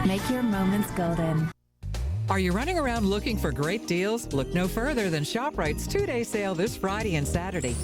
Make your moments golden. Are you running around looking for great deals? Look no further than ShopRite's 2-day sale this Friday and Saturday.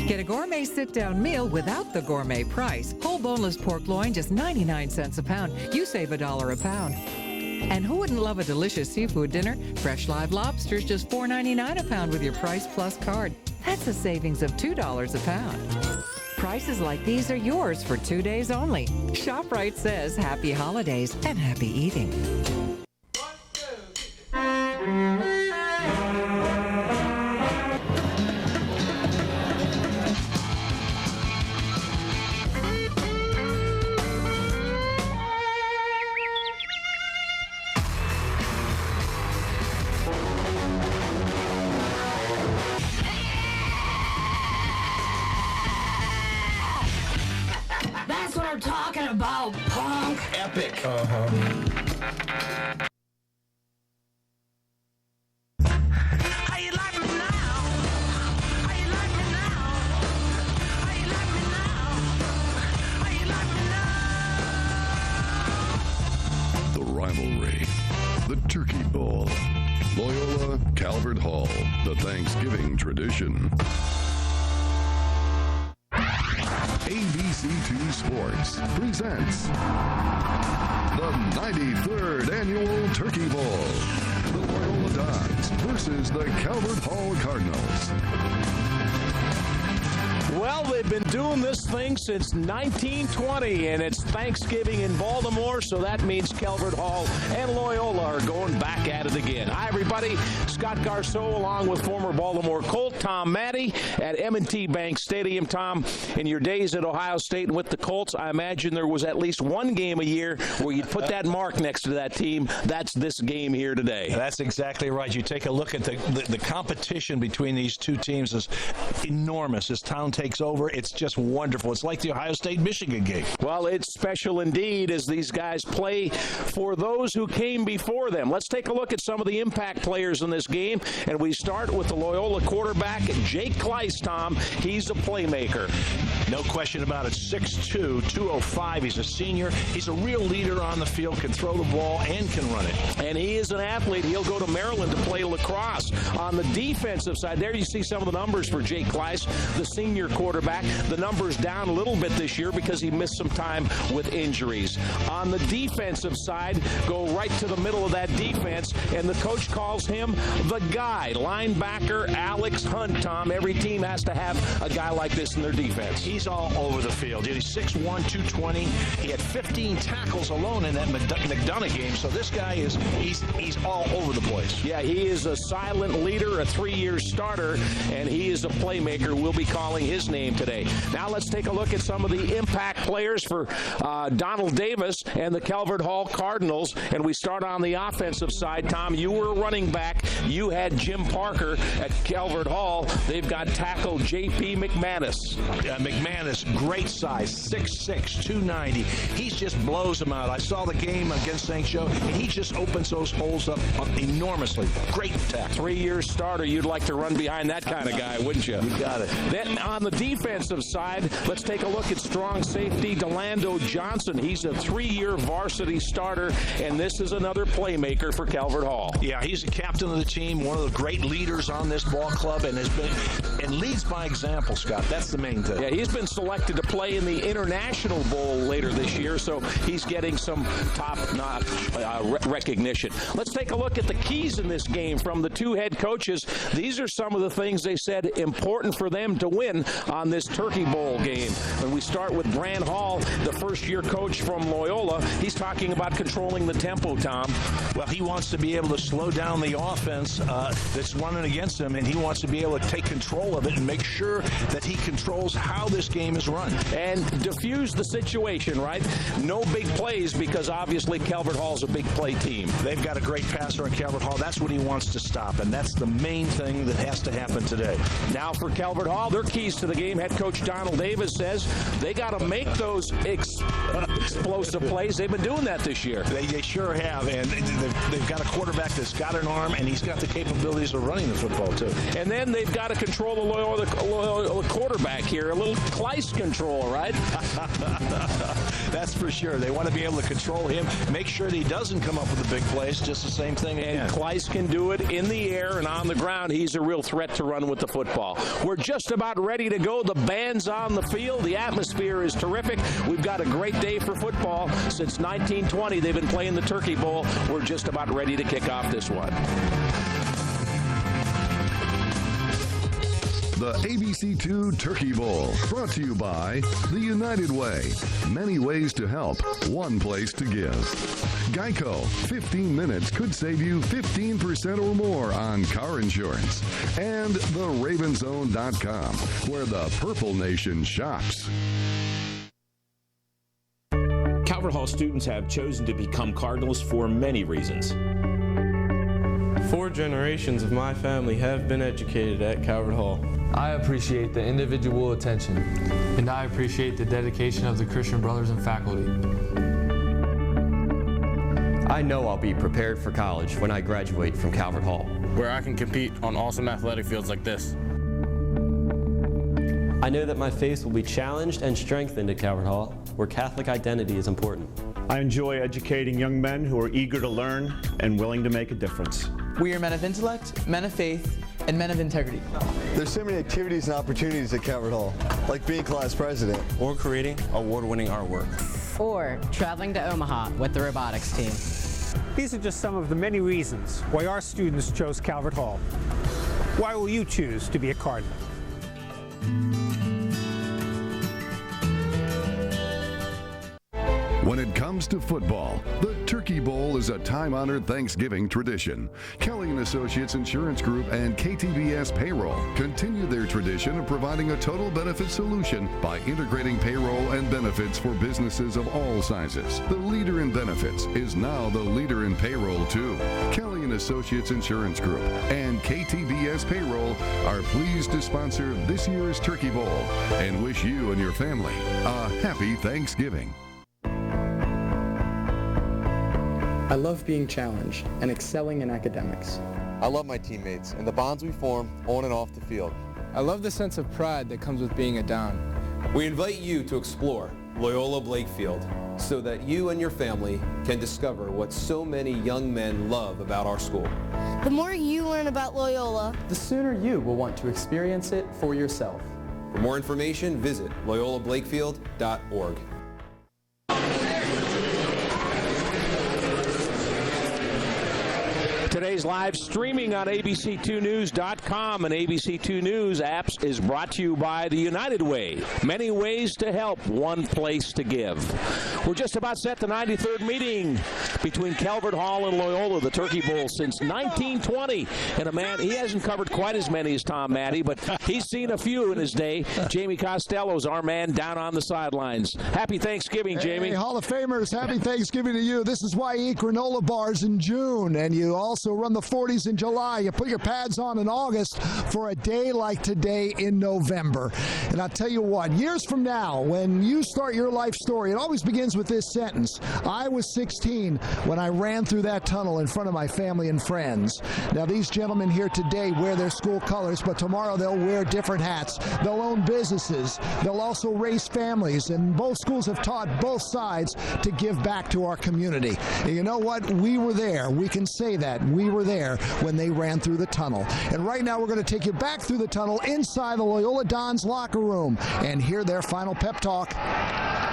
Get a gourmet sit-down meal without the gourmet price. Whole boneless pork loin, just 99 cents a pound. You save $1 a pound. And who wouldn't love a delicious seafood dinner? Fresh live lobsters, just $4.99 a pound with your Price Plus card. That's a savings of $2 a pound. Prices like these are yours for 2 days only. ShopRite says happy holidays and happy eating. That's what I'm talking about, punk. Epic. How you like me now? How you like me now? How you like me now? How you like me now? The rivalry, the Turkey Bowl, Loyola, Calvert Hall, the Thanksgiving tradition. ABC2 Sports presents the 93rd Annual Turkey Bowl. The Loyola Dogs versus the Calvert Hall Cardinals. Well, they've been doing this thing since 1920, and it's Thanksgiving in Baltimore, so that means Calvert Hall and Loyola are going back at it again. Hi, everybody. Scott Garceau, along with former Baltimore Colt Tom Matte at M&T Bank Stadium. Tom, in your days at Ohio State and with the Colts, I imagine there was at least one game a year where you'd put that mark next to that team. That's this game here today. That's exactly right. You take a look at the competition between these two teams is enormous. This town takes over. It's just wonderful. It's like the Ohio State-Michigan game. Well, it's special indeed as these guys play for those who came before them. Let's take a look at some of the impact players in this game, and we start with the Loyola quarterback, Jake Kleiss, Tom. He's a playmaker. No question about it. 6'2", 205. He's a senior. He's a real leader on the field, can throw the ball and can run it. And he is an athlete. He'll go to Maryland to play lacrosse. On the defensive side, there you see some of the numbers for Jake Kleiss, the senior quarterback. The numbers down a little bit this year because he missed some time with injuries. On the defensive side, go right to the middle of that defense, and the coach calls him the guy. Linebacker Alex Hunt, Tom. Every team has to have a guy like this in their defense. He's all over the field. He's 6'1", 220. He had 15 tackles alone in that McDonough game, so this guy he's all over the place. Yeah, he is a silent leader, a 3-year starter, and he is a playmaker. We'll be calling his name today. Now let's take a look at some of the impact players for Donald Davis and the Calvert Hall Cardinals, and we start on the offensive side. Tom, you were a running back. You had Jim Parker at Calvert Hall. They've got tackle J.P. McManus. McManus, great size, 6'6", 290. He just blows them out. I saw the game against St. Joe, and he just opens those holes up enormously. Great tackle. 3-year starter. You'd like to run behind that kind of guy, wouldn't you? You got it. Then on the defensive side, let's take a look at strong safety Delando Johnson. He's a 3-year varsity starter, and this is another playmaker for Calvert Hall. Yeah, he's the captain of the team, one of the great leaders on this ball club, and leads by example, Scott. That's the main thing. Yeah, he's been selected to play in the International Bowl later this year, so he's getting some top-notch recognition. Let's take a look at the keys in this game from the two head coaches. These are some of the things they said important for them to win on this Turkey Bowl game. And we start with Grant Hall, the first-year coach from Loyola. He's talking about controlling the tempo, Tom. Well, he wants to be able to slow down the offense that's running against him, and he wants to be able to take control of it and make sure that he controls how this game is run. And diffuse the situation, right? No big plays because obviously Calvert Hall's a big play team. They've got a great passer in Calvert Hall. That's what he wants to stop, and that's the main thing that has to happen today. Now for Calvert Hall, their keys to the game, head coach Donald Davis says they got to make those explosive plays. They've been doing that this year. They sure have, and they've got a quarterback that's got an arm, and he's got the capabilities of running the football, too. And then they've got to control the Loyola quarterback here. A little Kleiss control, right? That's for sure. They want to be able to control him, make sure that he doesn't come up with the big plays. Just the same thing. And Kleiss can do it in the air and on the ground. He's a real threat to run with the football. We're just about ready to go. The band's on the field. The atmosphere is terrific. We've got a great day for football. Since 1920, they've been playing the Turkey Bowl. We're just about ready to kick off this one. The ABC2 Turkey Bowl, brought to you by the United Way. Many ways to help, one place to give. Geico, 15 minutes could save you 15% or more on car insurance. And theravenzone.com, where the Purple Nation shops. Calvert Hall students have chosen to become Cardinals for many reasons. 4 generations of my family have been educated at Calvert Hall. I appreciate the individual attention, and I appreciate the dedication of the Christian brothers and faculty. I know I'll be prepared for college when I graduate from Calvert Hall, where I can compete on awesome athletic fields like this. I know that my faith will be challenged and strengthened at Calvert Hall, where Catholic identity is important. I enjoy educating young men who are eager to learn and willing to make a difference. We are men of intellect, men of faith, and men of integrity. There's so many activities and opportunities at Calvert Hall, like being class president. Or creating award-winning artwork. Or traveling to Omaha with the robotics team. These are just some of the many reasons why our students chose Calvert Hall. Why will you choose to be a Cardinal? When it comes to football, the Turkey Bowl is a time-honored Thanksgiving tradition. Kelly & Associates Insurance Group and KTBS Payroll continue their tradition of providing a total benefit solution by integrating payroll and benefits for businesses of all sizes. The leader in benefits is now the leader in payroll, too. Kelly & Associates Insurance Group and KTBS Payroll are pleased to sponsor this year's Turkey Bowl and wish you and your family a happy Thanksgiving. I love being challenged and excelling in academics. I love my teammates and the bonds we form on and off the field. I love the sense of pride that comes with being a Don. We invite you to explore Loyola Blakefield so that you and your family can discover what so many young men love about our school. The more you learn about Loyola, the sooner you will want to experience it for yourself. For more information, visit loyolablakefield.org. Today's live streaming on ABC2News.com and ABC2 News apps is brought to you by the United Way. Many ways to help, one place to give. We're just about set the 93rd meeting between Calvert Hall and Loyola, the Turkey Bowl, since 1920. And a man, he hasn't covered quite as many as Tom Matte, but he's seen a few in his day. Jamie Costello's our man down on the sidelines. Happy Thanksgiving, Jamie. Hey, Hall of Famers, happy Thanksgiving to you. This is why you eat granola bars in June, and you also run the 40s in July. You put your pads on in August for a day like today in November. And I'll tell you what, years from now, when you start your life story, it always begins with this sentence. I was 16 when I ran through that tunnel in front of my family and friends. Now, these gentlemen here today wear their school colors, but tomorrow they'll wear different hats. They'll own businesses. They'll also raise families. And both schools have taught both sides to give back to our community. And you know what? We were there. We can say that. We were there when they ran through the tunnel. And right now we're going to take you back through the tunnel inside the Loyola Dons locker room and hear their final pep talk.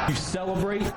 You celebrate.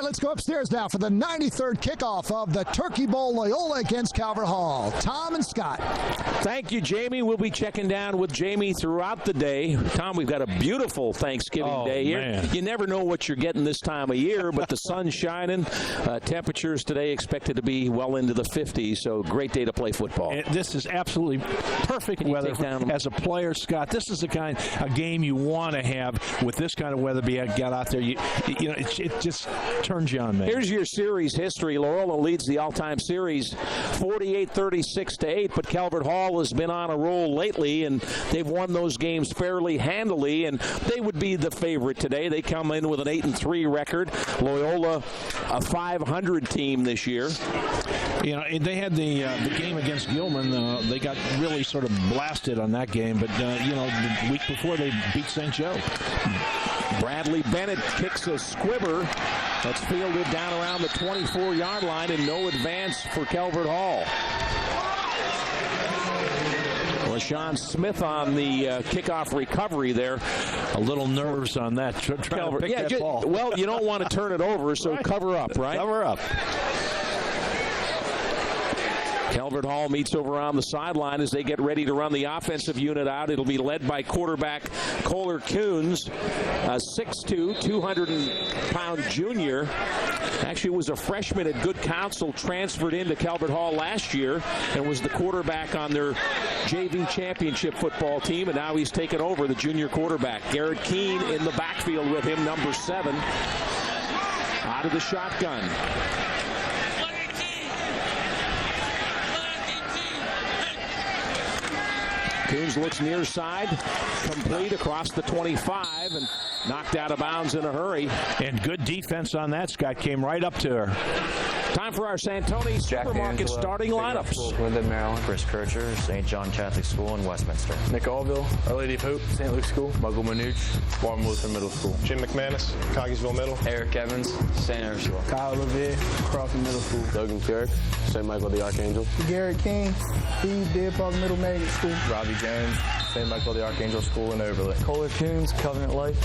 let's go upstairs now for the 93rd kickoff of the Turkey Bowl, Loyola against Calvert Hall. Tom and Scott. Thank you, Jamie. We'll be checking down with Jamie throughout the day. Tom, we've got a beautiful Thanksgiving day here. Man. You never know what you're getting this time of year, but the sun's shining. Temperatures today expected to be well into the 50s, so great day to play football. And this is absolutely perfect weather as a player, Scott. This is a game you want to have with this kind of weather. Get out there, it just turns you on, man. Here's your series history. Loyola leads the all-time series 48-36-8, but Calvert Hall has been on a roll lately, and they've won those games fairly handily, and they would be the favorite today. They come in with an 8-3 record. Loyola, a 500 team this year. They had the game against Gilman. They got really sort of blasted on that game, but the week before they beat St. Joe. Bradley Bennett kicks a squibber that's fielded down around the 24-yard line, and no advance for Calvert Hall. LaShawn Smith on the kickoff recovery there. A little nerves on that. Trying to pick that ball. Well, you don't want to turn it over, so right. Cover up, right? Cover up. Calvert Hall meets over on the sideline as they get ready to run the offensive unit out. It'll be led by quarterback Kohler Coons, a 6'2", 200-pound junior. Actually was a freshman at Good Counsel, transferred into Calvert Hall last year, and was the quarterback on their JV championship football team, and now he's taken over the junior quarterback. Garrett Keene in the backfield with him, number 7, out of the shotgun. Coons looks near side, complete across the 25, and knocked out of bounds in a hurry. And good defense on that, Scott. Came right up to her. Time for our Santoni Supermarket starting lineups. Linden, Maryland. Chris Kircher, St. John Catholic School in Westminster. Nick Allville, Our Lady of Hope, St. Luke's School. Michael Manuch, Martin Lutheran Middle School. Jim McManus, Coggiesville Middle. Eric Evans, St. Aaron School. Kyle Levier, Crawford Middle School. Logan Kirk, St. Michael the Archangel. Garrett King, Deer Park Middle Magnet School. Robbie Jones, St. Michael the Archangel School in Overlake. Kohler Coons, Covenant Life.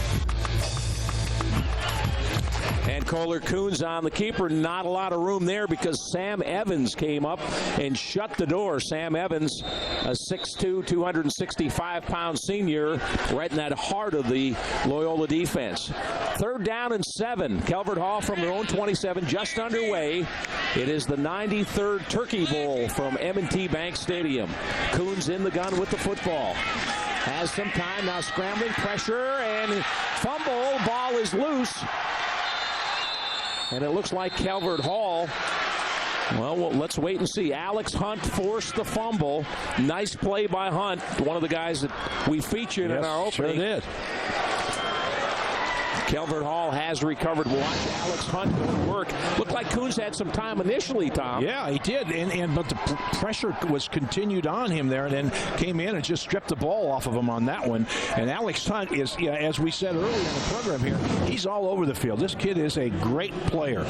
And Kohler Coons on the keeper. Not a lot of room there because Sam Evans came up and shut the door. Sam Evans, a 6'2", 265-pound senior, right in that heart of the Loyola defense. 3rd down and 7. Calvert Hall from their own 27, just underway. It is the 93rd Turkey Bowl from M&T Bank Stadium. Coons in the gun with the football. Has some time, now scrambling, pressure, and fumble. Ball is loose. And it looks like Calvert Hall, well, let's wait and see. Alex Hunt forced the fumble. Nice play by Hunt, one of the guys that we featured in our opening. Sure did. Calvert Hall has recovered. We'll watch Alex Hunt go to work. Looked like Coons had some time initially, Tom. Yeah, he did, but the pressure was continued on him there, and then came in and just stripped the ball off of him on that one. And Alex Hunt is, as we said earlier in the program here, he's all over the field. This kid is a great player.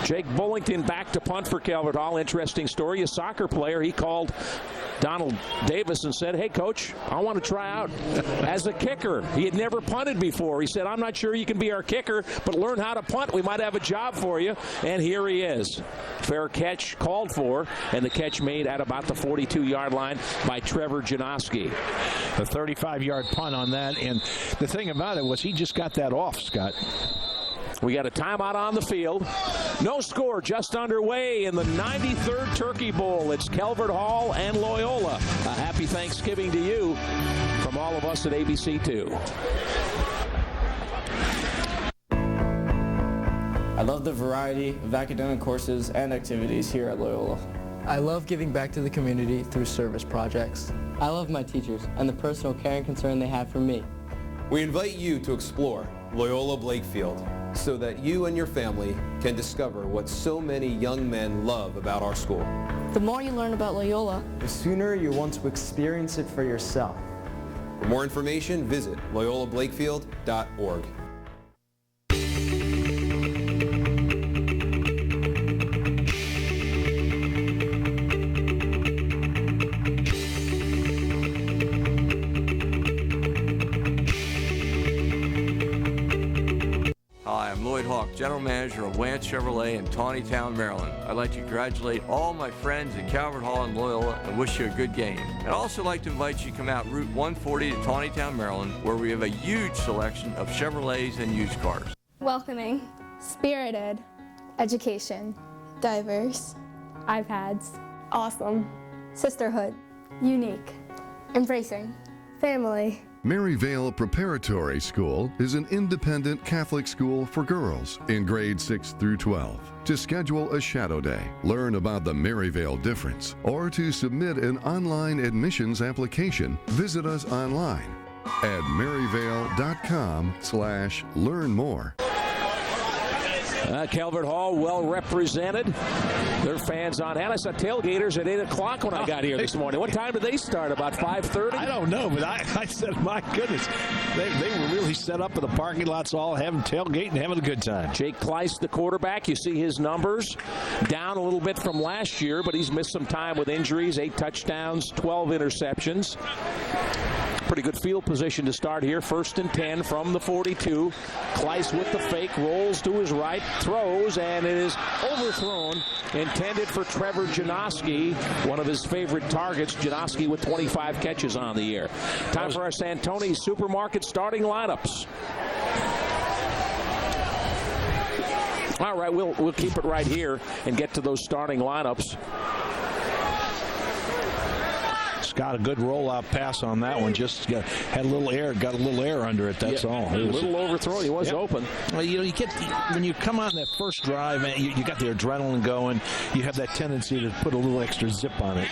Jake Bullington back to punt for Calvert Hall. Interesting story. A soccer player, he called Donald Davis and said, "Hey, Coach, I want to try out as a kicker." He had never punted before. He said, "I'm not sure you can be our kicker, but learn how to punt. We might have a job for you." And here he is. Fair catch called for, and the catch made at about the 42-yard line by Trevor Janoski. A 35-yard punt on that, and the thing about it was he just got that off, Scott. We got a timeout on the field. No score, just underway in the 93rd Turkey Bowl. It's Calvert Hall and Loyola. A happy Thanksgiving to you from all of us at ABC2. I love the variety of academic courses and activities here at Loyola. I love giving back to the community through service projects. I love my teachers and the personal care and concern they have for me. We invite you to explore Loyola Blakefield so that you and your family can discover what so many young men love about our school. The more you learn about Loyola, The sooner you want to experience it for yourself. For more information, visit loyolablakefield.org. General Manager of Wance Chevrolet in Taneytown, Maryland. I'd like to congratulate all my friends at Calvert Hall and Loyola and wish you a good game. I'd also like to invite you to come out Route 140 to Taneytown, Maryland, where we have a huge selection of Chevrolets and used cars. Welcoming, spirited, education, diverse, iPads, awesome, sisterhood, unique, embracing, family. Maryvale Preparatory School is an independent Catholic school for girls in grades 6 through 12. To schedule a shadow day, learn about the Maryvale difference, or to submit an online admissions application, visit us online at maryvale.com/learn more. Calvert Hall well represented. Their fans on hand. I saw tailgaters at 8 o'clock when I got here this morning. What time did they start? About 5:30? I don't know, but I said, my goodness, they were really set up in the parking lots, all having tailgate and having a good time. Jake Kleiss, the quarterback. You see his numbers down a little bit from last year, but he's missed some time with injuries. 8 touchdowns, 12 interceptions. Pretty good field position to start here. 1st and 10 from the 42. Kleiss with the fake, rolls to his right, throws, and it is overthrown. Intended for Trevor Janoski, one of his favorite targets. Janoski with 25 catches on the year. Time for our Santoni Supermarket starting lineups. All right, we'll keep it right here and get to those starting lineups. Got a good rollout pass on that one. Just had a little air, got a little air under it. That's all. A little overthrow. He was open. Well, you get when you come on that first drive, man, you got the adrenaline going. You have that tendency to put a little extra zip on it.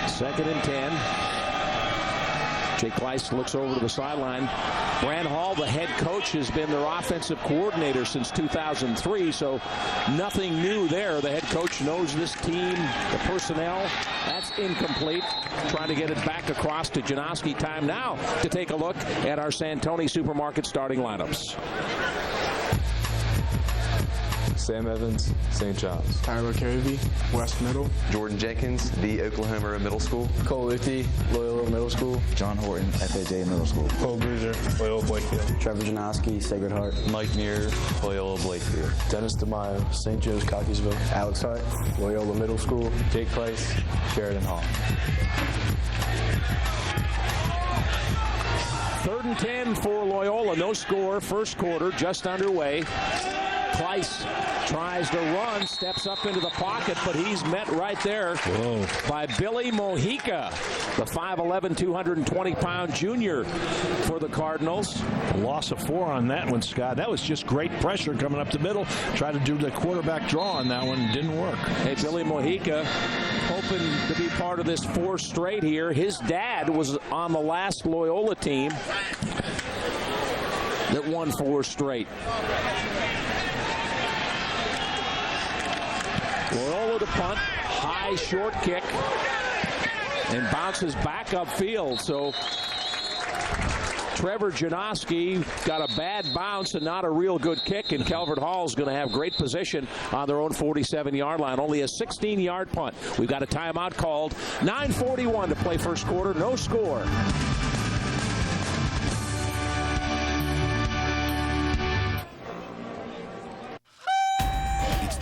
2nd and 10. Jake Kleiss looks over to the sideline. Brand Hall, the head coach, has been their offensive coordinator since 2003, so nothing new there. The head coach knows this team, the personnel. That's incomplete. Trying to get it back across to Janoski. Time now to take a look at our Santoni Supermarket starting lineups. Sam Evans, St. John's. Tyler Carvey, West Middle. Jordan Jenkins, the Oklahoma Middle School. Cole Lichty, Loyola Middle School. John Horton, FAJ Middle School. Cole Bruiser, Loyola Blakefield. Trevor Janoski, Sacred Heart. Mike Muir, Loyola Blakefield. Dennis DeMaio, St. Joe's Cockeysville. Alex Hart, Loyola Middle School. Jake Kleiss, Sheridan Hall. 3rd and 10 for Loyola. No score. First quarter just underway. Kleiss tries to run, steps up into the pocket, but he's met right there by Billy Mojica, the 5'11", 220-pound junior for the Cardinals. A loss of 4 on that one, Scott. That was just great pressure coming up the middle. Tried to do the quarterback draw on that one. Didn't work. Hey, Billy Mojica hoping to be part of this 4 straight here. His dad was on the last Loyola team that won 4 straight. Loyola to punt, high short kick, and bounces back upfield. So Trevor Janoski got a bad bounce and not a real good kick, and Calvert Hall's going to have great position on their own 47-yard line. Only a 16-yard punt. We've got a timeout called. 9:41 to play first quarter. No score.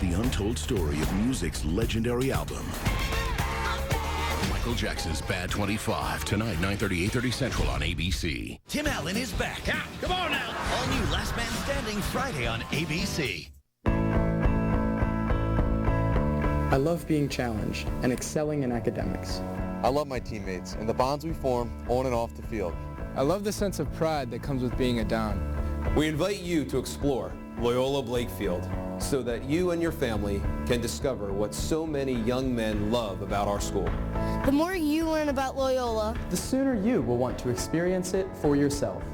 The untold story of music's legendary album. Michael Jackson's Bad 25, tonight, 9:30, 8:30 Central on ABC. Tim Allen is back. Yeah, come on now. All new Last Man Standing Friday on ABC. I love being challenged and excelling in academics. I love my teammates and the bonds we form on and off the field. I love the sense of pride that comes with being a Down. We invite you to explore Loyola Blakefield so that you and your family can discover what so many young men love about our school. The more you learn about Loyola, the sooner you will want to experience it for yourself.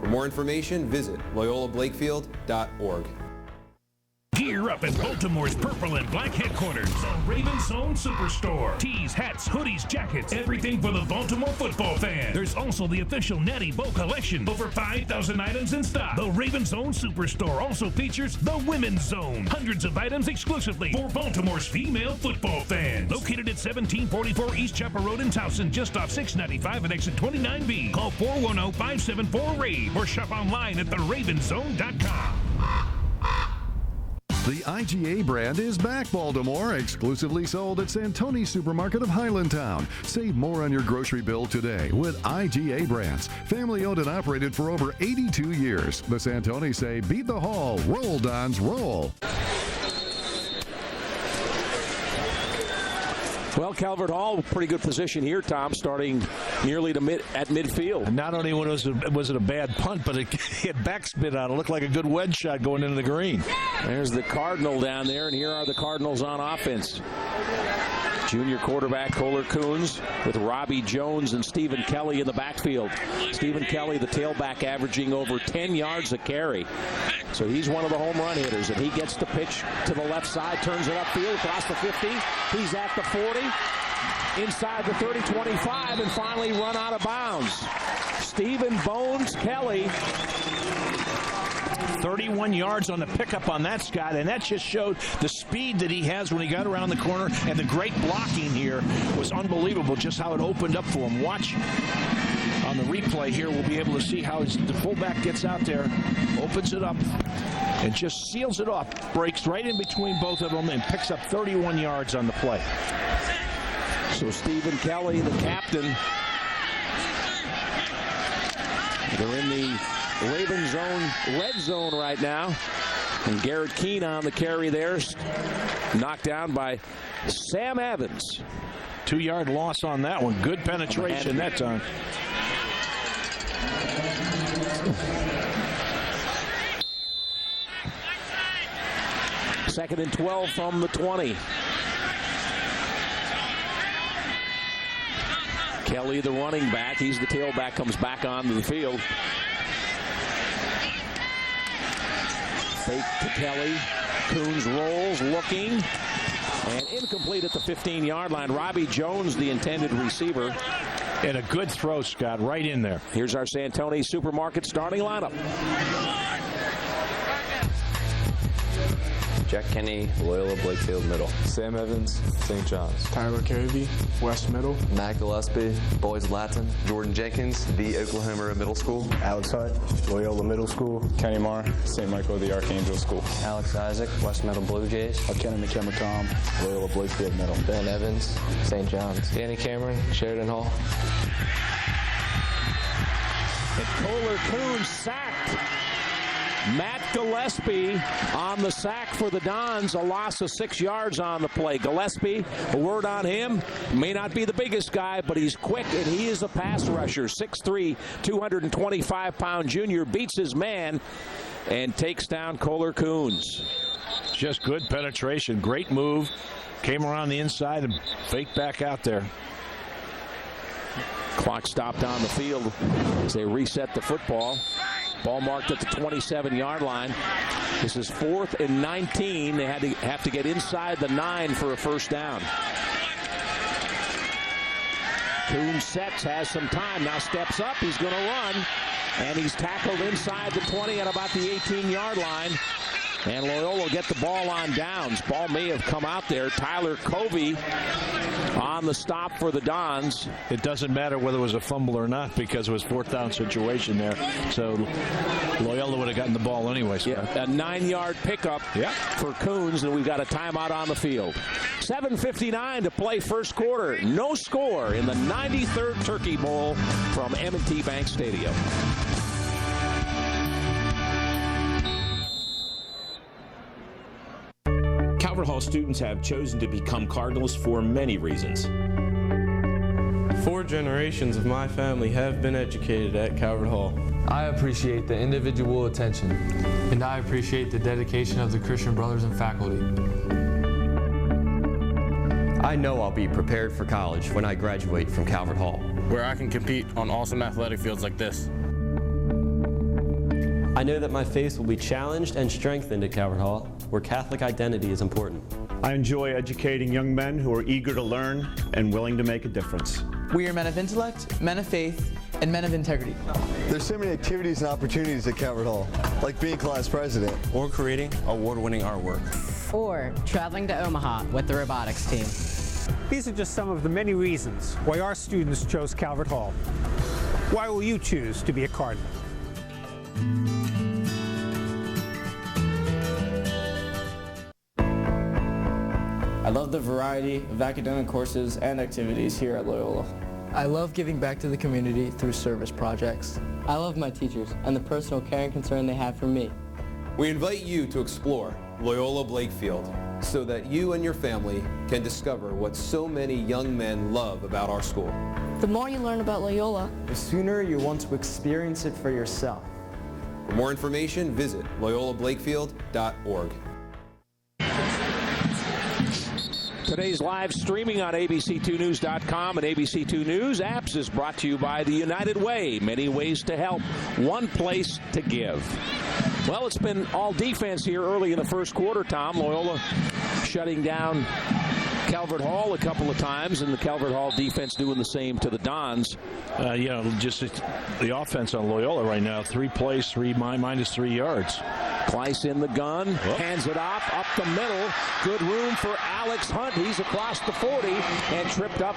For more information, visit loyolablakefield.org. Gear up at Baltimore's Purple and Black headquarters. The Raven Zone Superstore. Tees, hats, hoodies, jackets, everything for the Baltimore football fan. There's also the official Natty Bow collection. Over 5,000 items in stock. The Raven Zone Superstore also features the Women's Zone. Hundreds of items exclusively for Baltimore's female football fans. Located at 1744 East Chapel Road in Towson, just off 695 and exit 29B. Call 410-574-RAVE or shop online at theravenzone.com. The IGA brand is back, Baltimore, exclusively sold at Santoni's Supermarket of Highlandtown. Save more on your grocery bill today with IGA brands. Family owned and operated for over 82 years. The Santoni's say, beat the hall, roll, Dons, roll. Well, Calvert Hall, pretty good position here, Tom, starting nearly to midfield. Not only was it a bad punt, but it hit backspin on it. Looked like a good wedge shot going into the green. There's the Cardinal down there, and here are the Cardinals on offense. Junior quarterback Kohler Coons with Robbie Jones and Stephen Kelly in the backfield. Stephen Kelly, the tailback, averaging over 10 yards a carry. So he's one of the home run hitters, and he gets the pitch to the left side, turns it upfield, across the 50. He's at the 40, inside the 30, 25, and finally run out of bounds. Stephen Bones Kelly. 31 yards on the pickup on that, Scott, and that just showed the speed that he has when he got around the corner, and the great blocking here was unbelievable, just how it opened up for him. Watch on the replay here. We'll be able to see how the fullback gets out there, opens it up, and just seals it off, breaks right in between both of them, and picks up 31 yards on the play. So Stephen Kelly, the captain, they're in the Raven zone, red zone right now. And Garrett Keene on the carry there, knocked down by Sam Evans. 2-yard loss on that one. Good penetration that time. Second and 12 from the 20. Kelly, the running back, he's the tailback, comes back onto the field. Fake to Kelly. Coons rolls, looking, and incomplete at the 15-yard line. Robbie Jones, the intended receiver. And a good throw, Scott, right in there. Here's our Santoni Supermarket starting lineup. Jack Kenny, Loyola Blakefield Middle. Sam Evans, St. John's. Tyler Carey, West Middle. Matt Gillespie, Boys Latin. Jordan Jenkins, the Oklahoma Middle School. Alex Hutt, Loyola Middle School. Kenny Marr, St. Michael the Archangel School. Alex Isaac, West Middle Blue Jays. Kenny McKemmer-Tom, Loyola Blakefield Middle. Ben Evans, St. John's. Danny Cameron, Sheridan Hall. And Kohler Coons sacked. Matt Gillespie on the sack for the Dons, a loss of 6 yards on the play. Gillespie, a word on him, may not be the biggest guy, but he's quick, and he is a pass rusher. 6'3", 225-pound junior, beats his man and takes down Kohler Coons. Just good penetration, great move. Came around the inside and faked back out there. Clock stopped on the field as they reset the football. Ball marked at the 27-yard line. This is 4th and 19. They have to get inside the 9 for a first down. Coons sets, has some time, now steps up. He's going to run, and he's tackled inside the 20 at about the 18-yard line. And Loyola will get the ball on downs. Ball may have come out there. Tyler Covey on the stop for the Dons. It doesn't matter whether it was a fumble or not because it was 4th down situation there. So Loyola would have gotten the ball anyway. Yeah, a 9-yard pickup for Coons, and we've got a timeout on the field. 7:59 to play first quarter. No score in the 93rd Turkey Bowl from M&T Bank Stadium. Calvert Hall students have chosen to become Cardinals for many reasons. 4 generations of my family have been educated at Calvert Hall. I appreciate the individual attention, and I appreciate the dedication of the Christian brothers and faculty. I know I'll be prepared for college when I graduate from Calvert Hall, where I can compete on awesome athletic fields like this. I know that my faith will be challenged and strengthened at Calvert Hall, where Catholic identity is important. I enjoy educating young men who are eager to learn and willing to make a difference. We are men of intellect, men of faith, and men of integrity. There's so many activities and opportunities at Calvert Hall, like being class president. Or creating award-winning artwork. Or traveling to Omaha with the robotics team. These are just some of the many reasons why our students chose Calvert Hall. Why will you choose to be a Cardinal? love the variety of academic courses and activities here at Loyola. I love giving back to the community through service projects. I love my teachers and the personal care and concern they have for me. We invite you to explore Loyola Blakefield so that you and your family can discover what so many young men love about our school. The more you learn about Loyola, The sooner you want to experience it for yourself. For more information, visit loyolablakefield.org. Today's live streaming on ABC2News.com and ABC2 News apps is brought to you by the United Way. Many ways to help, one place to give. Well, it's been all defense here early in the first quarter, Tom. Loyola shutting down Calvert Hall a couple of times, and the Calvert Hall defense doing the same to the Dons. Just the offense on Loyola right now, 3 plays, minus 3 yards. Kleiss in the gun, hands it off, up the middle. Good room for Alex Hunt. He's across the 40 and tripped up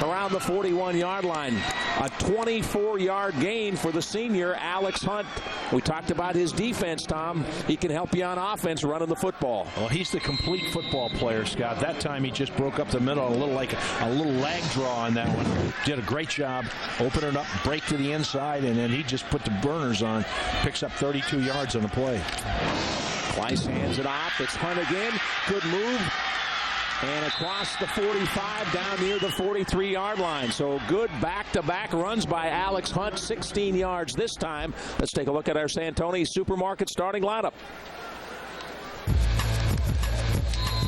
around the 41-yard line. A 24-yard gain for the senior, Alex Hunt. We talked about his defense, Tom. He can help you on offense running the football. Well, he's the complete football player, Scott. That time he just broke up the middle, a little lag draw on that one. Did a great job, open it up, break to the inside, and then he just put the burners on. Picks up 32 yards on the play. Kleiss hands it off. It's Hunt again. Good move. And across the 45 down near the 43-yard line. So good back-to-back runs by Alex Hunt, 16 yards this time. Let's take a look at our Santoni Supermarket starting lineup.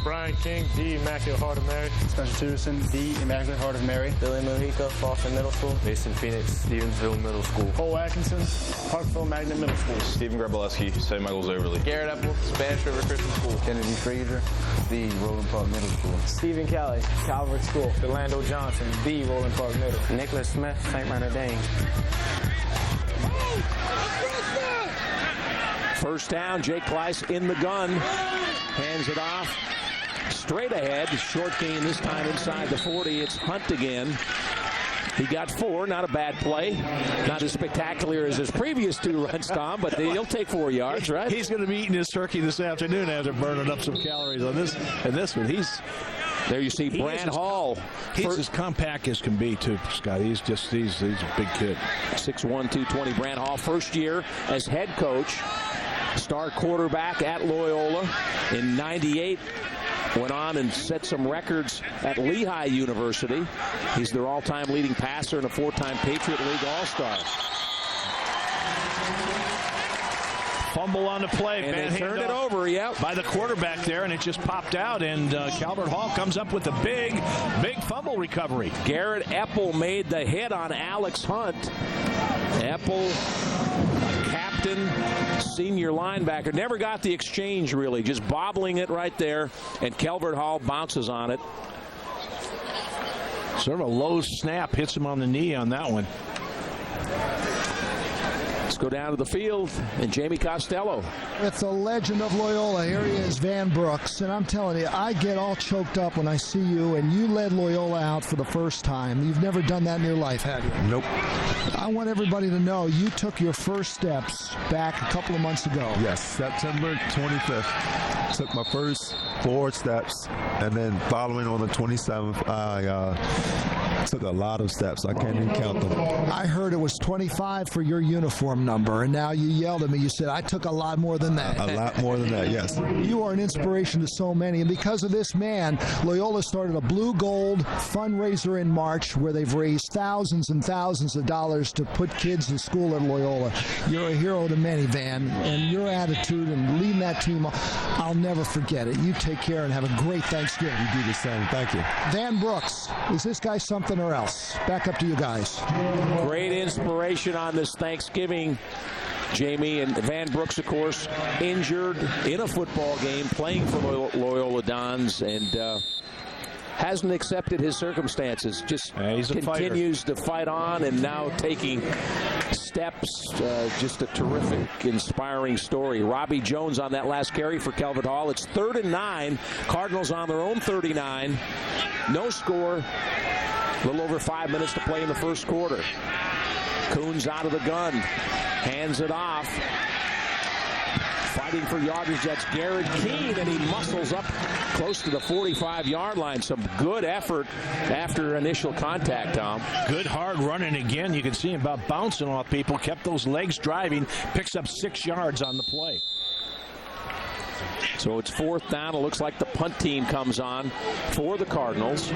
Brian King, D. Immaculate Heart of Mary. Spencer Tuderson, D. Immaculate Heart of Mary. Billy Mojica, Foster Middle School. Mason Phoenix, Stevensville Middle School. Cole Atkinson, Parkville Magnet Middle School. Stephen Grabaleski, St. Michael's Overly. Garrett Apple, Spanish River Christian School. Kennedy Frazier, D. Roland Park Middle School. Stephen Kelly, Calvert School. Delando Johnson, D. Roland Park Middle. Nicholas Smith, St. Bernardine. First down, Jake Kleiss in the gun. Hands it off. Straight ahead, short gain this time inside the 40. It's Hunt again. He got 4, not a bad play. Not as spectacular as his previous 2 runs, Tom, but he'll take 4 yards, right? He's going to be eating his turkey this afternoon after burning up some calories on this. And this one, there you see Brand Hall. He's as compact as can be, too, Scott. He's a big kid. 6'1", 220. Brand Hall, first year as head coach. Star quarterback at Loyola in '98. Went on and set some records at Lehigh University. He's their all-time leading passer and a 4-time Patriot League All-Star. Fumble on the play. And they turned it over, by the quarterback there, and it just popped out, and Calvert Hall comes up with a big fumble recovery. Garrett Epple made the hit on Alex Hunt. Epple, captain, senior linebacker, never got the exchange really, just bobbling it right there, and Calvert Hall bounces on it. Sort of a low snap, hits him on the knee on that one. Let's go down to the field, and Jamie Costello. It's a legend of Loyola. Here he is, Van Brooks. And I'm telling you, I get all choked up when I see you, and you led Loyola out for the first time. You've never done that in your life, have you? Nope. I want everybody to know you took your first steps back a couple of months ago. Yes, September 25th. Took my first 4 steps, and then following on the 27th, I took a lot of steps. I can't even count them. I heard it was 25 for your uniform number, and now you yelled at me. You said, I took a lot more than that. A lot more than that, yes. You are an inspiration to so many, and because of this man, Loyola started a Blue Gold fundraiser in March where they've raised thousands and thousands of dollars to put kids in school at Loyola. You're a hero to many, Van, and your attitude and leading that team, I'll never forget it. You take care and have a great Thanksgiving. You do the same. Thank you. Van Brooks, is this guy something or else? Back up to you guys. Great inspiration on this Thanksgiving, Jamie. And Van Brooks, of course, injured in a football game, playing for Loyola Dons, and hasn't accepted his circumstances. Just continues to fight on, and now taking steps. Just a terrific, inspiring story. Robbie Jones on that last carry for Calvert Hall. It's 3rd and 9. Cardinals on their own 39. No score. A little over 5 minutes to play in the first quarter. Coons out of the gun. Hands it off. Fighting for yardage, that's Garrett Keene, and he muscles up close to the 45-yard line. Some good effort after initial contact, Tom. Good hard running again. You can see him about bouncing off people. Kept those legs driving. Picks up 6 yards on the play. So it's 4th down. It looks like the punt team comes on for the Cardinals.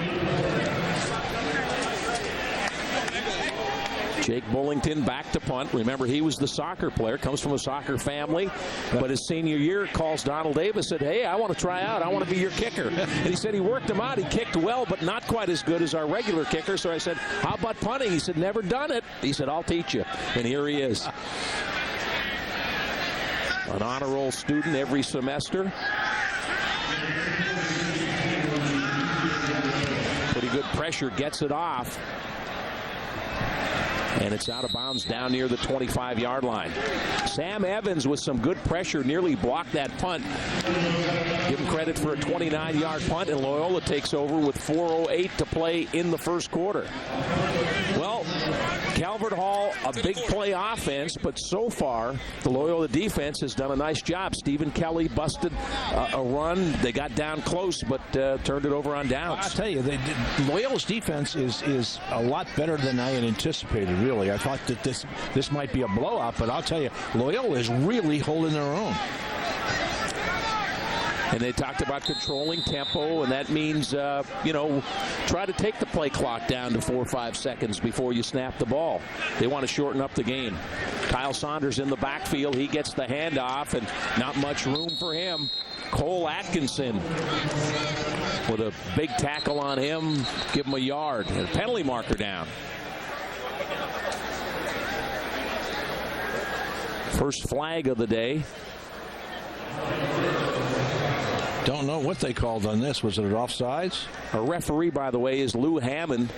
Jake Bullington back to punt. Remember, he was the soccer player, comes from a soccer family. But his senior year calls Donald Davis, said, hey, I want to try out. I want to be your kicker. And he said he worked him out. He kicked well, but not quite as good as our regular kicker. So I said, how about punting? He said, never done it. He said, I'll teach you. And here he is. An honor roll student every semester. Pretty good pressure, gets it off. And it's out of bounds down near the 25-yard line. Sam Evans with some good pressure nearly blocked that punt. Give him credit for a 29-yard punt, and Loyola takes over with 4:08 to play in the first quarter. Well, Calvert Hall, a big play offense, but so far the Loyola defense has done a nice job. Stephen Kelly busted a run. They got down close, but turned it over on downs. I'll tell you, Loyola's defense is a lot better than I had anticipated, really. I thought that this might be a blowout, but I'll tell you, Loyola is really holding their own. And they talked about controlling tempo, and that means, try to take the play clock down to 4 or 5 seconds before you snap the ball. They want to shorten up the game. Kyle Saunders in the backfield. He gets the handoff, and not much room for him. Cole Atkinson with a big tackle on him. Give him a yard. And a penalty marker down. First flag of the day. Don't know what they called on this. Was it offsides? A referee, by the way, is Lou Hammond.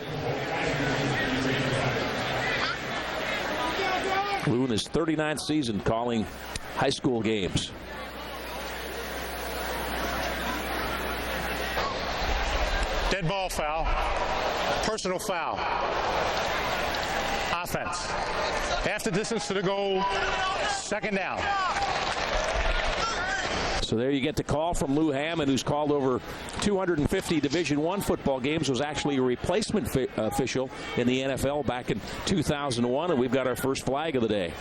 Lou in his 39th season calling high school games. Dead ball foul. Personal foul. Offense. Half the distance to the goal. 2nd down. So there you get the call from Lou Hammond, who's called over 250 Division I football games, was actually a replacement official in the NFL back in 2001, and we've got our first flag of the day.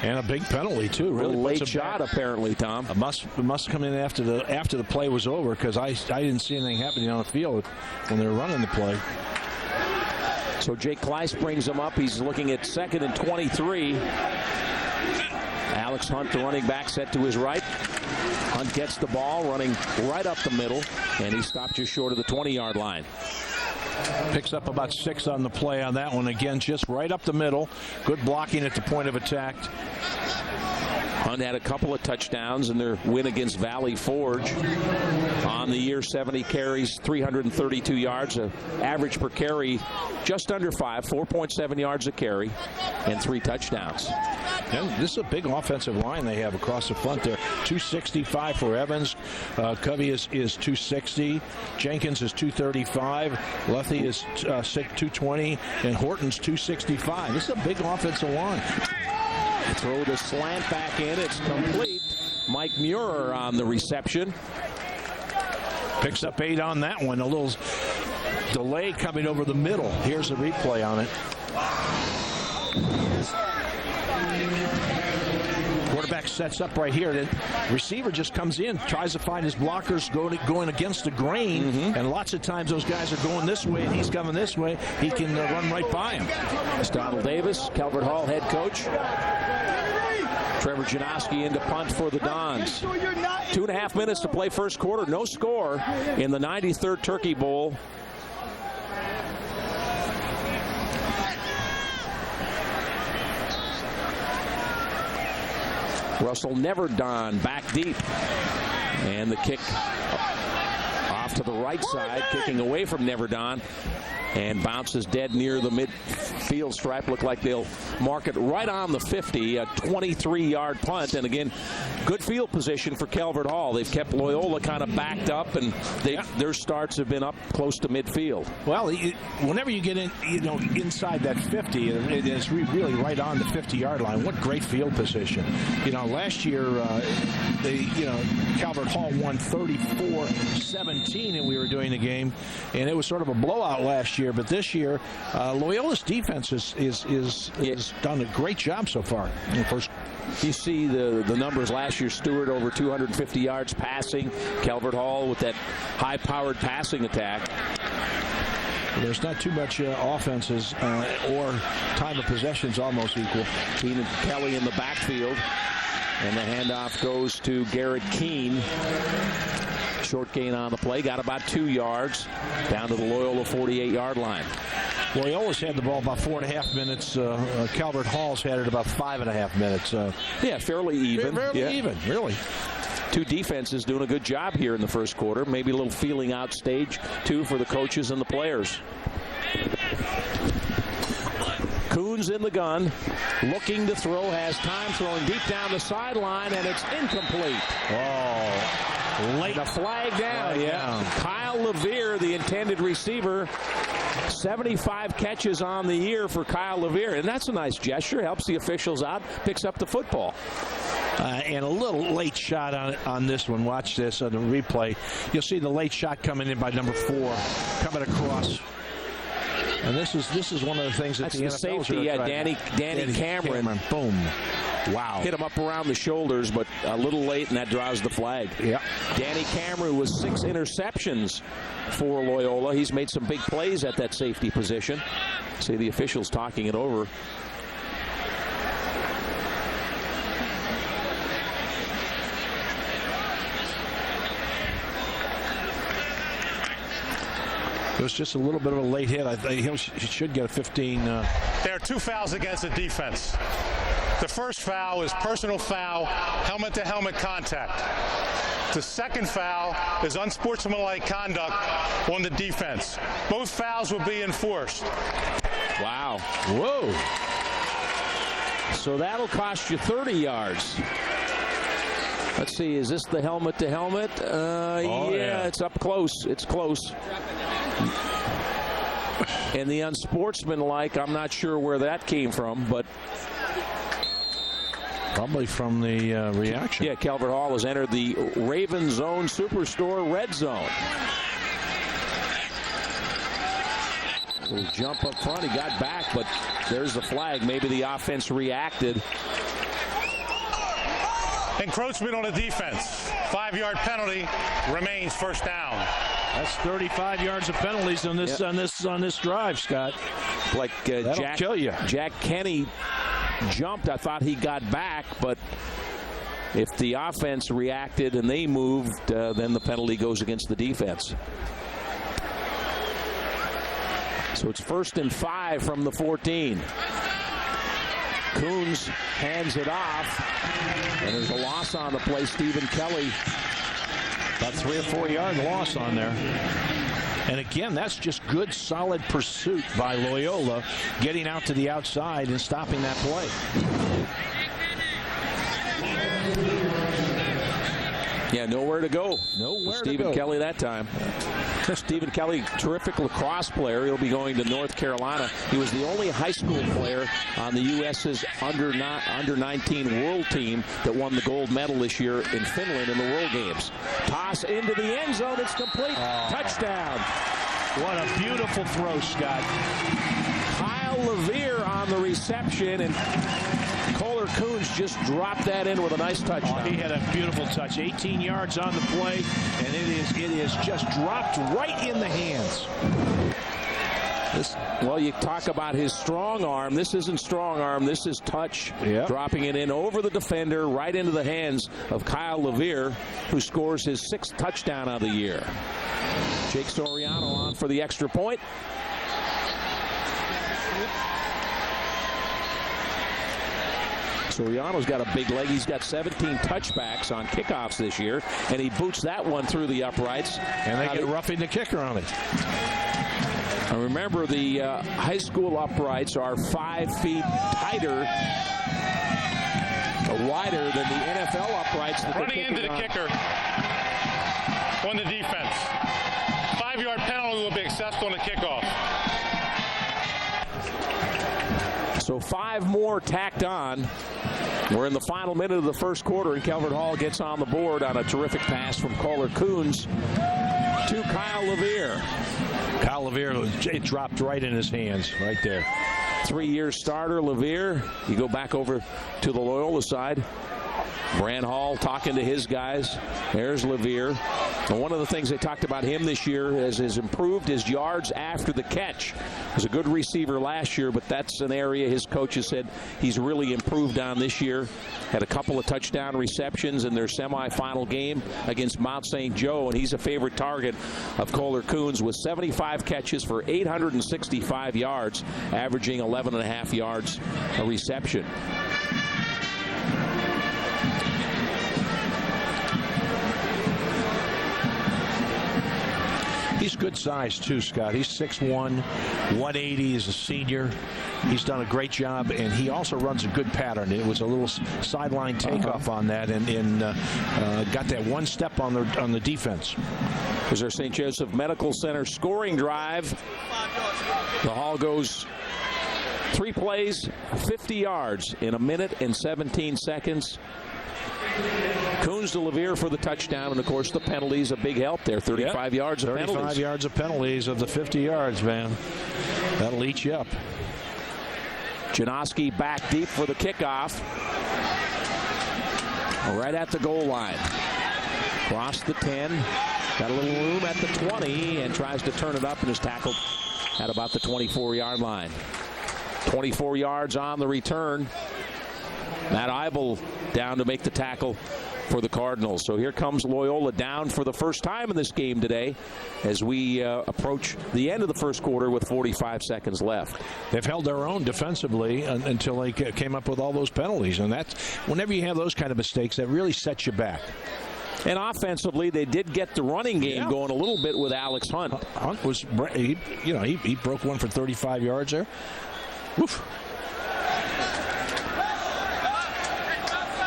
And a big penalty, too. Really a late shot, apparently, Tom. It must come in after the play was over, because I didn't see anything happening on the field when they were running the play. So Jake Kleiss brings him up. He's looking at 2nd and 23. Alex Hunt, the running back, set to his right. Hunt gets the ball, running right up the middle, and he stopped just short of the 20-yard line. Picks up about 6 on the play on that one. Again, just right up the middle. Good blocking at the point of attack. Hunt had a couple of touchdowns in their win against Valley Forge. On the year, 70 carries, 332 yards, average per carry just under 5, 4.7 yards a carry, and 3 touchdowns. And this is a big offensive line they have across the front there. 265 for Evans. Covey is 260. Jenkins is 235. Luthie is 220. And Horton's 265. This is a big offensive line. Throw the slant back in. It's complete. Mike Muir on the reception. Picks up 8 on that one. A little delay coming over the middle. Here's a replay on it. Quarterback sets up right here. The receiver just comes in, tries to find his blockers going against the grain, and lots of times those guys are going this way and he's coming this way. He can run right by him. It's Donald Davis, Calvert Hall head coach. Trevor Janowski into punt for the Dons. 2.5 minutes to play first quarter. No score in the 93rd Turkey Bowl. Russell Neverdon back deep. And the kick off to the right side, kicking away from Neverdon. and bounces dead near the midfield stripe. Look like they'll mark it right on the 50, a 23-yard punt. And again, good field position for Calvert Hall. They've kept Loyola kind of backed up, and their starts have been up close to midfield. Well, whenever you get in, inside that 50, it is really right on the 50-yard line. What great field position. Last year, Calvert Hall won 34-17, and we were doing the game, and it was sort of a blowout last year. But this year, Loyola's defense is done a great job so far. You see the numbers last year. Stewart over 250 yards passing. Calvert Hall with that high-powered passing attack. There's not too much offenses or time of possessions almost equal. Keenan Kelly in the backfield. And the handoff goes to Garrett Keene. Short gain on the play. Got about 2 yards down to the Loyola 48-yard line. Loyola's had the ball about 4.5 minutes. Calvert Hall's had it about 5.5 minutes. Yeah, fairly even. Fairly even, really. Two defenses doing a good job here in the first quarter. Maybe a little feeling out stage, too, for the coaches and the players. Coons in the gun, looking to throw, has time, throwing deep down the sideline, and it's incomplete. Oh, late. The flag down, Kyle Levere, the intended receiver. 75 catches on the year for Kyle Levere, and that's a nice gesture. Helps the officials out, picks up the football. And a little late shot on this one. Watch this on the replay. You'll see the late shot coming in by number 4, coming across. And this is one of the things that the safety, Danny Cameron. Boom. Wow. Hit him up around the shoulders, but a little late, and that draws the flag. Yeah. Danny Cameron with 6 interceptions for Loyola. He's made some big plays at that safety position. See the officials talking it over. It was just a little bit of a late hit. I think he should get a 15. There are 2 fouls against the defense. The first foul is personal foul, helmet-to-helmet contact. The second foul is unsportsmanlike conduct on the defense. Both fouls will be enforced. Wow. Whoa. So that'll cost you 30 yards. Let's see, is this the helmet-to-helmet? Yeah, it's up close. It's close. And the unsportsmanlike, I'm not sure where that came from, but probably from the reaction. Yeah, Calvert Hall has entered the Raven Zone Superstore Red Zone. Little jump up front, he got back, but there's the flag. Maybe the offense reacted. Encroachment on the defense. 5-yard penalty, remains first down. That's 35 yards of penalties on this on this drive, Scott. Like Jack Kenny jumped. I thought he got back, but if the offense reacted and they moved, then the penalty goes against the defense. So it's 1st and 5 from the 14. Coons hands it off, and there's a loss on the play. Stephen Kelly. About 3 or 4 yard loss on there. And again, that's just good, solid pursuit by Loyola, getting out to the outside and stopping that play. Yeah, nowhere to go. Nowhere Stephen Kelly that time. Stephen Kelly, terrific lacrosse player. He'll be going to North Carolina. He was the only high school player on the U.S.'s under-19 world team that won the gold medal this year in Finland in the World Games. Toss into the end zone. It's complete. Touchdown. What a beautiful throw, Scott. Kyle Levere on the reception, and Kohler Coons just dropped that in with a nice touchdown. He had a beautiful touch. 18 yards on the play, and it is just dropped right in the hands. Well, you talk about his strong arm. This isn't strong arm. This is touch. Yep. Dropping it in over the defender, right into the hands of Kyle Levere, who scores his 6th touchdown of the year. Jake Soriano on for the extra point. Soriano's got a big leg. He's got 17 touchbacks on kickoffs this year, and he boots that one through the uprights. And they get roughing the kicker on it. And remember, the high school uprights are 5 feet tighter, wider than the NFL uprights. Running into the kicker on the defense. 5-yard penalty will be assessed on the kickoff. So 5 more tacked on. We're in the final minute of the first quarter, and Calvert Hall gets on the board on a terrific pass from Kohler Coons to Kyle Levere. Kyle Levere, it dropped right in his hands right there. 3-year starter, Levere. You go back over to the Loyola side. Brand Hall talking to his guys. There's Levere. And one of the things they talked about him this year is improved his yards after the catch. He was a good receiver last year, but that's an area his coaches said he's really improved on this year. Had a couple of touchdown receptions in their semifinal game against Mount St. Joe, and he's a favorite target of Kohler Coons with 75 catches for 865 yards, averaging 11.5 yards a reception. He's good size too, Scott. He's 6'1", 180. He's a senior. He's done a great job, and he also runs a good pattern. It was a little sideline takeoff on that, and got that one step on the defense. Here's our St. Joseph Medical Center scoring drive. The Hall goes 3 plays, 50 yards in 1 minute and 17 seconds. Coons to Levere for the touchdown, and of course the penalties a big help there. 35 yards of penalties. 35 yards of penalties of the 50 yards, man. That'll eat you up. Janoski back deep for the kickoff. Right at the goal line. Cross the 10. Got a little room at the 20 and tries to turn it up and is tackled at about the 24-yard line. 24 yards on the return. Matt Eibel down to make the tackle for the Cardinals. So here comes Loyola down for the first time in this game today as we approach the end of the first quarter with 45 seconds left. They've held their own defensively until they came up with all those penalties. And that's whenever you have those kind of mistakes, that really sets you back. And offensively, they did get the running game going a little bit with Alex Hunt. Hunt was, he broke one for 35 yards there. Woof.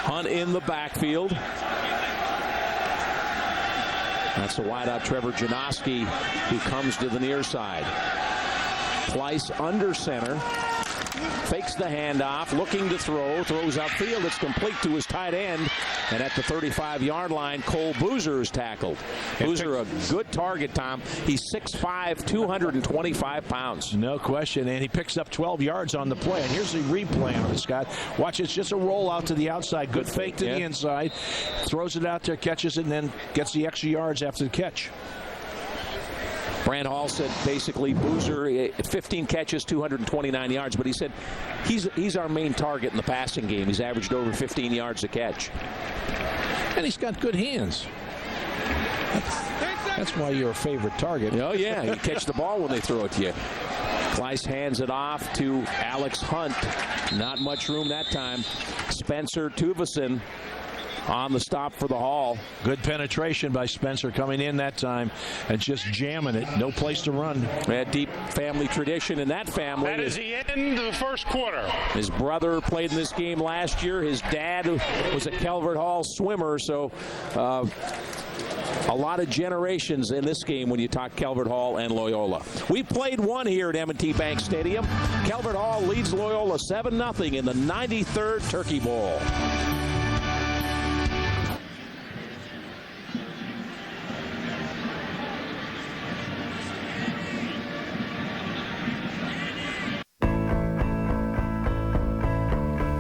Hunt in the backfield. That's the wideout Trevor Janoski, who comes to the near side. Pleiss under center. Fakes the handoff, looking to throw, throws upfield. It's complete to his tight end. And at the 35-yard line, Cole Boozer is tackled. Boozer, a good target, Tom. He's 6'5", 225 pounds. No question, and he picks up 12 yards on the play. And here's the replay on it, Scott. Watch, it's just a roll out to the outside. Good fake to the inside. Throws it out there, catches it, and then gets the extra yards after the catch. Brand Hall said basically Boozer, 15 catches, 229 yards, but he said he's our main target in the passing game. He's averaged over 15 yards a catch. And he's got good hands. That's why you're a favorite target. Oh, yeah. You catch the ball when they throw it to you. Pleiss hands it off to Alex Hunt. Not much room that time. Spencer Tuvison on the stop for the Hall. Good penetration by Spencer coming in that time and just jamming it. No place to run. That deep family tradition in that family. That is the end of the first quarter. His brother played in this game last year. His dad was a Calvert Hall swimmer, so a lot of generations in this game when you talk Calvert Hall and Loyola. We played one here at M&T Bank Stadium. Calvert Hall leads Loyola 7-0 in the 93rd Turkey Bowl.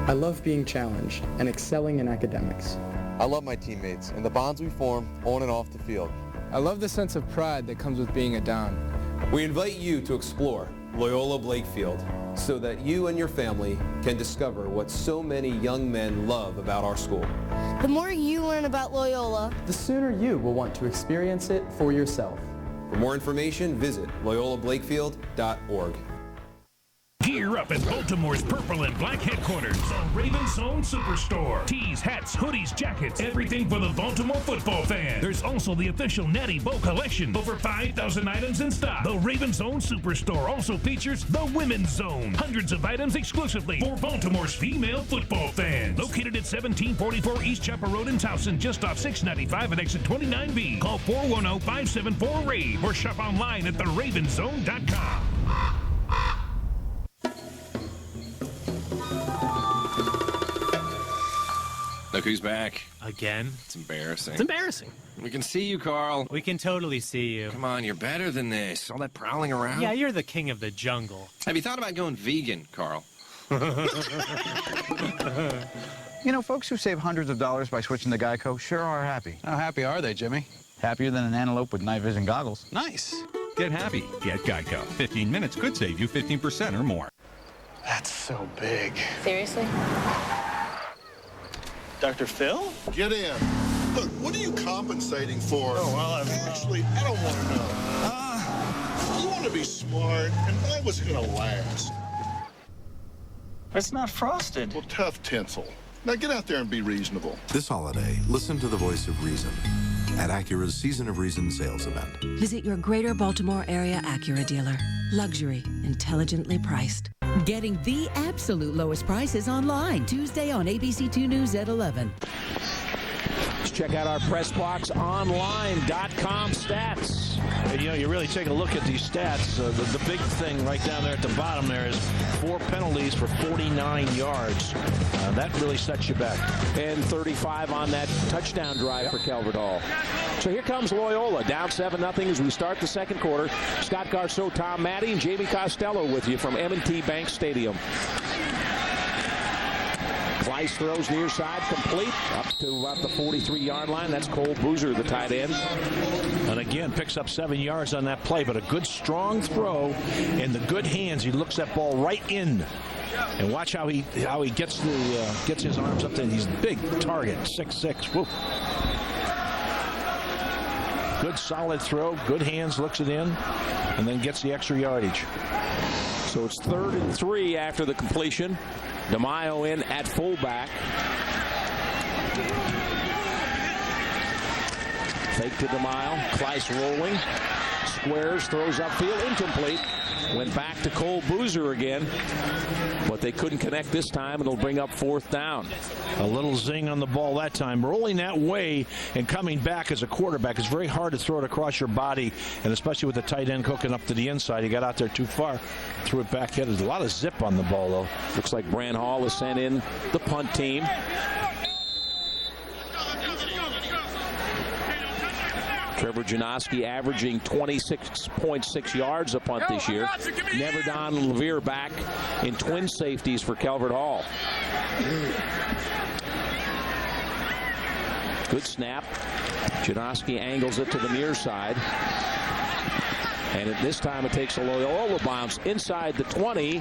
I love being challenged and excelling in academics. I love my teammates and the bonds we form on and off the field. I love the sense of pride that comes with being a Don. We invite you to explore Loyola Blakefield so that you and your family can discover what so many young men love about our school. The more you learn about Loyola, the sooner you will want to experience it for yourself. For more information, visit loyolablakefield.org. Gear up at Baltimore's purple and black headquarters. The Raven Zone Superstore. Tees, hats, hoodies, jackets, everything for the Baltimore football fan. There's also the official Natty Bow collection. Over 5,000 items in stock. The Raven Zone Superstore also features the Women's Zone. Hundreds of items exclusively for Baltimore's female football fans. Located at 1744 East Chapel Road in Towson, just off 695 at exit 29B. Call 410-574-RAVE or shop online at theravenZone.com. Look who's back. Again? It's embarrassing. It's embarrassing. We can see you, Carl. We can totally see you. Come on, you're better than this. All that prowling around. Yeah, you're the king of the jungle. Have you thought about going vegan, Carl? You know, folks who save hundreds of dollars by switching to Geico sure are happy. How happy are they, Jimmy? Happier than an antelope with night vision goggles. Nice. Get happy. Get Geico. 15 minutes could save you 15% or more. That's so big. Seriously? Dr. Phil? Get in. Look, what are you compensating for? Oh, well, Actually, I don't want to know. You want to be smart and buy what's going to last. It's not frosted. Well, tough tinsel. Now get out there and be reasonable. This holiday, listen to the voice of reason at Acura's Season of Reason sales event. Visit your greater Baltimore area Acura dealer. Luxury, intelligently priced. Getting the absolute lowest prices online. Tuesday on ABC2 News at 11. Let's check out our PressBoxOnline.com stats. And, you know, you really take a look at these stats. The big thing right down there at the bottom there is 4 penalties for 49 yards. That really sets you back. And 35 on that touchdown drive for Calvert Hall. So here comes Loyola, down 7-0 as we start the second quarter. Scott Garceau, Tom Maddie, and Jamie Costello with you from M&T Bank Stadium. Slice throws near side, complete, up to about the 43-yard line. That's Cole Boozer, the tight end. And again, picks up 7 yards on that play, but a good strong throw and the good hands. He looks that ball right in. And watch how he gets his arms up there. He's a big target, 6'6". Whoop. Good solid throw, good hands, looks it in, and then gets the extra yardage. So it's 3rd and 3 after the completion. DeMaio in at fullback. Fake to DeMaio. Kleiss rolling. Squares, throws upfield, incomplete. Went back to Cole Boozer again, but they couldn't connect this time. It'll bring up 4th down. A little zing on the ball that time. Rolling that way and coming back as a quarterback, it's very hard to throw it across your body, and especially with the tight end hooking up to the inside. He got out there too far, threw it back headed. A lot of zip on the ball, though. Looks like Bran Hall is sent in the punt team. Trevor Janoski averaging 26.6 yards a punt this year. Neverdon and Levere back in twin safeties for Calvert Hall. Good snap. Janoski angles it to the near side. And at this time it takes a Loyola bounce inside the 20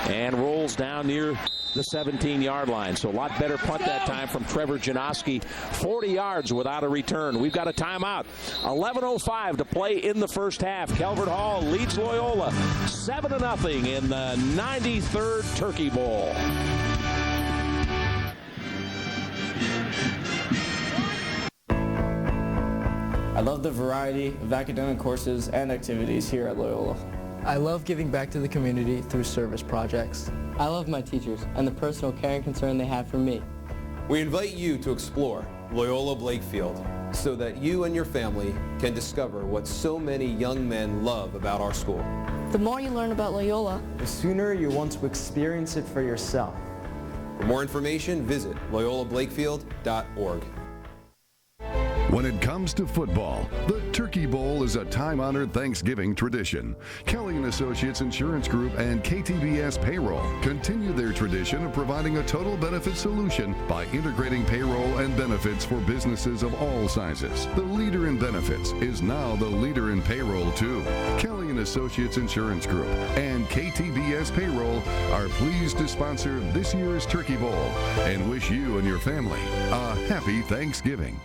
and rolls down near the 17-yard line. So a lot better punt that time from Trevor Janoski. 40 yards without a return. We've got a timeout. 11:05 to play in the first half. Calvert Hall leads Loyola 7-0 in the 93rd Turkey Bowl. I love the variety of academic courses and activities here at Loyola. I love giving back to the community through service projects. I love my teachers and the personal care and concern they have for me. We invite you to explore Loyola Blakefield so that you and your family can discover what so many young men love about our school. The more you learn about Loyola, the sooner you want to experience it for yourself. For more information, visit loyolablakefield.org. When it comes to football, the Turkey Bowl is a time-honored Thanksgiving tradition. Kelly & Associates Insurance Group and KTBS Payroll continue their tradition of providing a total benefit solution by integrating payroll and benefits for businesses of all sizes. The leader in benefits is now the leader in payroll, too. Kelly & Associates Insurance Group and KTBS Payroll are pleased to sponsor this year's Turkey Bowl and wish you and your family a happy Thanksgiving.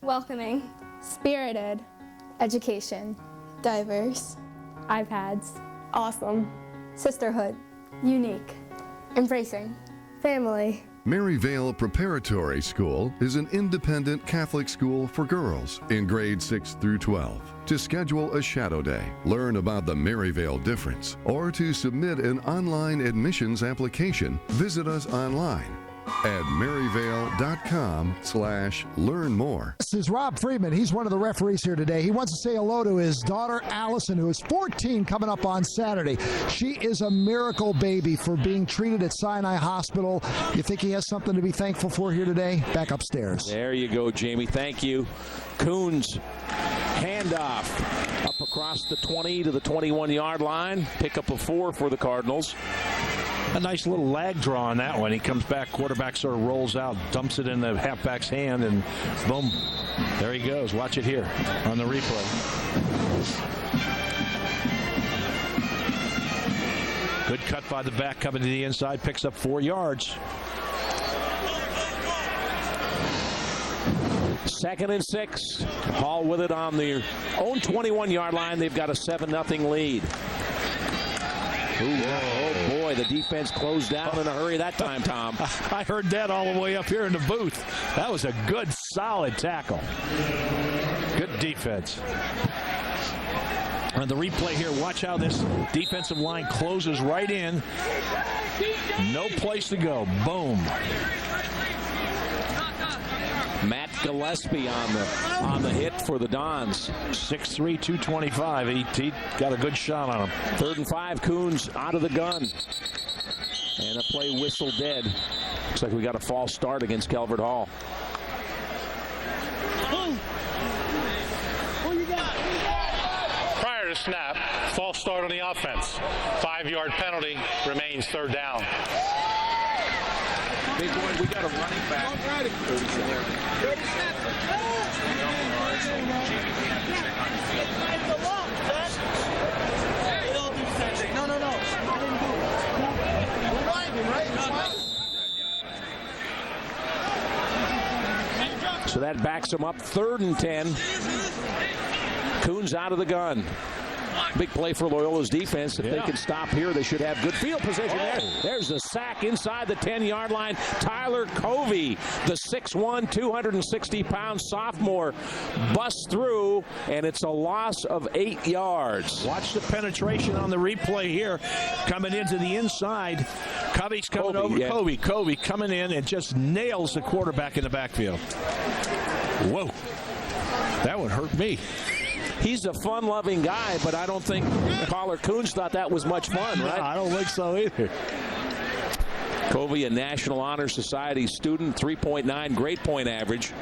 Welcoming, spirited, education, diverse, iPads, awesome, sisterhood, Unique. Embracing. Family. Maryvale Preparatory School is an independent Catholic school for girls in grades 6 through 12. To schedule a shadow day, learn about the Maryvale difference, or to submit an online admissions application, visit us online at maryvale.com/learn more. This is Rob Friedman. He's one of the referees here today. He wants to say hello to his daughter, Allison, who is 14 coming up on Saturday. She is a miracle baby for being treated at Sinai Hospital. You think he has something to be thankful for here today? Back upstairs. There you go, Jamie. Thank you. Coons handoff up across the 20 to the 21-yard line. Pickup of 4 for the Cardinals. A nice little lag draw on that one. He comes back, quarterback sort of rolls out, dumps it in the halfback's hand, and boom, there he goes. Watch it here on the replay. Good cut by the back coming to the inside, picks up 4 yards. 2nd and 6. Hall with it on their own 21-yard line. They've got a 7-0 lead. Oh, boy, the defense closed down in a hurry that time, Tom. I heard that all the way up here in the booth. That was a good, solid tackle. Good defense. On the replay here, watch how this defensive line closes right in. No place to go. Boom. Matt Gillespie on the hit for the Dons. 6'3", 225. He got a good shot on him. 3rd and 5, Coons out of the gun. And a play whistle dead. Looks like we got a false start against Calvert Hall. Prior to snap, false start on the offense. 5-yard penalty, remains 3rd down. Big boy, we got a running back. So that backs him up. 3rd and 10. Coons out of the gun. Big play for Loyola's defense. If they can stop here, they should have good field position there. There's the sack inside the 10-yard line. Tyler Covey, the 6'1", 260-pound sophomore, busts through, and it's a loss of 8 yards. Watch the penetration on the replay here. Coming into the inside. Covey's coming over. Yeah. Covey coming in and just nails the quarterback in the backfield. Whoa. That one hurt me. He's a fun-loving guy, but I don't think Caller Coons thought that was much fun, right? No, I don't think so either. Covey, a National Honor Society student, 3.9 grade point average.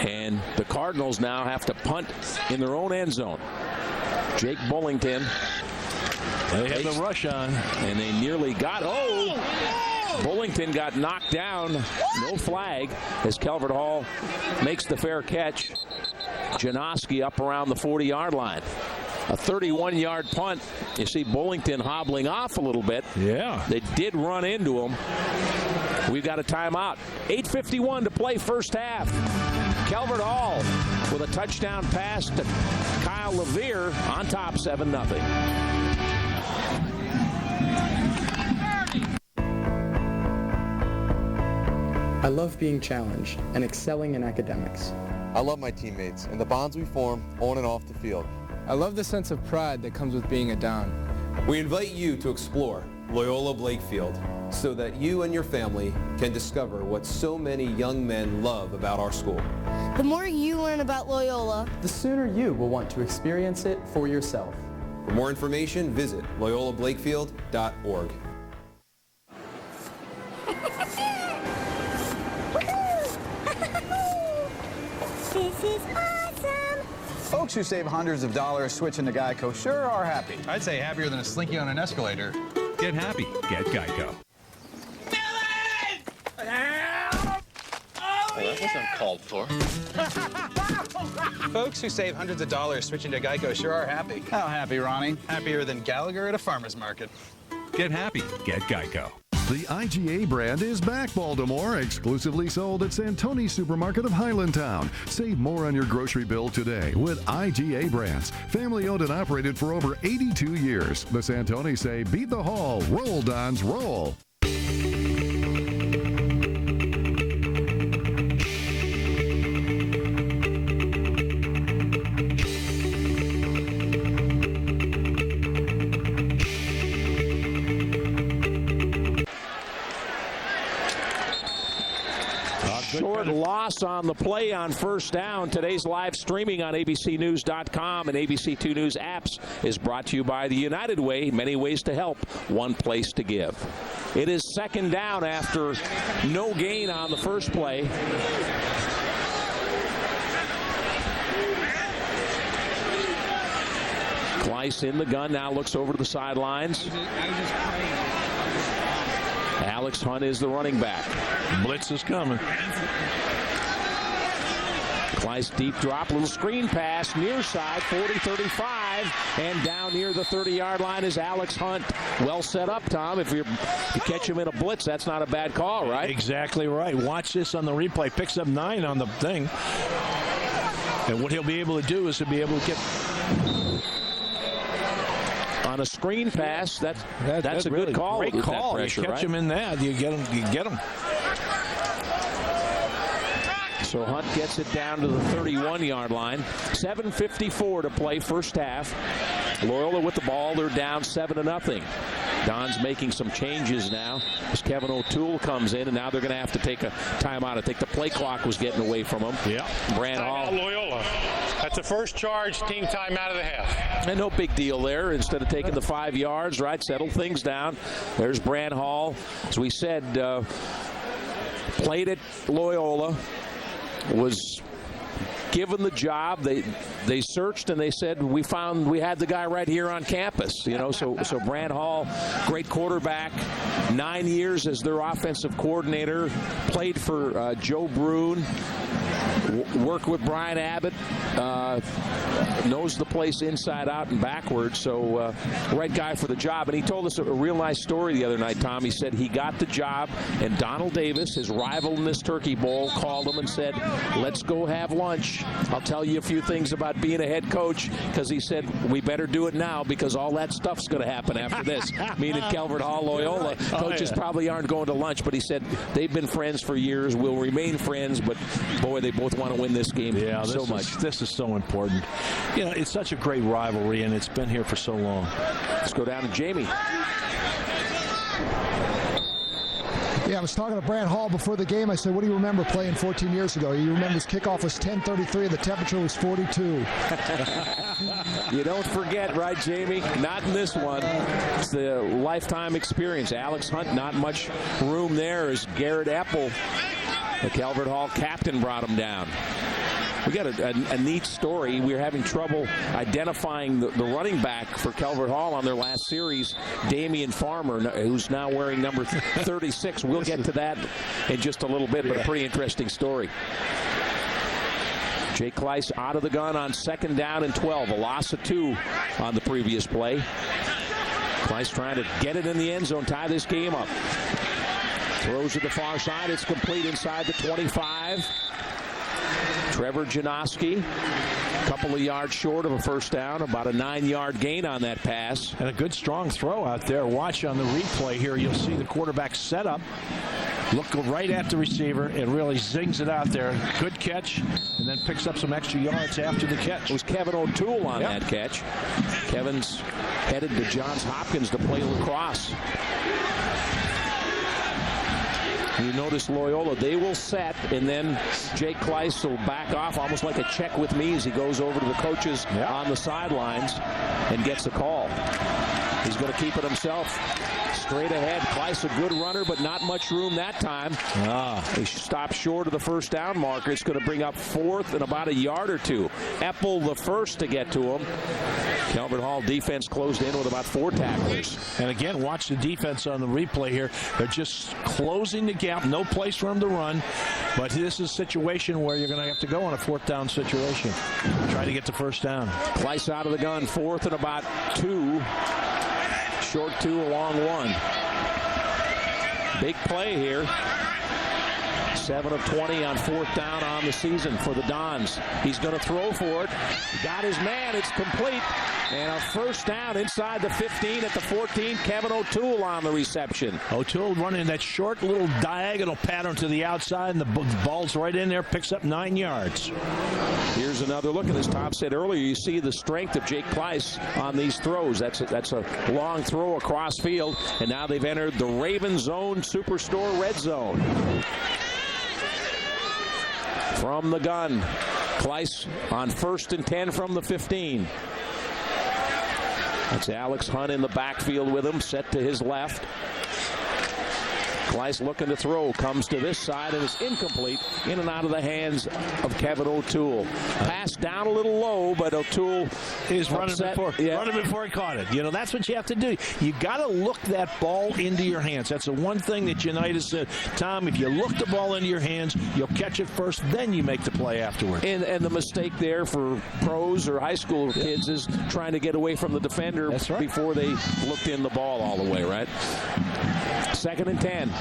And the Cardinals now have to punt in their own end zone. Jake Bullington. They have the rush on. And they nearly got, Bullington got knocked down. No flag as Calvert Hall makes the fair catch. Janoski up around the 40-yard line. A 31-yard punt. You see Bullington hobbling off a little bit. Yeah. They did run into him. We've got a timeout. 8:51 to play first half. Calvert Hall with a touchdown pass to Kyle Levere on top 7-0. I love being challenged and excelling in academics. I love my teammates and the bonds we form on and off the field. I love the sense of pride that comes with being a Don. We invite you to explore Loyola Blakefield so that you and your family can discover what so many young men love about our school. The more you learn about Loyola, The sooner you will want to experience it for yourself. For more information, visit loyolablakefield.org. This is awesome. Folks who save hundreds of dollars switching to Geico sure are happy. I'd say happier than a slinky on an escalator. Get happy. Get Geico. That wasn't called for. Folks who save hundreds of dollars switching to Geico sure are happy. How happy, Ronnie? Happier than Gallagher at a farmer's market. Get happy. Get Geico. The IGA brand is back, Baltimore, exclusively sold at Santoni's Supermarket of Highlandtown. Save more on your grocery bill today with IGA brands. Family owned and operated for over 82 years. The Santonis say, beat the hall, roll, Dons, roll. Short loss on the play on first down. Today's live streaming on abcnews.com and ABC2 News apps is brought to you by the United Way. Many ways to help, one place to give. It is second down after no gain on the first play. Kleiss in the gun, now looks over to the sidelines. Alex Hunt is the running back. Blitz is coming. Kleiss deep drop, little screen pass, near side, 40-35, and down near the 30-yard line is Alex Hunt. Well set up, Tom. If you catch him in a blitz, that's not a bad call, right? Exactly right. Watch this on the replay. Picks up 9 on the thing. And what he'll be able to do is he'll be able to get... On a screen pass, that's a really good call. Great call. Pressure, you catch right? him in that, you get him. So Hunt gets it down to the 31-yard line. 7:54 to play first half. Loyola with the ball. They're down 7-0. Don's making some changes now as Kevin O'Toole comes in, and now they're going to have to take a timeout. I think the play clock was getting away from them. Yeah. Brand Hall. Loyola. That's the first charge, team timeout of the half. And no big deal there. Instead of taking the 5 yards, right, settle things down. There's Brand Hall. As we said, played at Loyola, was given the job. They searched and they said, we had the guy right here on campus. So Brand Hall, great quarterback, 9 years as their offensive coordinator, played for Joe Brune, worked with Brian Abbott, knows the place inside out and backwards. So right guy for the job. And he told us a real nice story the other night, Tom. He said he got the job and Donald Davis, his rival in this Turkey Bowl, called him and said, let's go have lunch. I'll tell you a few things about being a head coach, because he said we better do it now because all that stuff's going to happen after this. Meaning Calvert Hall, Loyola. Coaches probably aren't going to lunch, but he said they've been friends for years, will remain friends, but boy, they both want to win this game so much. This is so important. It's such a great rivalry, and it's been here for so long. Let's go down to Jamie. Yeah, I was talking to Brand Hall before the game. I said, what do you remember playing 14 years ago? You remember his kickoff was 10:33 and the temperature was 42. You don't forget, right, Jamie? Not in this one. It's the lifetime experience. Alex Hunt, not much room there as Garrett Epple, the Calvert Hall captain, brought him down. We got a neat story. We were having trouble identifying the running back for Calvert Hall on their last series, Damian Farmer, who's now wearing number 36. We'll get to that in just a little bit, but a pretty interesting story. Jake Kleiss out of the gun on second down and 12. A loss of 2 on the previous play. Kleiss trying to get it in the end zone, tie this game up. Throws to the far side. It's complete inside the 25. Trevor Janoski, a couple of yards short of a first down, about a 9-yard gain on that pass. And a good strong throw out there. Watch on the replay here. You'll see the quarterback set up, look right at the receiver, and really zings it out there. Good catch, and then picks up some extra yards after the catch. It was Kevin O'Toole on that catch. Kevin's headed to Johns Hopkins to play lacrosse. You notice Loyola, they will set, and then Jake Kleiss will back off almost like a check with me as he goes over to the coaches on the sidelines and gets a call. He's going to keep it himself. Straight ahead. Kleiss a good runner, but not much room that time. He stopped short of the first down marker. It's going to bring up 4th and about a yard or 2. Epple the first to get to him. Calvert Hall defense closed in with about 4 tacklers. And again, watch the defense on the replay here. They're just closing the gap. No place for them to run. But this is a situation where you're going to have to go on a 4th down situation. Try to get the first down. Kleiss out of the gun. 4th and about 2. Short 2, a long 1. Big play here. 7 of 20 on 4th down on the season for the Dons. He's going to throw for it. Got his man. It's complete. And a 1st down inside the 15 at the 14. Kevin O'Toole on the reception. O'Toole running that short little diagonal pattern to the outside, and the ball's right in there, picks up 9 yards. Here's another look. And as Tom said earlier, you see the strength of Jake Kleiss on these throws. That's a long throw across field. And now they've entered the Raven Zone Superstore Red Zone. From the gun, Kleiss on 1st and 10 from the 15. That's Alex Hunt in the backfield with him, set to his left. Kleiss looking to throw, comes to this side, and it's incomplete, in and out of the hands of Kevin O'Toole. Pass down a little low, but O'Toole is running before he caught it. You know, that's what you have to do. You got to look that ball into your hands. That's the one thing that Unitas said. Tom, if you look the ball into your hands, you'll catch it first, then you make the play afterward. And the mistake there for pros or high school kids is trying to get away from the defender before they looked in the ball all the way, right? 2nd and 10.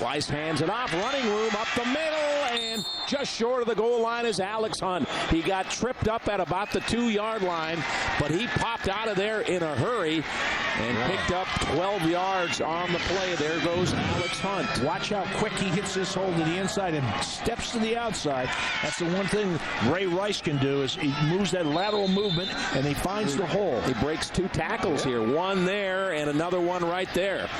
Kleiss hands it off, running room up the middle, and just short of the goal line is Alex Hunt. He got tripped up at about the 2-yard line, but he popped out of there in a hurry and picked up 12 yards on the play. There goes Alex Hunt. Watch how quick he hits this hole to the inside and steps to the outside. That's the one thing Ray Rice can do, is he moves that lateral movement and he finds the hole. He breaks 2 tackles here. One there and another one right there.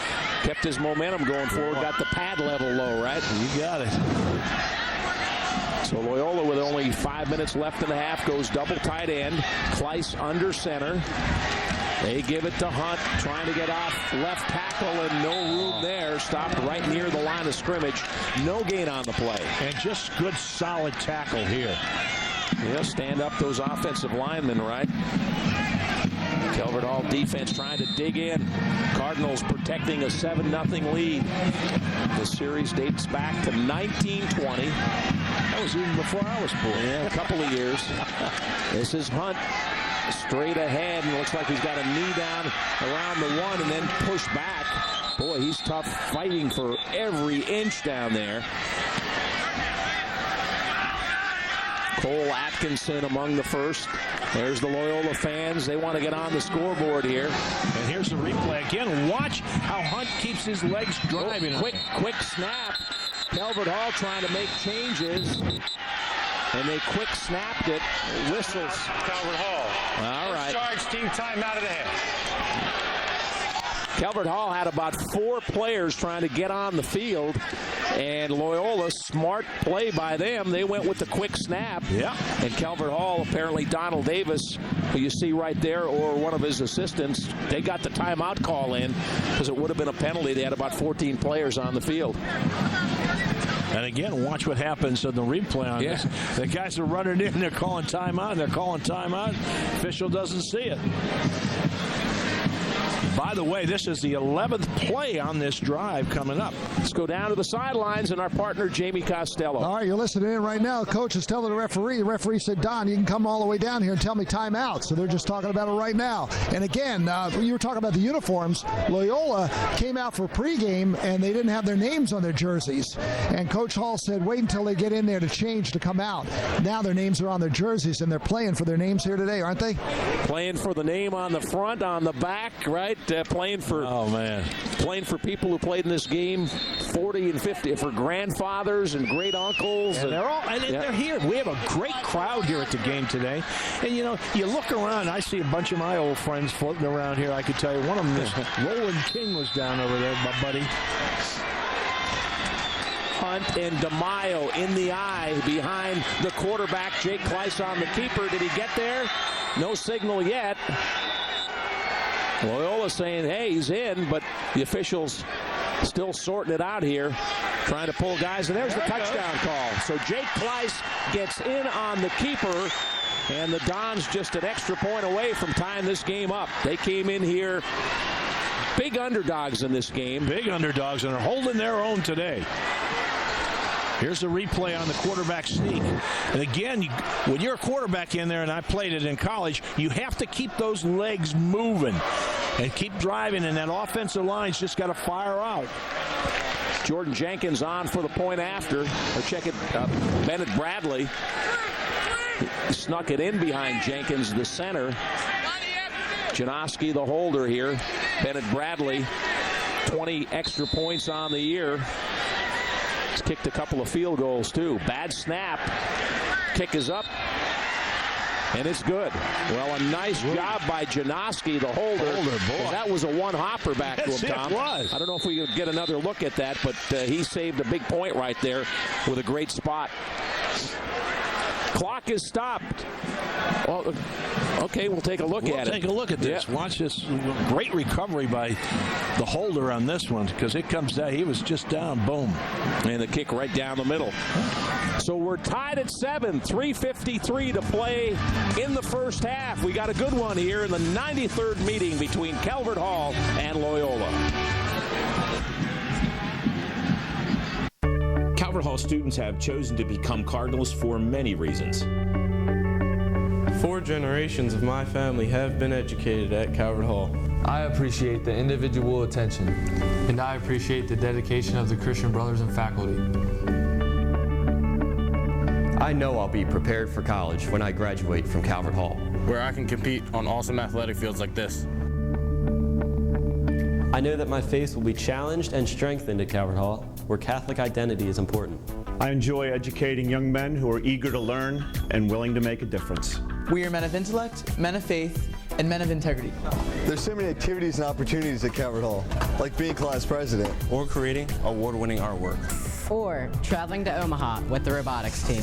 Kept his momentum going forward. Got the pad level low, right? You got it. So Loyola, with only 5 minutes left in the half, goes double tight end. Kleiss under center. They give it to Hunt, trying to get off left tackle, and no room there. Stopped right near the line of scrimmage. No gain on the play. And just good, solid tackle here. Yeah, stand up those offensive linemen, right? Calvert Hall defense trying to dig in. Cardinals protecting a 7-0 lead. The series dates back to 1920. That was even before I was born. Yeah, a couple of years. This is Hunt straight ahead, and looks like he's got a knee down around the 1 and then push back. Boy, he's tough, fighting for every inch down there. Cole Atkinson among the first. There's the Loyola fans. They want to get on the scoreboard here. And here's the replay again. Watch how Hunt keeps his legs driving. Quick snap. Calvert Hall trying to make changes. And they quick snapped it. Whistles. Calvert Hall. All right. Charge team timeout of the half. Calvert Hall had about 4 players trying to get on the field, and Loyola, smart play by them. They went with the quick snap. Yeah. And Calvert Hall, apparently Donald Davis, who you see right there, or one of his assistants, they got the timeout call in because it would have been a penalty. They had about 14 players on the field. And again, watch what happens in the replay on this. The guys are running in, they're calling timeout, they're calling timeout. Official doesn't see it. By the way, this is the 11th play on this drive coming up. Let's go down to the sidelines and our partner, Jamie Costello. All right, you're listening in right now. Coach is telling the referee. The referee said, Don, you can come all the way down here and tell me timeout. So they're just talking about it right now. And again, you were talking about the uniforms. Loyola came out for pregame, and they didn't have their names on their jerseys. And Coach Hall said, wait until they get in there to change to come out. Now their names are on their jerseys, and they're playing for their names here today, aren't they? Playing for the name on the front, on the back, right? Playing for people who played in this game 40 and 50, for grandfathers and great uncles. And they're here. We have a great crowd here at the game today. And you know, you look around, I see a bunch of my old friends floating around here. I could tell you one of them is Roland King was down over there, my buddy. Hunt and DeMaio in the eye behind the quarterback, Jake Kleiss on the keeper. Did he get there? No signal yet. Loyola saying, hey, he's in, but the officials still sorting it out here, trying to pull guys. And there's the touchdown call. So Jake Kleiss gets in on the keeper, and the Dons just an extra point away from tying this game up. They came in here big underdogs in this game. Big underdogs, and are holding their own today. Here's the replay on the quarterback sneak. And again, when you're a quarterback in there, and I played it in college, you have to keep those legs moving. and keep driving, and that offensive line's just got to fire out. Jordan Jenkins on for the point after. Or check it, Bennett Bradley. He snuck it in behind Jenkins, the center. Janoski, the holder here. Bennett Bradley, 20 extra points on the year. He's kicked a couple of field goals, too. Bad snap. Kick is up. And it's good. Well, a nice job by Janoski, the holder. That was a one-hopper back to him, Tom. It was. I don't know if we could get another look at that, but he saved a big point right there with a great spot. Clock is stopped. Well, okay, we'll take a look at it. Take a look at this. Yeah. Watch this. Great recovery by the holder on this one because it comes down. He was just down. Boom. And the kick right down the middle. So we're tied at 7. 3:53 to play in the first half. We got a good one here in the 93rd meeting between Calvert Hall and Loyola. Calvert Hall students have chosen to become Cardinals for many reasons. 4 generations of my family have been educated at Calvert Hall. I appreciate the individual attention. And I appreciate the dedication of the Christian brothers and faculty. I know I'll be prepared for college when I graduate from Calvert Hall, where I can compete on awesome athletic fields like this. I know that my faith will be challenged and strengthened at Calvert Hall, where Catholic identity is important. I enjoy educating young men who are eager to learn and willing to make a difference. We are men of intellect, men of faith, and men of integrity. There's so many activities and opportunities at Calvert Hall, like being class president. Or creating award-winning artwork. Or traveling to Omaha with the robotics team.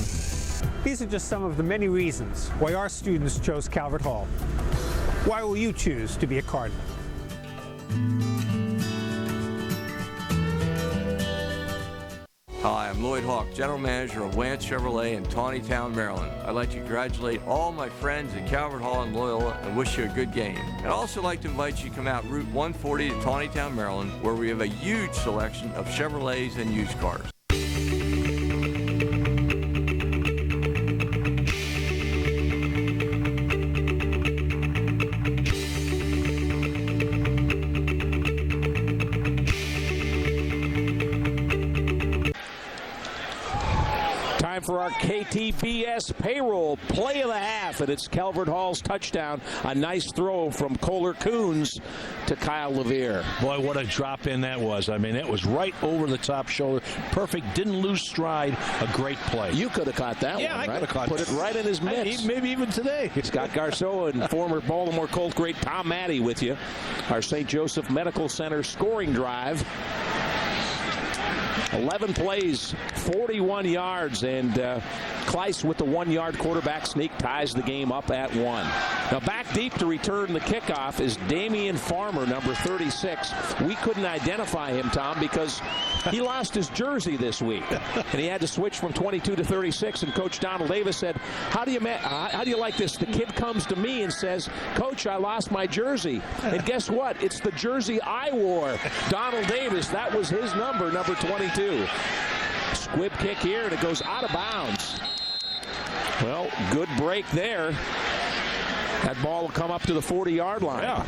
These are just some of the many reasons why our students chose Calvert Hall. Why will you choose to be a Cardinal? Hi, I'm Lloyd Hawk, General Manager of Lance Chevrolet in Taneytown, Maryland. I'd like to congratulate all my friends at Calvert Hall and Loyola and wish you a good game. I'd also like to invite you to come out Route 140 to Taneytown, Maryland, where we have a huge selection of Chevrolets and used cars. For our KTBS payroll play of the half, and it's Calvert Hall's touchdown. A nice throw from Kohler Coons to Kyle Levere. Boy, what a drop in that was. I mean, it was right over the top shoulder. Perfect. Didn't lose stride. A great play. You could have caught that one, right? I could have caught Put it right in his mitts. Maybe even today. Scott Garceau and former Baltimore Colt great Tom Matte with you. Our St. Joseph Medical Center scoring drive. 11 plays, 41 yards, and Kleiss with the 1-yard quarterback sneak ties the game up at 1. Now back deep to return the kickoff is Damian Farmer, number 36. We couldn't identify him, Tom, because he lost his jersey this week, and he had to switch from 22 to 36. And Coach Donald Davis said, "How do you like this? The kid comes to me and says, 'Coach, I lost my jersey.' And guess what? It's the jersey I wore." Donald Davis, that was his number 22. Squib kick here, and it goes out of bounds. Well, good break there. That ball will come up to the 40-yard line. Yeah.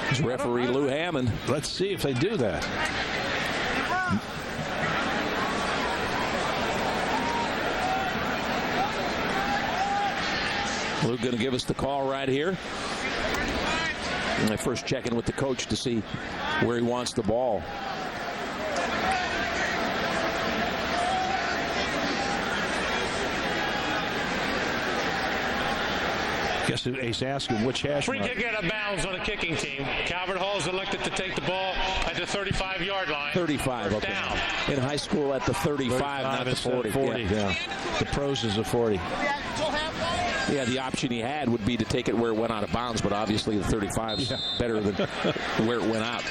It's referee Lou Hammond. Let's see if they do that. Lou going to give us the call right here. And I first check in with the coach to see where he wants the ball. Guess he's asking which hash Free kick out of bounds on the kicking team. Calvert Hall is elected to take the ball at the 35-yard line. 35, okay. Down. In high school at the 35, not the 40. 40, yeah. The pros is a 40. Yeah, the option he had would be to take it where it went out of bounds, but obviously the 35 is better than where it went out.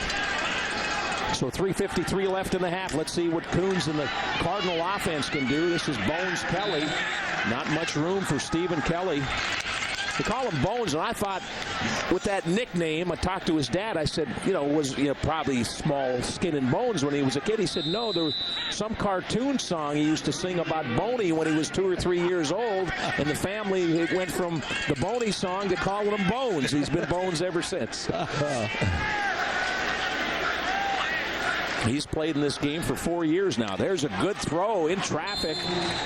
So 3:53 left in the half. Let's see what Coons and the Cardinal offense can do. This is Bones Kelly. Not much room for Stephen Kelly. They call him Bones, and I thought with that nickname, I talked to his dad. I said, was probably small skin and bones when he was a kid. He said, no, there was some cartoon song he used to sing about Boney when he was 2 or 3 years old, and the family went from the Boney song to calling him Bones. He's been Bones ever since. He's played in this game for 4 years now. There's a good throw in traffic,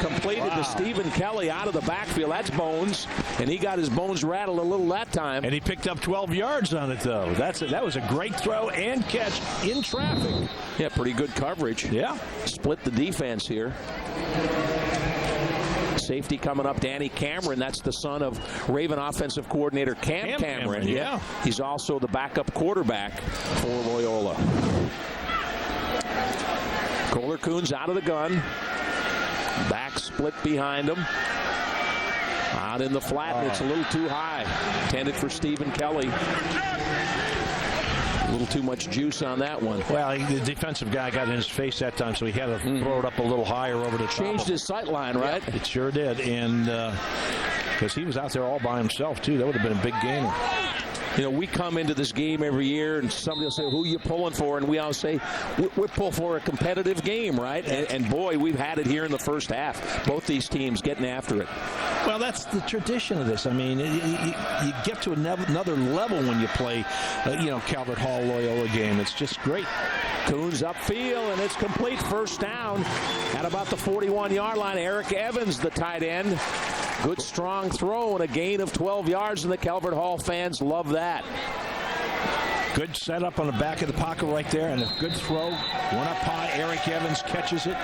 completed to Stephen Kelly out of the backfield. That's Bones, and he got his bones rattled a little that time. And he picked up 12 yards on it, though. That was a great throw and catch in traffic. Yeah, pretty good coverage. Yeah. Split the defense here. Safety coming up, Danny Cameron. That's the son of Raven offensive coordinator Cam Cameron. Yeah. He's also the backup quarterback for Loyola. Kohler Kuhn's out of the gun. Back split behind him. Out in the flat, and it's a little too high. Intended for Stephen Kelly. A little too much juice on that one. Well, the defensive guy got in his face that time, so he had to throw it up a little higher over the top. Changed his sight line, right? Yeah, it sure did. And because he was out there all by himself, too. That would have been a big gainer. We come into this game every year, and somebody will say, who are you pulling for? And we all say, we pull for a competitive game, right? And boy, we've had it here in the first half. Both these teams getting after it. Well, that's the tradition of this. I mean, you get to another level when you play, Calvert Hall Loyola game. It's just great. Coons upfield, and it's complete. First down at about the 41-yard line. Eric Evans, the tight end. Good strong throw and a gain of 12 yards, and the Calvert Hall fans love that. Good setup on the back of the pocket right there, and a good throw. One up high. Eric Evans catches it.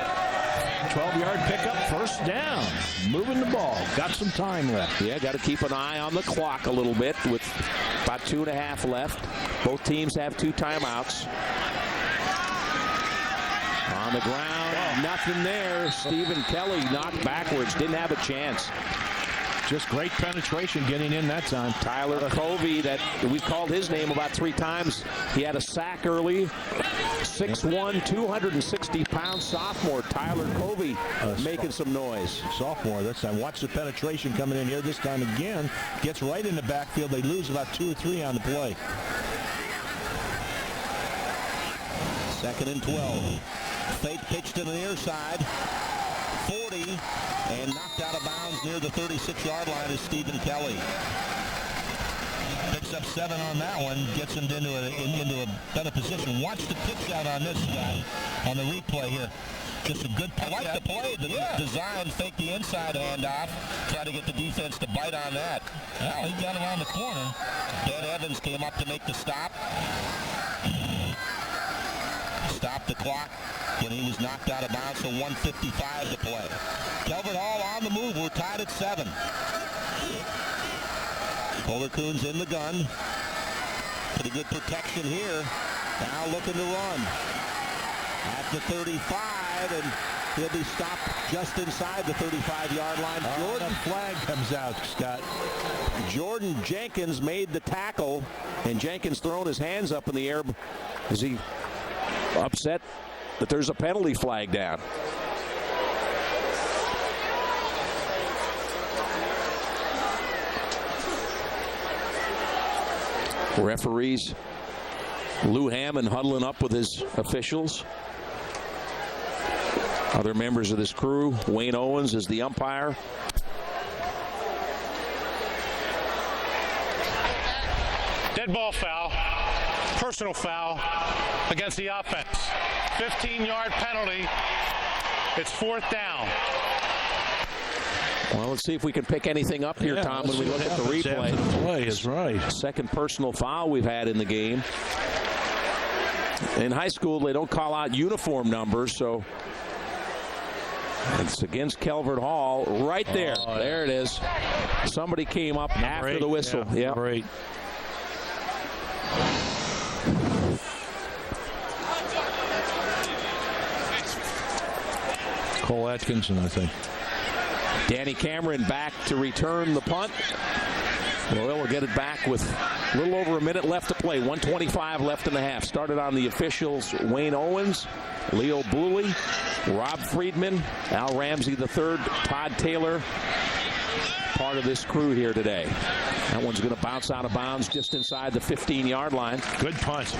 12-yard pickup, first down. Moving the ball. Got some time left. Yeah, got to keep an eye on the clock a little bit with about 2.5 left. Both teams have 2 timeouts. On the ground, nothing there. Stephen Kelly knocked backwards, didn't have a chance. Just great penetration getting in that time. Tyler Covey, that we've called his name about 3 times. He had a sack early. 6'1", 260-pound sophomore Tyler Covey making some noise. Sophomore this time. Watch the penetration coming in here this time again. Gets right in the backfield. They lose about 2 or 3 on the play. 2nd and 12. Fake pitch to the near side. 40, and knocked out of bounds near the 36-yard line is Stephen Kelly. Picks up 7 on that one, gets him into a better position. Watch the pitch out on this guy on the replay here. Just a good play. I like the play, the design, fake the inside handoff, try to get the defense to bite on that. Well, he got around the corner. Dan Evans came up to make the stop. Stopped the clock when he was knocked out of bounds, so 1:55 to play. Calvert Hall on the move. We're tied at 7. Kohler Kuhn's in the gun. Pretty good protection here. Now looking to run. At the 35, and he'll be stopped just inside the 35-yard line. Jordan flag comes out, Scott. Jordan Jenkins made the tackle, and Jenkins throwing his hands up in the air. Is he upset that there's a penalty flag down? Referees Lou Hammond huddling up with his officials. Other members of this crew. Wayne Owens is the umpire. Dead ball foul, personal foul against the offense. 15-yard penalty. It's 4th down. Well, let's see if we can pick anything up here, Tom, when we look at the replay. The play is right. Second personal foul we've had in the game. In high school, they don't call out uniform numbers, so it's against Calvert Hall right there. There it is. Somebody came up after the whistle. Yeah. Great. Cole Atkinson, I think. Danny Cameron back to return the punt. Loyola will get it back with a little over a minute left to play. 1:25 left in the half. Started on the officials: Wayne Owens, Leo Booley, Rob Friedman, Al Ramsey III, Todd Taylor, part of this crew here today. That one's going to bounce out of bounds just inside the 15-yard line. Good punt.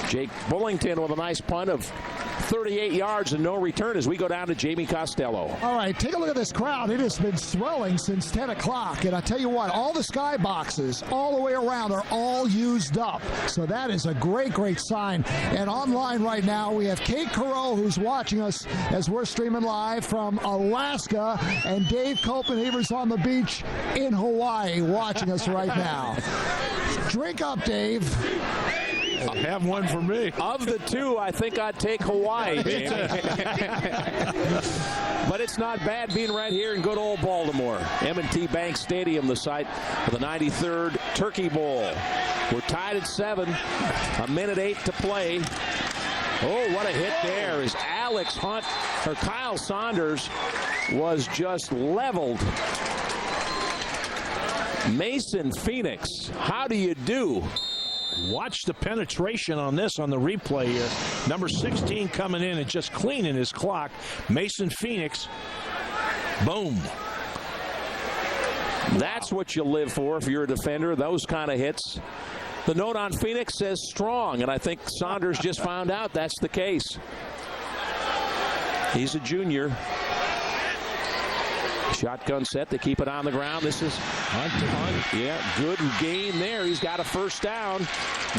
Jake Bullington with a nice punt of 38 yards and no return as we go down to Jamie Costello. All right, take a look at this crowd. It has been swelling since 10 o'clock. And I tell you what, all the sky boxes all the way around are all used up. So that is a great, great sign. And online right now, we have Kate Carroll, who's watching us as we're streaming live from Alaska, and Dave Copenhaver's on the beach in Hawaii watching us right now. Drink up, Dave. Have one for me. Of the two, I think I'd take Hawaii, Jamie. But it's not bad being right here in good old Baltimore. M&T Bank Stadium, the site of the 93rd Turkey Bowl. We're tied at 7, 1:08 to play. Oh, what a hit there as Kyle Saunders was just leveled. Mason Phoenix, how do you do? Watch the penetration on this on the replay here. Number 16 coming in and just cleaning his clock. Mason Phoenix. Boom. That's what you live for if you're a defender, those kind of hits. The note on Phoenix says strong, and I think Saunders just found out that's the case. He's a junior. Shotgun set. They keep it on the ground. This is Hunt. Yeah, good gain there. He's got a first down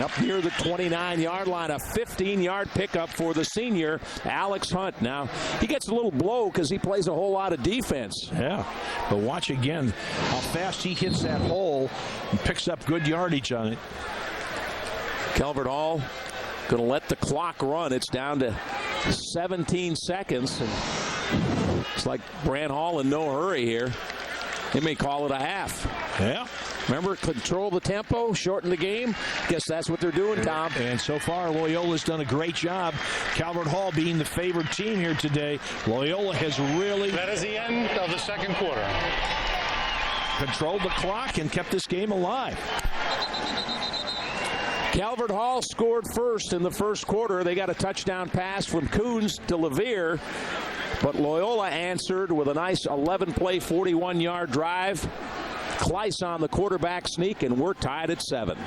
up near the 29-yard line. A 15-yard pickup for the senior, Alex Hunt. Now, he gets a little blow because he plays a whole lot of defense. Yeah, but watch again how fast he hits that hole and picks up good yardage on it. Calvert Hall going to let the clock run. It's down to 17 seconds. And it's like Brant Hall in no hurry here. They may call it a half. Yeah. Remember, control the tempo, shorten the game. Guess that's what they're doing, Tom. And so far, Loyola's done a great job. Calvert Hall being the favored team here today. Loyola has really... That is the end of the second quarter. Controlled the clock and kept this game alive. Calvert Hall scored first in the first quarter. They got a touchdown pass from Coons to Levere. But Loyola answered with a nice 11-play, 41-yard drive. Kleiss on the quarterback sneak, and we're tied at 7.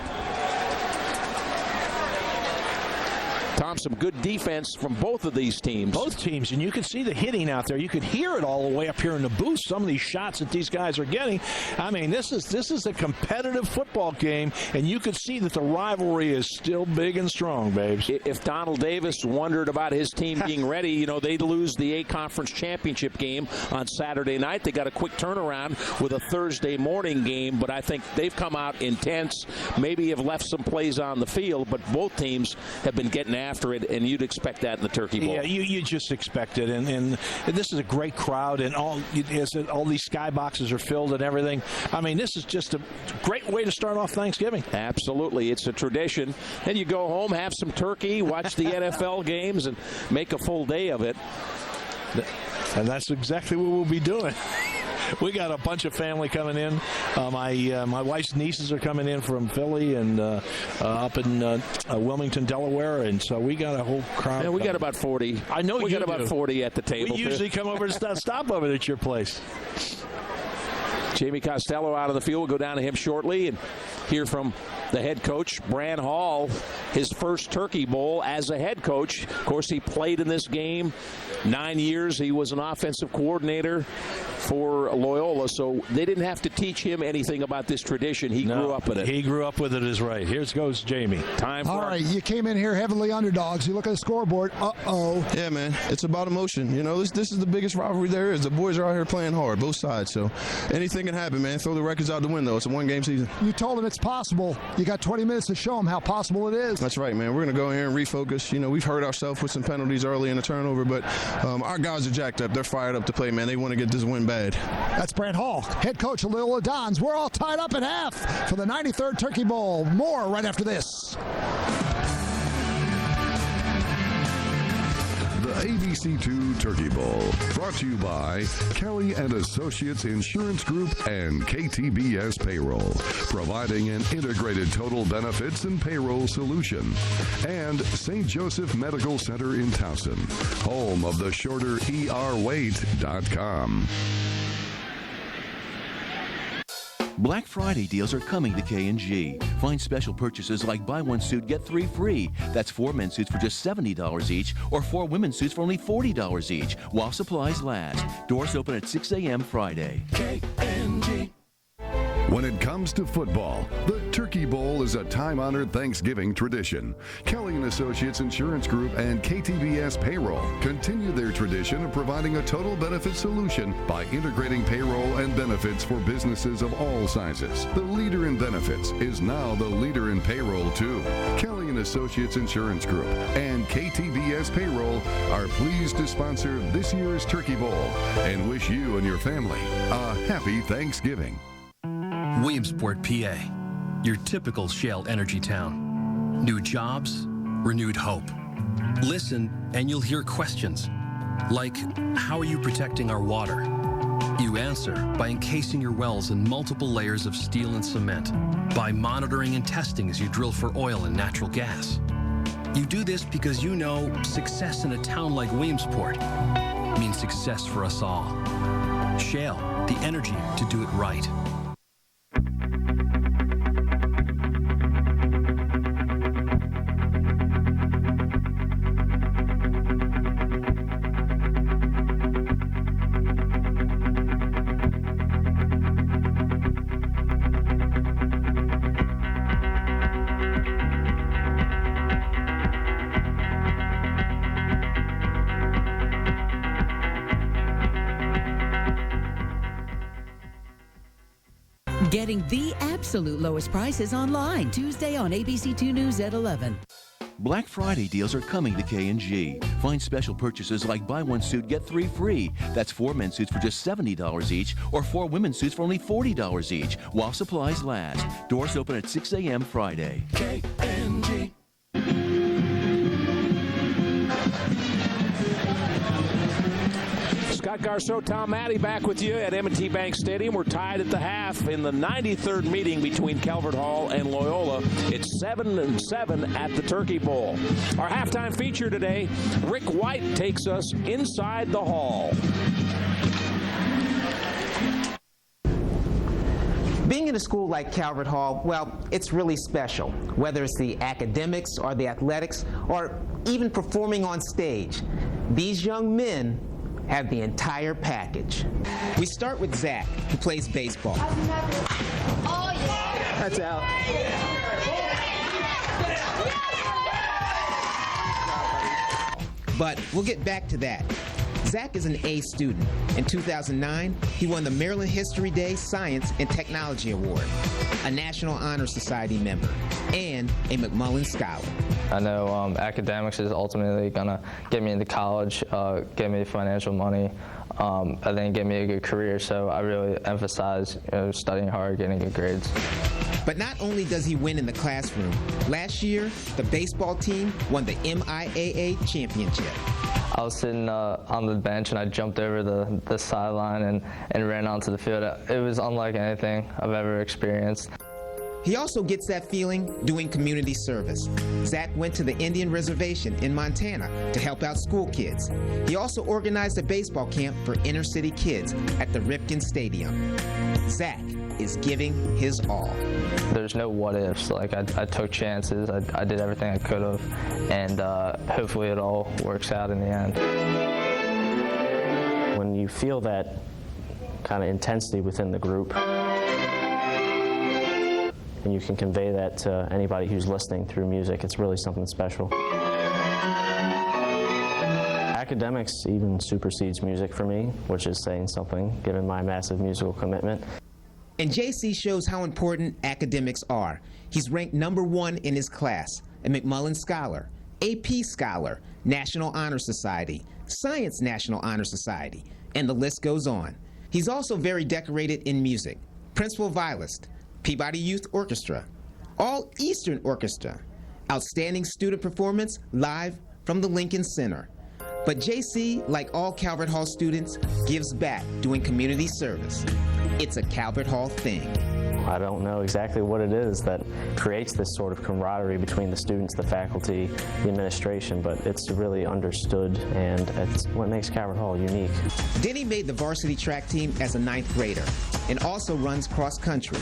Tom, some good defense from both of these teams. Both teams, and you can see the hitting out there. You could hear it all the way up here in the booth, some of these shots that these guys are getting. I mean, this is a competitive football game, and you could see that the rivalry is still big and strong, babes. If Donald Davis wondered about his team being ready, you know, they'd lose the A-Conference Championship game on Saturday night. They got a quick turnaround with a Thursday morning game, but I think they've come out intense, maybe have left some plays on the field, but both teams have been getting after it, and you'd expect that in the Turkey Bowl. Yeah, you just expect it, and this is a great crowd, and all these skyboxes are filled and everything. I mean, this is just a great way to start off Thanksgiving. Absolutely. It's a tradition. Then you go home, have some turkey, watch the NFL games, and make a full day of it. And that's exactly what we'll be doing. We got a bunch of family coming in. My wife's nieces are coming in from Philly and up in Wilmington, Delaware, and so we got a whole crowd. Yeah, we got about 40. I know we got about 40 at the table. We usually come over to stop over at your place. Jamie Costello out of the field. We'll go down to him shortly and hear from the head coach, Brant Hall, his first Turkey Bowl as a head coach. Of course, he played in this game 9 years. He was an offensive coordinator for Loyola, so they didn't have to teach him anything about this tradition. He grew up with it. He grew up with it is right. Here goes Jamie. Time for all right, you came in here heavily underdogs. You look at the scoreboard. Uh-oh. Yeah, man. It's about emotion. You know, this is the biggest rivalry there is. The boys are out here playing hard, both sides. So anything can happen, man. Throw the records out the window. It's a one-game season. You told them it's possible. You got 20 minutes to show them how possible it is. That's right, man. We're going to go in here and refocus. You know, we've hurt ourselves with some penalties early in the turnover, but our guys are jacked up. They're fired up to play, man. They want to get this win bad. That's Brant Hall, head coach of Loyola Dons. We're all tied up at half for the 93rd Turkey Bowl. More right after this. The ABC2 Turkey Bowl, brought to you by Kelly and Associates Insurance Group and KTBS Payroll, providing an integrated total benefits and payroll solution. And St. Joseph Medical Center in Towson, home of the shorter ERwait.com. Black Friday deals are coming to K&G. Find special purchases like buy one suit, get 3 free. That's 4 men's suits for just $70 each, or 4 women's suits for only $40 each, while supplies last. Doors open at 6 a.m. Friday. K&G. When it comes to football, the Turkey Bowl is a time-honored Thanksgiving tradition. Kelly & Associates Insurance Group and KTBS Payroll continue their tradition of providing a total benefit solution by integrating payroll and benefits for businesses of all sizes. The leader in benefits is now the leader in payroll, too. Kelly & Associates Insurance Group and KTBS Payroll are pleased to sponsor this year's Turkey Bowl and wish you and your family a happy Thanksgiving. Williamsport, PA, your typical shale energy town. New jobs, renewed hope. Listen and you'll hear questions like, how are you protecting our water? You answer by encasing your wells in multiple layers of steel and cement, by monitoring and testing as you drill for oil and natural gas. You do this because you know success in a town like Williamsport means success for us all. Shale, the energy to do it right. Getting the absolute lowest prices online. Tuesday on ABC2 News at 11. Black Friday deals are coming to K&G. Find special purchases like buy one suit, get 3 free. That's 4 men's suits for just $70 each, or 4 women's suits for only $40 each, while supplies last. Doors open at 6 a.m. Friday. K&G. Scott Garceau, Tom Matte back with you at M&T Bank Stadium. We're tied at the half in the 93rd meeting between Calvert Hall and Loyola. It's 7-7 at the Turkey Bowl. Our halftime feature today, Rick White takes us inside the hall. Being in a school like Calvert Hall, well, it's really special. Whether it's the academics or the athletics or even performing on stage, these young men have the entire package. We start with Zach, who plays baseball. Oh, yeah. That's out. But we'll get back to that. Zach is an A student. In 2009, he won the Maryland History Day Science and Technology Award, a National Honor Society member, and a McMullen Scholar. I know academics is ultimately going to get me into college, get me financial money, and then get me a good career. So I really emphasize studying hard, getting good grades. But not only does he win in the classroom, last year, the baseball team won the MIAA championship. I was sitting on the bench and I jumped over the sideline and ran onto the field. It was unlike anything I've ever experienced. He also gets that feeling doing community service. Zach went to the Indian Reservation in Montana to help out school kids. He also organized a baseball camp for inner city kids at the Ripken Stadium. Zach is giving his all. There's no what ifs. Like I took chances. I did everything I could have, and hopefully it all works out in the end. When you feel that kind of intensity within the group, and you can convey that to anybody who's listening through music, it's really something special. Academics even supersedes music for me, which is saying something given my massive musical commitment. And JC shows how important academics are. He's ranked #1 in his class, a McMullen Scholar, AP Scholar, National Honor Society, Science National Honor Society, and the list goes on. He's also very decorated in music. Principal Violist, Peabody Youth Orchestra, All Eastern Orchestra, outstanding student performance live from the Lincoln Center. But JC, like all Calvert Hall students, gives back doing community service. It's a Calvert Hall thing. I don't know exactly what it is that creates this sort of camaraderie between the students, the faculty, the administration, but it's really understood, and it's what makes Calvert Hall unique. Denny made the varsity track team as a 9th grader and also runs cross country.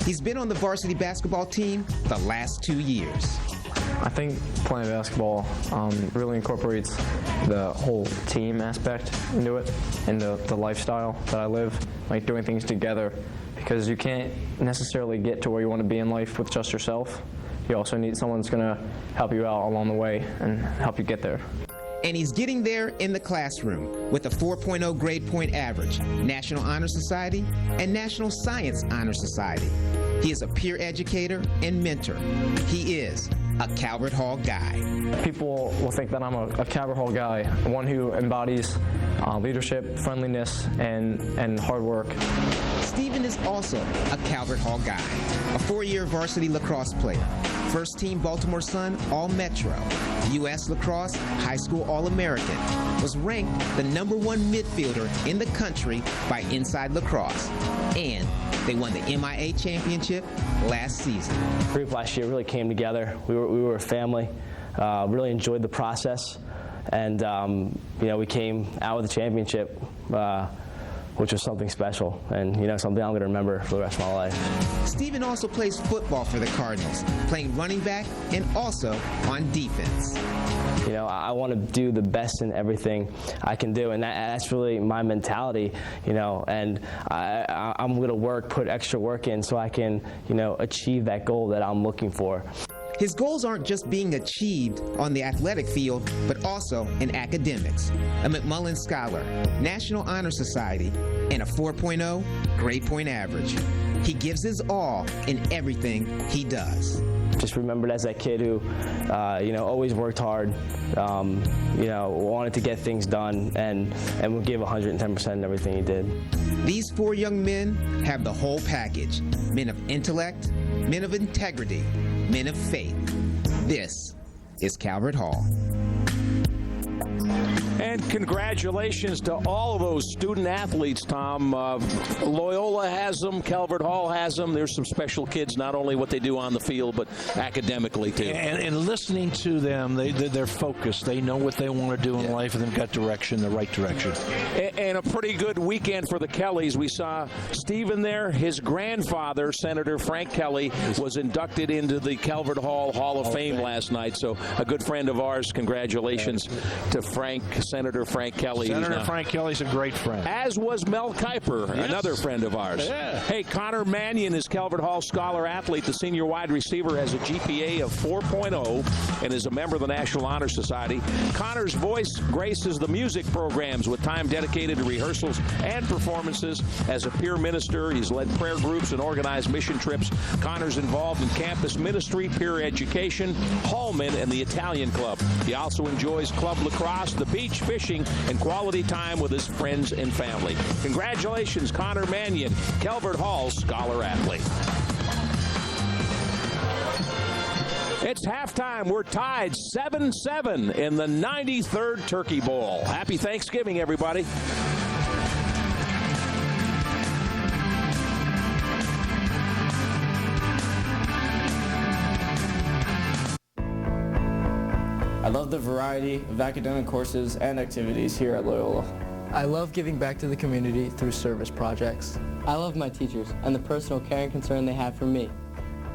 He's been on the varsity basketball team the last 2 years. I think playing basketball really incorporates the whole team aspect into it and the lifestyle that I live, like doing things together, because you can't necessarily get to where you want to be in life with just yourself. You also need someone that's going to help you out along the way and help you get there. And he's getting there in the classroom with a 4.0 grade point average, National Honor Society, and National Science Honor Society. He is a peer educator and mentor. He is a Calvert Hall guy. People will think that I'm a Calvert Hall guy, one who embodies leadership, friendliness, and hard work. Stephen is also a Calvert Hall guy, a 4-year varsity lacrosse player, first team Baltimore Sun All-Metro, U.S. Lacrosse High School All-American, was ranked the #1 midfielder in the country by Inside Lacrosse, and they won the MIA championship last season. The group last year really came together. We were a family. Really enjoyed the process, and we came out with a championship, which was something special, and something I'm going to remember for the rest of my life. Stephen also plays football for the Cardinals, playing running back and also on defense. I want to do the best in everything I can do, and that's really my mentality, and I'm going to put extra work in so I can, achieve that goal that I'm looking for. His goals aren't just being achieved on the athletic field, but also in academics. A McMullen Scholar, National Honor Society, and a 4.0 grade point average. He gives his all in everything he does. Just remembered as that kid who, always worked hard, wanted to get things done, and would give 110% in everything he did. These 4 young men have the whole package. Men of intellect, men of integrity, men of faith. This is Calvert Hall. And congratulations to all of those student athletes, Tom. Loyola has them, Calvert Hall has them. There's some special kids, not only what they do on the field, but academically, too. And listening to them, they're focused. They know what they want to do in life, and they've got direction, the right direction. And a pretty good weekend for the Kellys. We saw Stephen there. His grandfather, Senator Frank Kelly, was inducted into the Calvert Hall of Fame last night. So a good friend of ours. Congratulations to Senator Frank Kelly. Senator Frank Kelly's a great friend. As was Mel Kiper, another friend of ours. Yeah. Hey, Connor Mannion is Calvert Hall Scholar Athlete. The senior wide receiver has a GPA of 4.0 and is a member of the National Honor Society. Connor's voice graces the music programs with time dedicated to rehearsals and performances. As a peer minister, he's led prayer groups and organized mission trips. Connor's involved in campus ministry, peer education, Hallman, and the Italian Club. He also enjoys club lacrosse, the beach, fishing, and quality time with his friends and family. Congratulations, Connor Mannion, Calvert Hall Scholar Athlete. It's halftime. We're tied 7-7 in the 93rd Turkey Bowl. Happy Thanksgiving, everybody. I love the variety of academic courses and activities here at Loyola. I love giving back to the community through service projects. I love my teachers and the personal care and concern they have for me.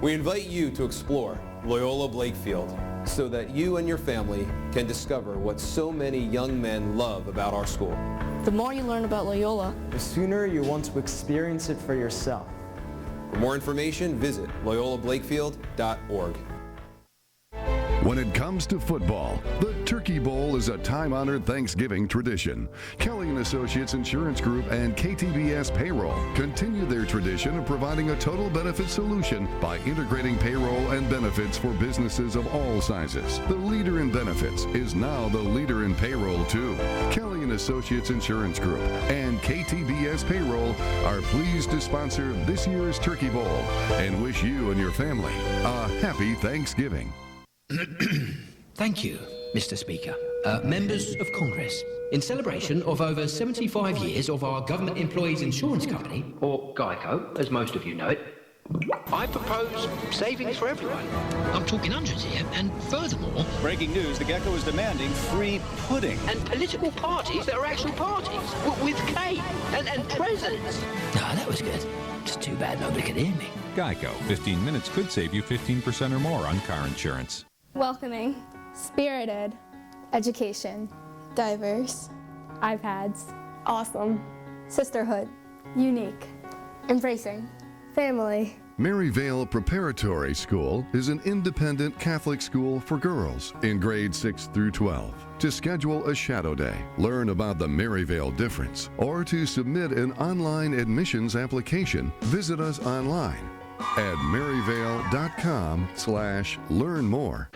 We invite you to explore Loyola Blakefield so that you and your family can discover what so many young men love about our school. The more you learn about Loyola, the sooner you want to experience it for yourself. For more information, visit loyolablakefield.org. When it comes to football, the Turkey Bowl is a time-honored Thanksgiving tradition. Kelly & Associates Insurance Group and KTBS Payroll continue their tradition of providing a total benefit solution by integrating payroll and benefits for businesses of all sizes. The leader in benefits is now the leader in payroll, too. Kelly & Associates Insurance Group and KTBS Payroll are pleased to sponsor this year's Turkey Bowl and wish you and your family a happy Thanksgiving. Thank you, Mr. Speaker. Members of Congress, in celebration of over 75 years of our government employees insurance company, or GEICO, as most of you know it, I propose savings for everyone. I'm talking hundreds here, and furthermore... Breaking news, the Gecko is demanding free pudding. And political parties that are actual parties, with cake and presents. Ah, that was good. It's too bad nobody could hear me. Geico. 15 minutes could save you 15% or more on car insurance. Welcoming, spirited, education, diverse, iPads, awesome, sisterhood, unique, embracing, family. Maryvale Preparatory School is an independent Catholic school for girls in grades 6 through 12. To schedule a shadow day, learn about the Maryvale difference, or to submit an online admissions application, visit us online at maryvale.com/learn more.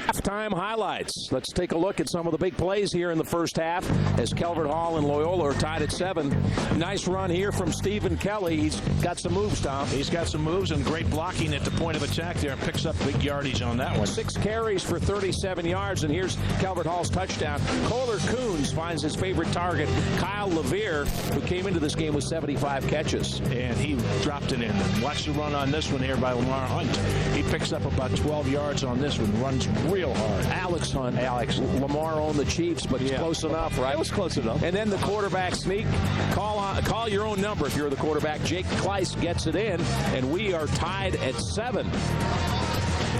Halftime highlights. Let's take a look at some of the big plays here in the first half as Calvert Hall and Loyola are tied at 7. Nice run here from Stephen Kelly. He's got some moves, Tom. He's got some moves and great blocking at the point of attack there and picks up big yardage on that one. 6 carries for 37 yards, and here's Calvert Hall's touchdown. Kohler Coons finds his favorite target, Kyle Levere, who came into this game with 75 catches. And he dropped it in. Watch the run on this one here by Lamar Hunt. He picks up about 12 yards on this one. Runs real hard. Alex Hunt. Lamar owned the Chiefs, but it's close enough, right? It was close enough. And then the quarterback sneak. Call your own number if you're the quarterback. Jake Kleiss gets it in, and we are tied at 7.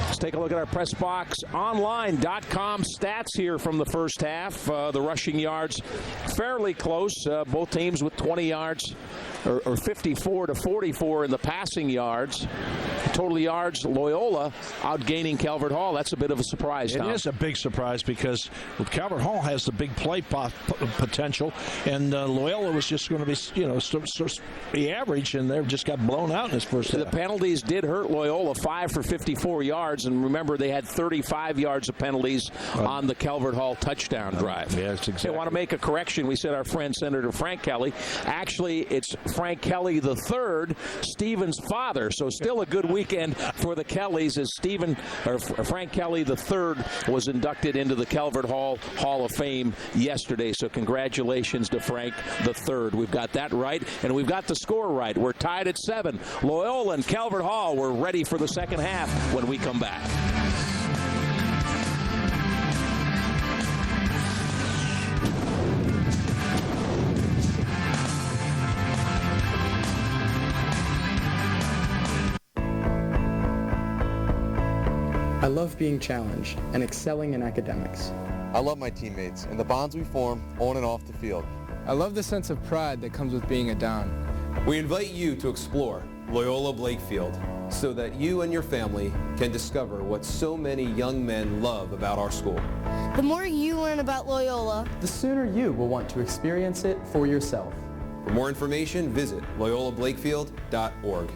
Let's take a look at our PressBoxOnline.com stats here from the first half. The rushing yards fairly close. Both teams with 20 yards or 54 to 44 in the passing yards. Total yards, Loyola outgaining Calvert Hall. That's a bit of a surprise, Tom. It is a big surprise because Calvert Hall has the big play potential, and Loyola was just going to be, be average, and they just got blown out in this first half. The penalties did hurt Loyola, 5 for 54 yards, and remember they had 35 yards of penalties on the Calvert Hall touchdown drive. Yeah, that's exactly. I want to make a correction. We said our friend Senator Frank Kelly. Actually, it's Frank Kelly III, Stephen's father. So still a good weekend for the Kellys as Frank Kelly III was inducted into the Calvert Hall Hall of Fame yesterday. So congratulations to Frank III. We've got that right, and we've got the score right. We're tied at 7. Loyola and Calvert Hall, we're ready for the second half when we come back. I love being challenged and excelling in academics. I love my teammates and the bonds we form on and off the field. I love the sense of pride that comes with being a Don. We invite you to explore Loyola Blakefield so that you and your family can discover what so many young men love about our school. The more you learn about Loyola, The sooner you will want to experience it for yourself. For more information, visit loyolablakefield.org.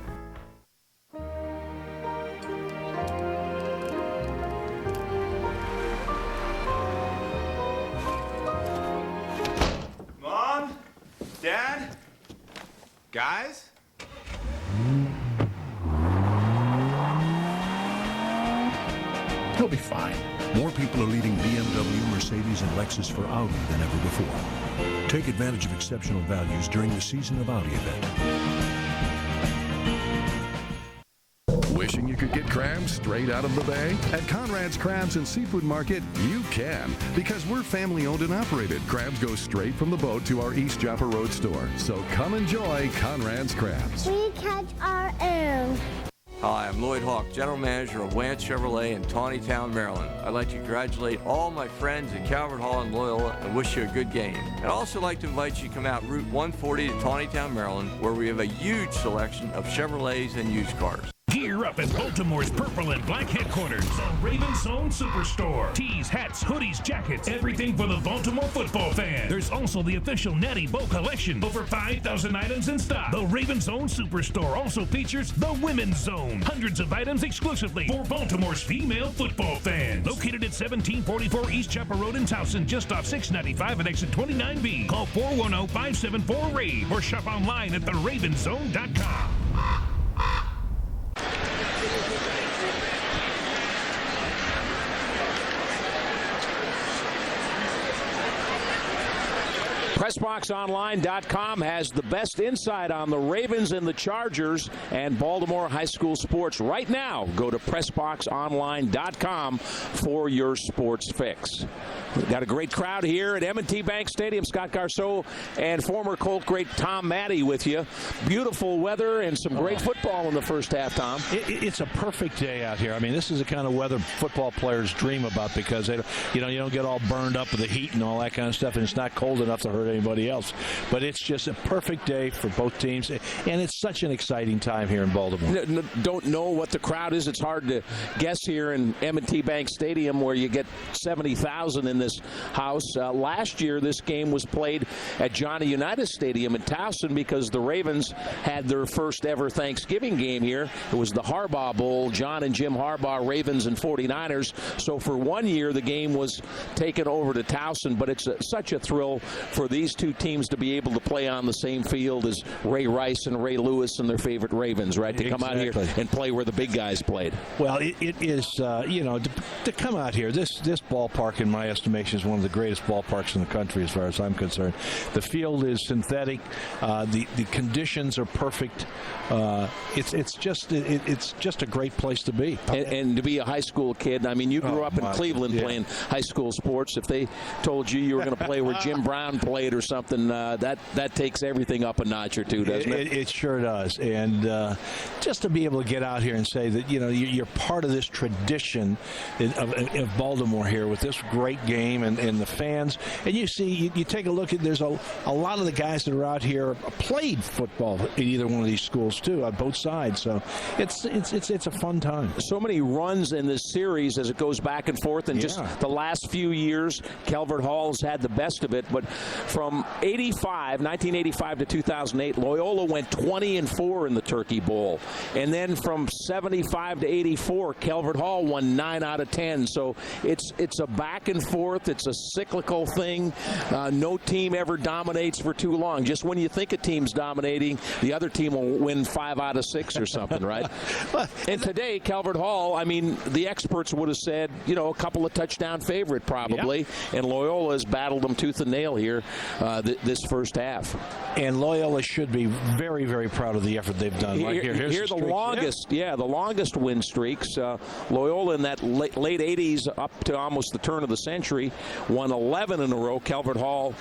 Mom? Dad? Guys? He'll be fine. More people are leading BMW, Mercedes, and Lexus for Audi than ever before. Take advantage of exceptional values during the Season of Audi event. Wishing you could get crabs straight out of the bay? At Conrad's Crabs and Seafood Market, you can. Because we're family owned and operated. Crabs go straight from the boat to our East Joppa Road store. So come enjoy Conrad's Crabs. we catch our own. Hi, I'm Lloyd Hawk, General Manager of Wance Chevrolet in Tawnytown, Maryland. I'd like to congratulate all my friends at Calvert Hall and Loyola and wish you a good game. I'd also like to invite you to come out Route 140 to Tawnytown, Maryland, where we have a huge selection of Chevrolets and used cars. Gear up at Baltimore's Purple and Black headquarters. The Raven Zone Superstore. Tees, hats, hoodies, jackets, everything for the Baltimore football fan. There's also the official Natty Bow collection. Over 5,000 items in stock. The Raven Zone Superstore also features the Women's Zone. Hundreds of items exclusively for Baltimore's female football fans. Located at 1744 East Chapel Road in Towson, just off 695 at exit 29B. Call 410-574-RAVE or shop online at theravenzone.com. PressBoxOnline.com has the best insight on the Ravens and the Chargers and Baltimore high school sports. Right now, go to PressBoxOnline.com for your sports fix. We've got a great crowd here at M&T Bank Stadium. Scott Garceau and former Colt great Tom Matte with you. Beautiful weather and some great football in the first half, Tom. It's a perfect day out here. I mean, this is the kind of weather football players dream about because they, you don't get all burned up with the heat and all that kind of stuff, and it's not cold enough to hurt anybody else. But it's just a perfect day for both teams, and it's such an exciting time here in Baltimore. Don't know what the crowd is. It's hard to guess here in M&T Bank Stadium where you get 70,000 in this house. Last year, this game was played at Johnny Unitas Stadium in Towson because the Ravens had their first ever Thanksgiving game here. It was the Harbaugh Bowl, John and Jim Harbaugh, Ravens and 49ers. So for 1 year, the game was taken over to Towson, but it's such a thrill for these two teams to be able to play on the same field as Ray Rice and Ray Lewis and their favorite Ravens, right? To come out here and play where the big guys played. Well, it is, to come out here, this ballpark, in my estimation, is one of the greatest ballparks in the country as far as I'm concerned. The field is synthetic. The conditions are perfect. It's just a great place to be. And to be a high school kid, I mean, you grew up in Cleveland playing high school sports. If they told you were going to play where Jim Brown played or something, that takes everything up a notch or two, doesn't it? It sure does. And just to be able to get out here and say that, you're part of this tradition of Baltimore here with this great game and the fans. And you see, you take a look at, there's a lot of the guys that are out here played football in either one of these schools too, on both sides. So it's a fun time. So many runs in this series as it goes back and forth, and just the last few years, Calvert Hall has had the best of it. But from 1985 to 2008, Loyola went 20-4 in the Turkey Bowl. And then from 75 to 84, Calvert Hall won 9 out of 10. So it's a back and forth. It's a cyclical thing. No team ever dominates for too long. Just when you think a team's dominating, the other team will win 5 out of 6 or something, right? And today, Calvert Hall, I mean, the experts would have said, a couple of touchdown favorite probably. Yep. And Loyola has battled them tooth and nail here this first half. And Loyola should be very, very proud of the effort they've done. Here's the longest, the longest win streaks. Loyola in that late 80s up to almost the turn of the century won 11 in a row. Calvert Hall,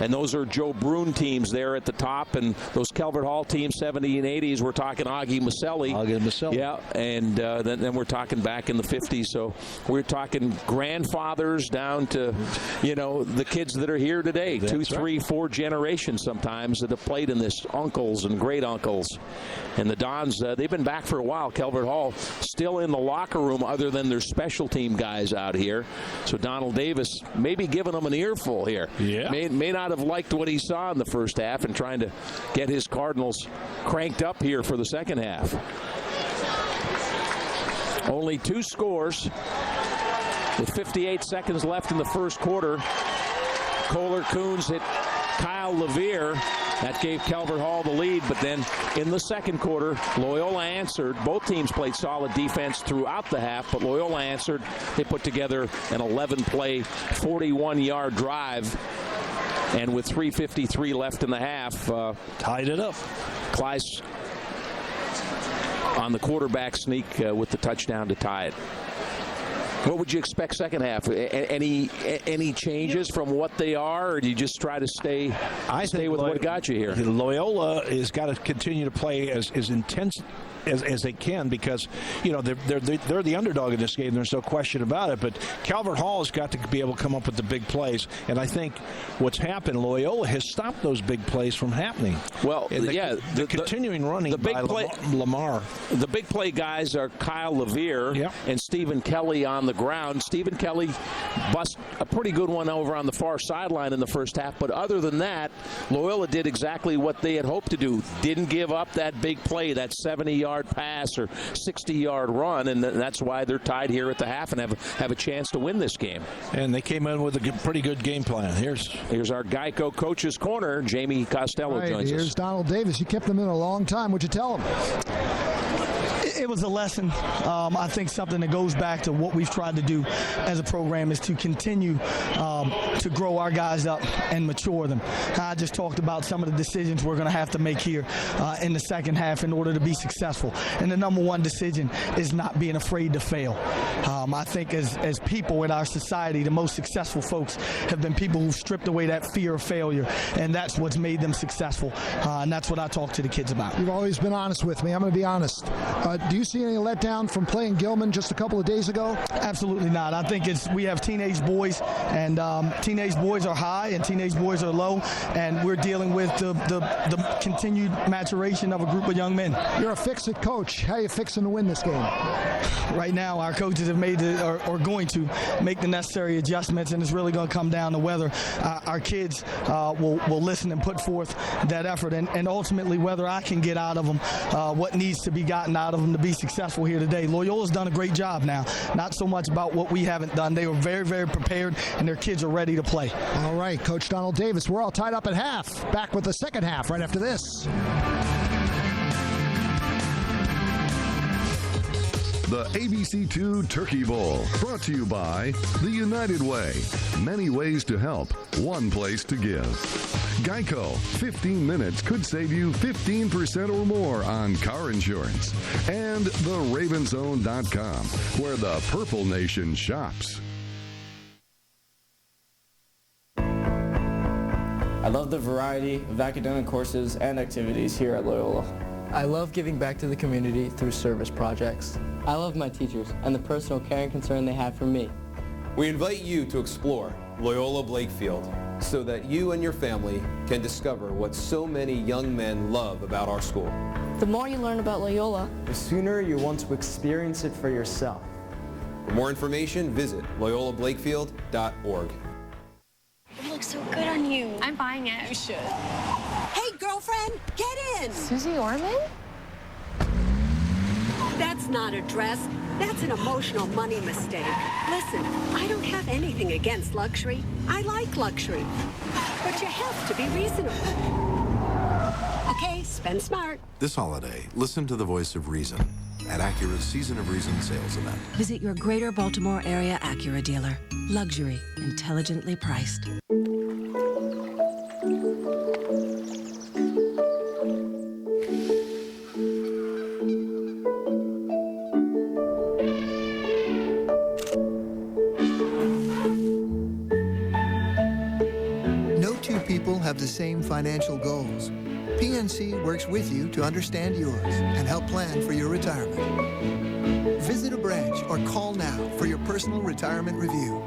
and those are Joe Brune teams there at the top, and those Calvert Hall teams, 70s and 80s, we're talking Augie Maselli. Yeah, and then we're talking back in the 50s. So we're talking grandfathers down to, the kids that are here today. That's 2, 3, 4 generations sometimes that have played in this, uncles and great uncles. And the Dons, they've been back for a while. Calvert Hall still in the locker room other than their special team guys out here. So Donald Davis maybe giving them an earful here. Yeah. May not have liked what he saw in the first half and trying to get his Cardinals cranked up here for the second half. Only 2 scores with 58 seconds left in the first quarter. Kohler Coons hit Kyle Levere. That gave Calvert Hall the lead, but then in the second quarter, Loyola answered. Both teams played solid defense throughout the half, but Loyola answered. They put together an 11-play, 41-yard drive, and with 3:53 left in the half, tied it up. Kleiss on the quarterback sneak with the touchdown to tie it. What would you expect second half? Any changes from what they are, or do you just try to stay with what got you here? Loyola has got to continue to play as intense as they can because, they're the underdog in this game. There's no question about it. But Calvert Hall has got to be able to come up with the big plays. And I think what's happened, Loyola has stopped those big plays from happening. Well, the continuing running by Lamar. The big play guys are Kyle Levere and Stephen Kelly on the ground. Stephen Kelly bust a pretty good one over on the far sideline in the first half. But other than that, Loyola did exactly what they had hoped to do. Didn't give up that big play, that 70-yard pass or 60-yard run, and that's why they're tied here at the half and have a chance to win this game. And they came in with a pretty good game plan. Here's our Geico Coach's Corner. Jamie Costello joins us. Here's Donald Davis. You kept them in a long time. What'd you tell him? It was a lesson. I think something that goes back to what we've tried to do as a program is to continue to grow our guys up and mature them. I just talked about some of the decisions we're going to have to make here in the second half in order to be successful. And the number one decision is not being afraid to fail. I think as people in our society, the most successful folks have been people who've stripped away that fear of failure, and that's what's made them successful. And that's what I talk to the kids about. You've always been honest with me. I'm going to be honest. Do you see any letdown from playing Gilman just a couple of days ago? Absolutely not. I think we have teenage boys, and teenage boys are high and teenage boys are low, and we're dealing with the continued maturation of a group of young men. You're a fix-it coach. How are you fixing to win this game? Right now, our coaches have made are going to make the necessary adjustments, and it's really going to come down to whether our kids will listen and put forth that effort, and ultimately whether I can get out of them what needs to be gotten out of them to be successful here today. Loyola's done a great job now. Not so much about what we haven't done. They were very, very prepared, and their kids are ready to play. All right, Coach Donald Davis, we're all tied up at half. Back with the second half right after this. The ABC2 Turkey Bowl, brought to you by The United Way. Many ways to help, one place to give. Geico, 15 minutes could save you 15% or more on car insurance. And TheRavenZone.com, where the Purple Nation shops. I love the variety of academic courses and activities here at Loyola. I love giving back to the community through service projects. I love my teachers and the personal care and concern they have for me. We invite you to explore Loyola Blakefield so that you and your family can discover what so many young men love about our school. The more you learn about Loyola, The sooner you want to experience it for yourself. For more information, visit loyolablakefield.org. it looks so good on you. I'm buying it. You should. Hey, girlfriend, get in. Susie Orman? That's not a dress. That's an emotional money mistake. Listen, I don't have anything against luxury. I like luxury. But you have to be reasonable. Okay, spend smart. This holiday, listen to the voice of reason at Acura's Season of Reason sales event. Visit your greater Baltimore area Acura dealer. Luxury, intelligently priced. No two people have the same financial goals. PNC works with you to understand yours and help plan for your retirement. Visit a branch or call now for your personal retirement review.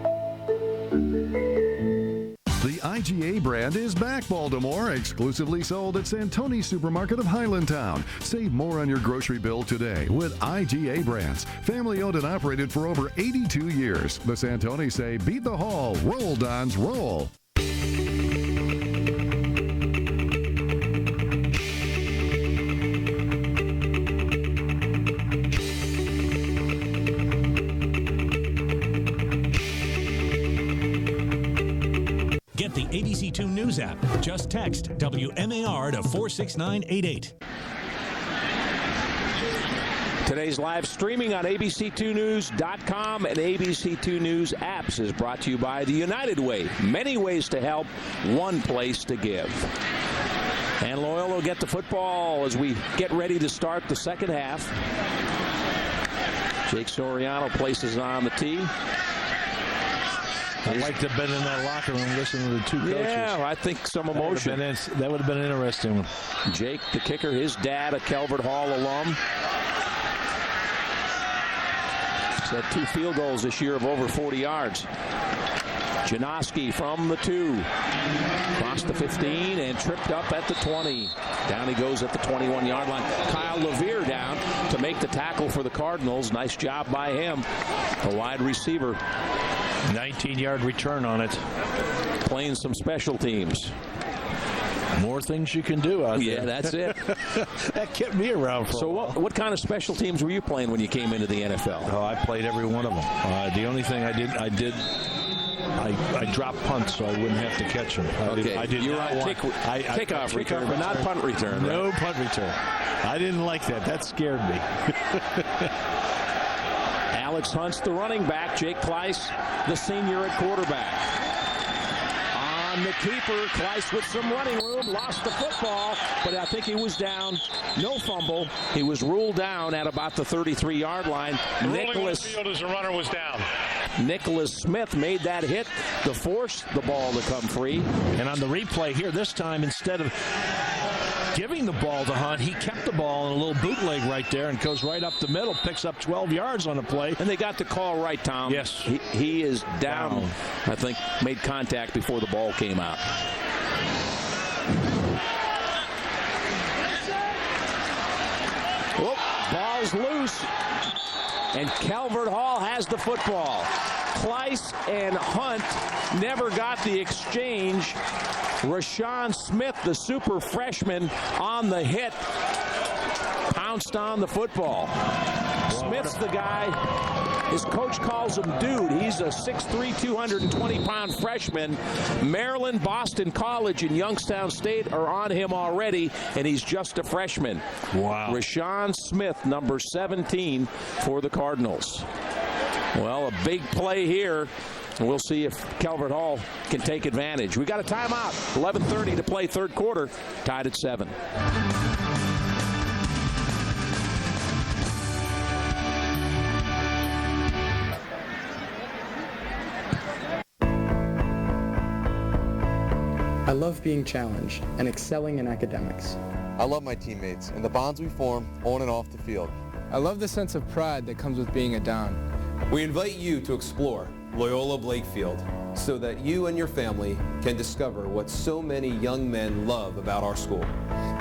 The IGA brand is back, Baltimore, exclusively sold at Santoni's Supermarket of Highlandtown. Save more on your grocery bill today with IGA brands. Family owned and operated for over 82 years. The Santonis say, beat the hall, roll, Dons, roll. Get the ABC2 News app. Just text WMAR to 46988. Today's live streaming on ABC2News.com and ABC2 News apps is brought to you by The United Way. Many ways to help, one place to give. And Loyola will get the football as we get ready to start the second half. Jake Soriano places it on the tee. I'd like to have been in that locker room listening to the two coaches. Yeah, I think some emotion. That would have been interesting. Jake, the kicker, his dad, a Calvert Hall alum. He's had 2 field goals this year of over 40 yards. Janoski from the 2. Crossed the 15 and tripped up at the 20. Down he goes at the 21-yard line. Kyle Levere down to make the tackle for the Cardinals. Nice job by him. A wide receiver. 19-yard return on it. Playing some special teams. More things you can do out there. Yeah, that's it. That kept me around for a while. What kind of special teams were you playing when you came into the NFL? Oh, I played every one of them. The only thing I dropped punts so I wouldn't have to catch them. You were on kickoff return, but not punt return. No punt return. I didn't like that. That scared me. Alex Hunt's the running back. Jake Kleiss, the senior at quarterback. On the keeper, Kleiss with some running room, lost the football, but I think he was down. No fumble. He was ruled down at about the 33-yard line. Nicholas field as the runner was down. Nicholas Smith made that hit to force the ball to come free. And on the replay here, this time, instead of giving the ball to Hunt, he kept the ball in a little bootleg right there and goes right up the middle, picks up 12 yards on the play. And they got the call right, Tom. Yes. He is down. I think made contact before the ball came out. Whoop, ball's loose. And Calvert Hall has the football. Kleiss and Hunt never got the exchange. Rashawn Smith, the super freshman, on the hit, pounced on the football. Smith's the guy. His coach calls him dude. He's a 6'3", 220-pound freshman. Maryland, Boston College, and Youngstown State are on him already, and he's just a freshman. Wow. Rashawn Smith, number 17 for the Cardinals. Well, a big play here. We'll see if Calvert Hall can take advantage. We got a timeout. 11:30 to play third quarter. Tied at 7. I love being challenged and excelling in academics. I love my teammates and the bonds we form on and off the field. I love the sense of pride that comes with being a Don. We invite you to explore Loyola Blakefield so that you and your family can discover what so many young men love about our school.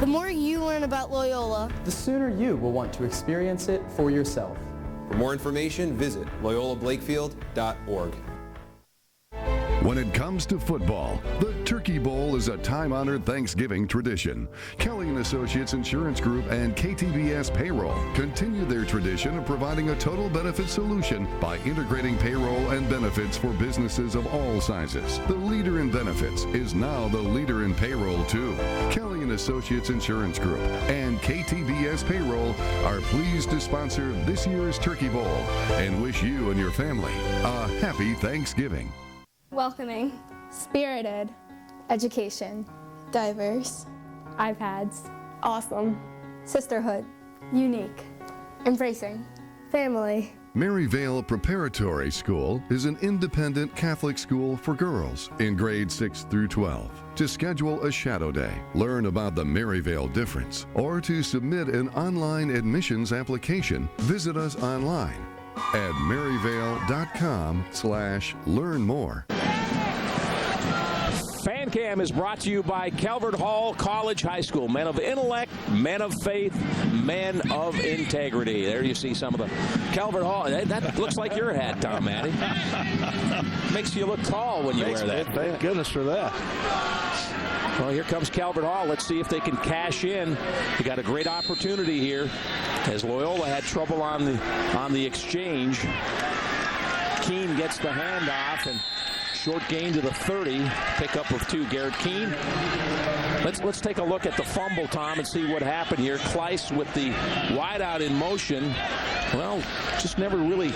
The more you learn about Loyola, The sooner you will want to experience it for yourself. For more information, visit loyolablakefield.org. When it comes to football, the Turkey Bowl is a time-honored Thanksgiving tradition. Kelly & Associates Insurance Group and KTBS Payroll continue their tradition of providing a total benefit solution by integrating payroll and benefits for businesses of all sizes. The leader in benefits is now the leader in payroll, too. Kelly & Associates Insurance Group and KTBS Payroll are pleased to sponsor this year's Turkey Bowl and wish you and your family a happy Thanksgiving. Welcoming, spirited, education, diverse, iPads, awesome, sisterhood, unique, embracing, family. Maryvale Preparatory School is an independent Catholic school for girls in grades 6 through 12. To schedule a shadow day, learn about the Maryvale difference, or to submit an online admissions application, visit us online at maryvale.com/learnmore. FanCam is brought to you by Calvert Hall College High School. Men of intellect, men of faith, men of integrity. There you see some of the Calvert Hall. That looks like your hat, Tom Maddie. Makes you look tall when you wear that. Thank goodness for that. Well, here comes Calvert Hall. Let's see if they can cash in. They got a great opportunity here as Loyola had trouble on the exchange. Keene gets the handoff and short gain to the 30. Pickup of 2, Garrett Keene. Let's take a look at the fumble, Tom, and see what happened here. Kleiss with the wideout in motion. Well, just never really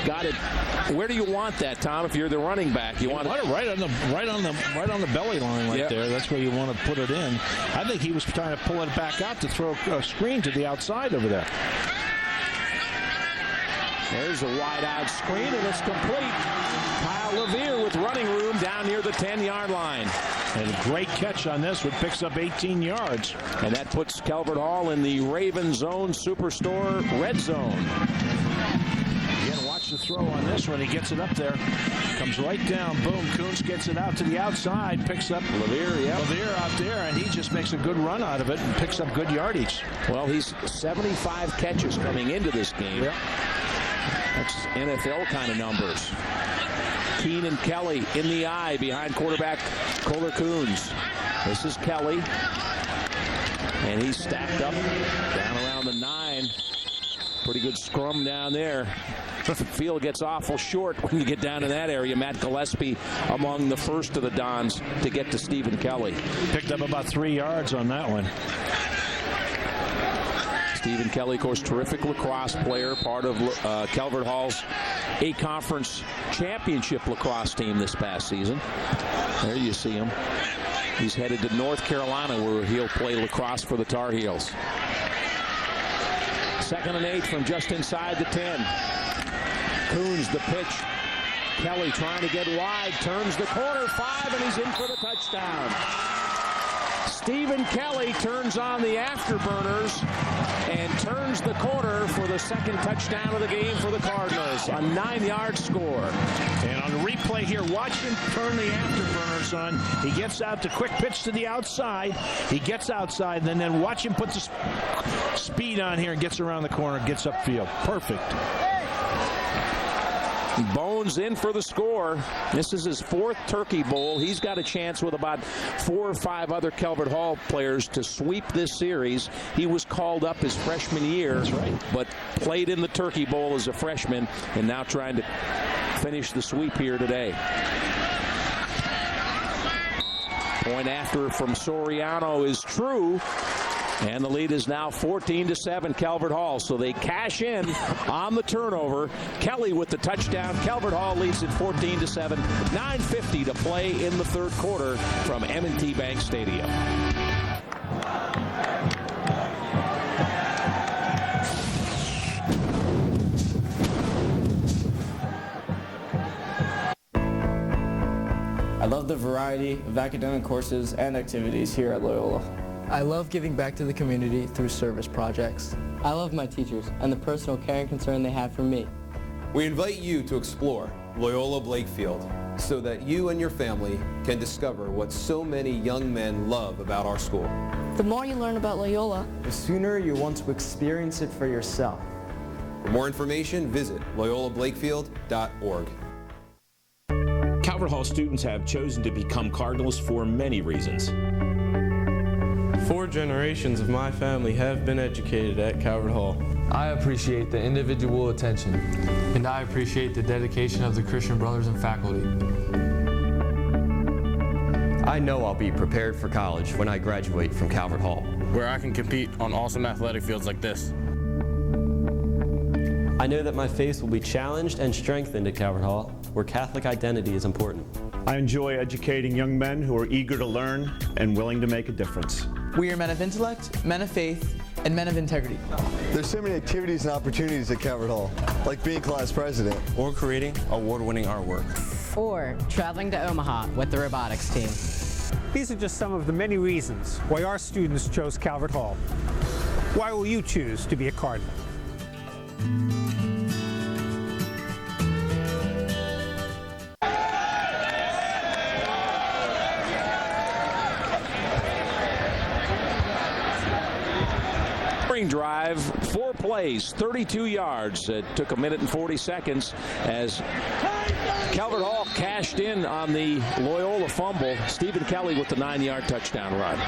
got it. Where do you want that, Tom? If you're the running back, you want it right on the belly line right there. That's where you want to put it in. I think he was trying to pull it back out to throw a screen to the outside over there. There's a wide-out screen, and it's complete. Kyle Levere with running room down near the 10-yard line. And a great catch on this one, picks up 18 yards. And that puts Calvert Hall in the Raven Zone Superstore red zone. Again, watch the throw on this one. He gets it up there. Comes right down. Boom. Coons gets it out to the outside. Picks up Levere out there, and he just makes a good run out of it and picks up good yardage. Well, he's 75 catches coming into this game. Yep. That's NFL kind of numbers. Keene and Kelly in the eye behind quarterback Kohler Coons. This is Kelly. And he's stacked up down around the 9. Pretty good scrum down there. The field gets awful short when you get down in that area. Matt Gillespie among the first of the Dons to get to Stephen Kelly. Picked up about 3 yards on that one. Stephen Kelly, of course, terrific lacrosse player, part of Calvert Hall's A-Conference championship lacrosse team this past season. There you see him. He's headed to North Carolina, where he'll play lacrosse for the Tar Heels. 2nd and 8 from just inside the 10. Coons the pitch. Kelly trying to get wide, turns the corner, 5, and he's in for the touchdown. Stephen Kelly turns on the afterburners and turns the corner for the 2nd touchdown of the game for the Cardinals. A 9-yard score. And on the replay here, watch him turn the afterburners on. He gets out the quick pitch to the outside. He gets outside, and then watch him put the speed on here and gets around the corner, gets upfield. Perfect. Bones in for the score. This is his 4th Turkey Bowl. He's got a chance with about 4 or 5 other Calvert Hall players to sweep this series. He was called up his freshman year, that's right, but played in the Turkey Bowl as a freshman and now trying to finish the sweep here today. Point after from Soriano is true. And the lead is now 14-7 Calvert Hall. So they cash in on the turnover. Kelly with the touchdown. Calvert Hall leads it 14-7. 9:50 to play in the 3rd quarter from M&T Bank Stadium. I love the variety of academic courses and activities here at Loyola. I love giving back to the community through service projects. I love my teachers and the personal care and concern they have for me. We invite you to explore Loyola Blakefield so that you and your family can discover what so many young men love about our school. The more you learn about Loyola, The sooner you want to experience it for yourself. For more information, visit loyolablakefield.org. Calvert Hall students have chosen to become Cardinals for many reasons. 4 generations of my family have been educated at Calvert Hall. I appreciate the individual attention, and I appreciate the dedication of the Christian brothers and faculty. I know I'll be prepared for college when I graduate from Calvert Hall, where I can compete on awesome athletic fields like this. I know that my faith will be challenged and strengthened at Calvert Hall, where Catholic identity is important. I enjoy educating young men who are eager to learn and willing to make a difference. We are men of intellect, men of faith, and men of integrity. There's so many activities and opportunities at Calvert Hall, like being class president. Or creating award-winning artwork. Or traveling to Omaha with the robotics team. These are just some of the many reasons why our students chose Calvert Hall. Why will you choose to be a Cardinal? Drive, 4 plays, 32 yards. It took 1 minute and 40 seconds as Calvert Hall cashed in on the Loyola fumble. Stephen Kelly with the 9-yard touchdown run.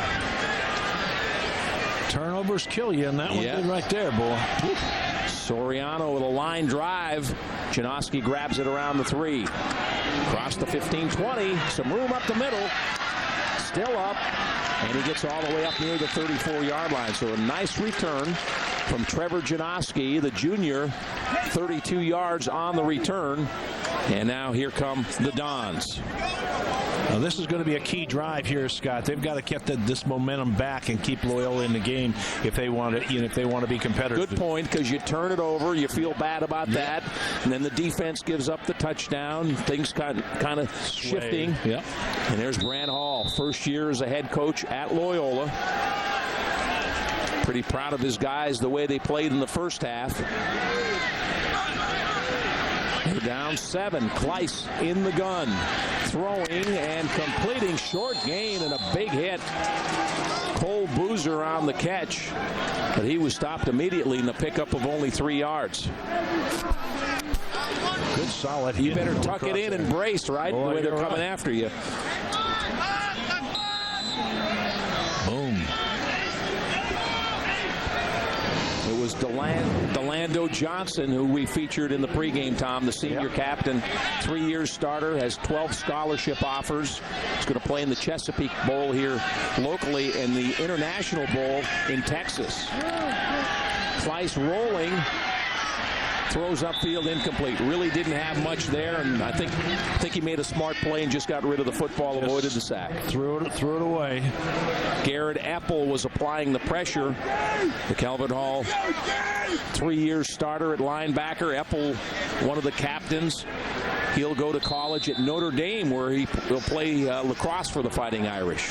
Turnovers kill you, and that one did right there, boy. Soriano with a line drive. Janoski grabs it around the 3. Across the 15-20. Some room up the middle. Still up. And he gets all the way up near the 34-yard line. So a nice return from Trevor Janoski, the junior. 32 yards on the return. And now here come the Dons. Now this is going to be a key drive here, Scott. They've got to get this momentum back and keep Loyola in the game if they want to, if they want to be competitive. Good point, because you turn it over, you feel bad about that, and then the defense gives up the touchdown. Things kind of shifting. Yep. And there's Brant Hall, first year as a head coach at Loyola. Pretty proud of his guys the way they played in the first half. They're down 7. Kleiss in the gun. Throwing and completing. Short gain and a big hit. Cole Boozer on the catch. But he was stopped immediately in the pickup of only 3 yards. Good solid. You better tuck it in and brace, right? Boy, the way they're coming right. after you. Boom. It was Delando Johnson, who we featured in the pregame, Tom, the senior captain, 3-year starter, has 12 scholarship offers. He's going to play in the Chesapeake Bowl here locally and the International Bowl in Texas. Kleiss rolling. Throws upfield, incomplete. Really didn't have much there, and I think he made a smart play and just got rid of the football, avoided the sack. Threw it away. Garrett Epple was applying the pressure. The Calvert Hall 3-year starter at linebacker. Epple, one of the captains. He'll go to college at Notre Dame, where he will play lacrosse for the Fighting Irish.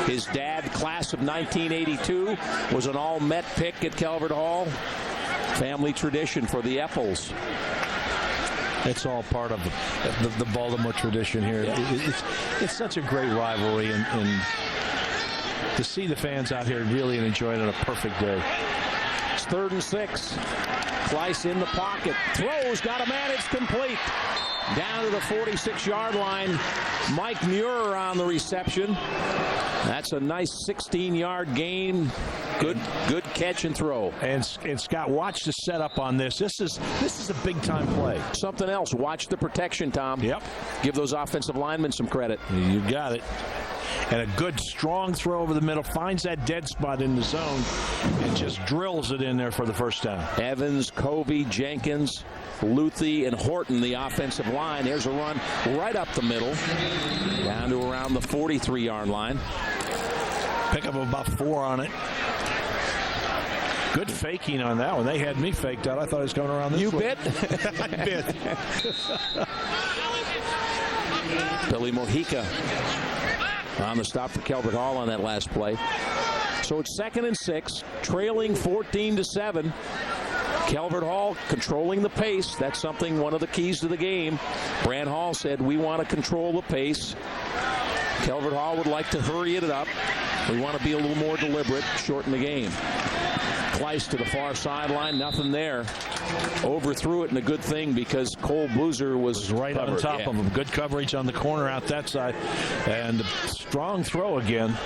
His dad, class of 1982, was an all-Met pick at Calvert Hall. Family tradition for the Epples. It's all part of the Baltimore tradition here. Yeah. It's such a great rivalry, and to see the fans out here really enjoying it, a perfect day. It's 3rd and 6. Kleiss in the pocket. Throws, got a man, it's complete. Down to the 46-yard line. Mike Muir on the reception. That's a nice 16-yard gain. Good catch and throw. And Scott, watch the setup on this. This is a big-time play. Something else. Watch the protection, Tom. Yep. Give those offensive linemen some credit. You got it. And a good, strong throw over the middle. Finds that dead spot in the zone and just drills it in there for the first down. Evans, Covey, Jenkins, Luthi, and Horton, the offensive line. There's a run right up the middle. Down to around the 43-yard line. Pick up about 4 on it. Good faking on that one. They had me faked out. I thought it was going around this way. You bit? I bit. Billy Mojica on the stop for Calvert Hall on that last play. So it's 2nd and 6, trailing 14-7. Calvert Hall controlling the pace. That's one of the keys to the game. Brant Hall said, we want to control the pace. Calvert Hall would like to hurry it up. We want to be a little more deliberate, shorten the game. Kleiss to the far sideline, nothing there. Overthrew it, and a good thing because Cole Boozer was right covered. On top of him. Good coverage on the corner out that side. And a strong throw again.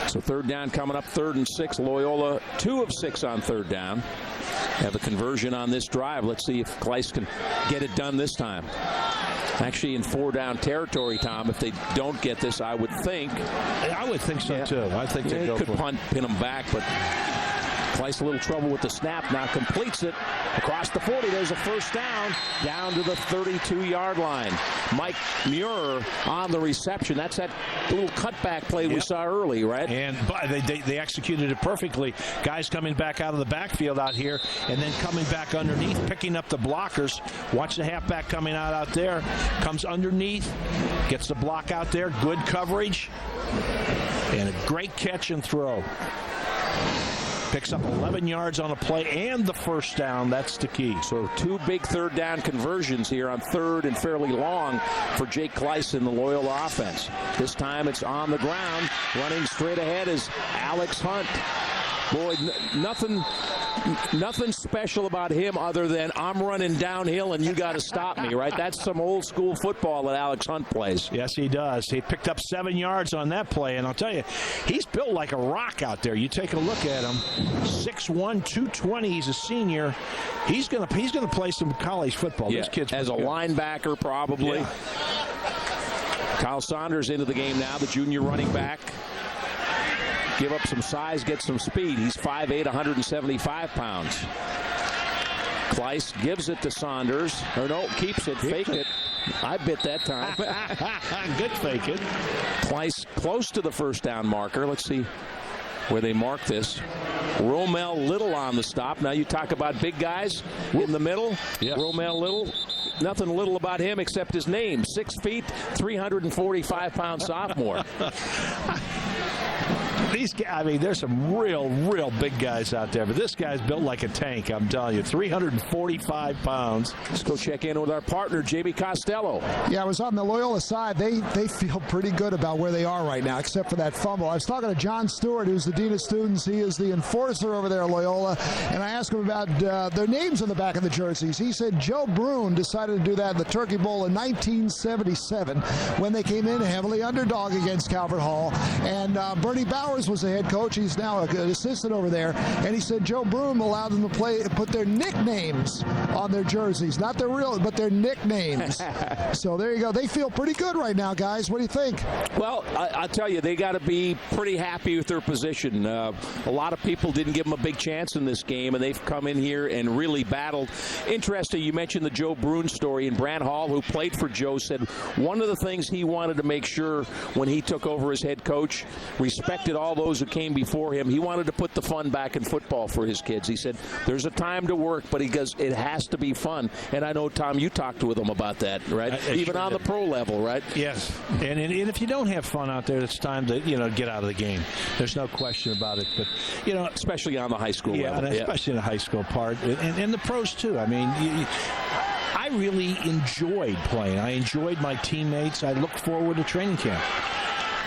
So 3rd down coming up, 3rd and 6. Loyola 2 of 6 on 3rd down. Have a conversion on this drive. Let's see if Kleiss can get it done this time. Actually in 4-down territory, Tom. If they don't get this, I would think. I would think so, too. I think they could punt, pin them back, but Kleiss a little trouble with the snap. Now completes it across the 40. There's a first down to the 32-yard line. Mike Muir on the reception. That's that little cutback play we saw early, right? And they executed it perfectly. Guys coming back out of the backfield out here and then coming back underneath, picking up the blockers. Watch the halfback coming out there. Comes underneath, gets the block out there. Good coverage. And a great catch and throw. Picks up 11 yards on a play and the first down. That's the key. So 2 big 3rd down conversions here on 3rd and fairly long for Jake Kleiss in the Loyola offense. This time it's on the ground. Running straight ahead is Alex Hunt. Boy, nothing special about him other than I'm running downhill and you got to stop me, right? That's some old school football that Alex Hunt plays. Yes, he does. He picked up 7 yards on that play, and I'll tell you, he's built like a rock out there. You take a look at him, 6'1", 220. He's a senior. He's gonna play some college football. Yeah, this kid's as a linebacker probably. Yeah. Kyle Saunders into the game now, the junior running back. Give up some size, get some speed. He's 5'8", 175 pounds. Kleiss gives it to Saunders. Or no, keeps it, fake it. I bit that time. Good fake it. Kleiss close to the first down marker. Let's see where they mark this. Romel Little on the stop. Now you talk about big guys in the middle. Yes. Romel Little. Nothing little about him except his name. 6 feet, 345-pound sophomore. These guys, I mean, there's some real big guys out there, but this guy's built like a tank, I'm telling you. 345 pounds. Let's go check in with our partner, J.B. Costello. Yeah, I was on the Loyola side. They feel pretty good about where they are right now, except for that fumble. I was talking to John Stewart, who's the dean of students. He is the enforcer over there at Loyola, and I asked him about their names on the back of the jerseys. He said Joe Brune decided to do that in the Turkey Bowl in 1977 when they came in heavily underdog against Calvert Hall, and Bernie Bowers was the head coach. He's now an assistant over there. And he said Joe Broom allowed them to put their nicknames on their jerseys. Not their real, but their nicknames. So there you go. They feel pretty good right now, guys. What do you think? Well, I'll tell you, they got to be pretty happy with their position. A lot of people didn't give them a big chance in this game, and they've come in here and really battled. Interesting, you mentioned the Joe Broom story, and Brant Hall, who played for Joe, said one of the things he wanted to make sure when he took over as head coach, respected all those who came before him. He wanted to put the fun back in football for his kids. He said, there's a time to work, but he goes, it has to be fun. And I know, Tom, you talked with him about that, right? Even on the pro level, right? Yes. And if you don't have fun out there, it's time to, get out of the game. There's no question about it. But, especially on the high school level. Yeah, especially in the high school part. And the pros, too. I mean, I really enjoyed playing. I enjoyed my teammates. I look forward to training camp.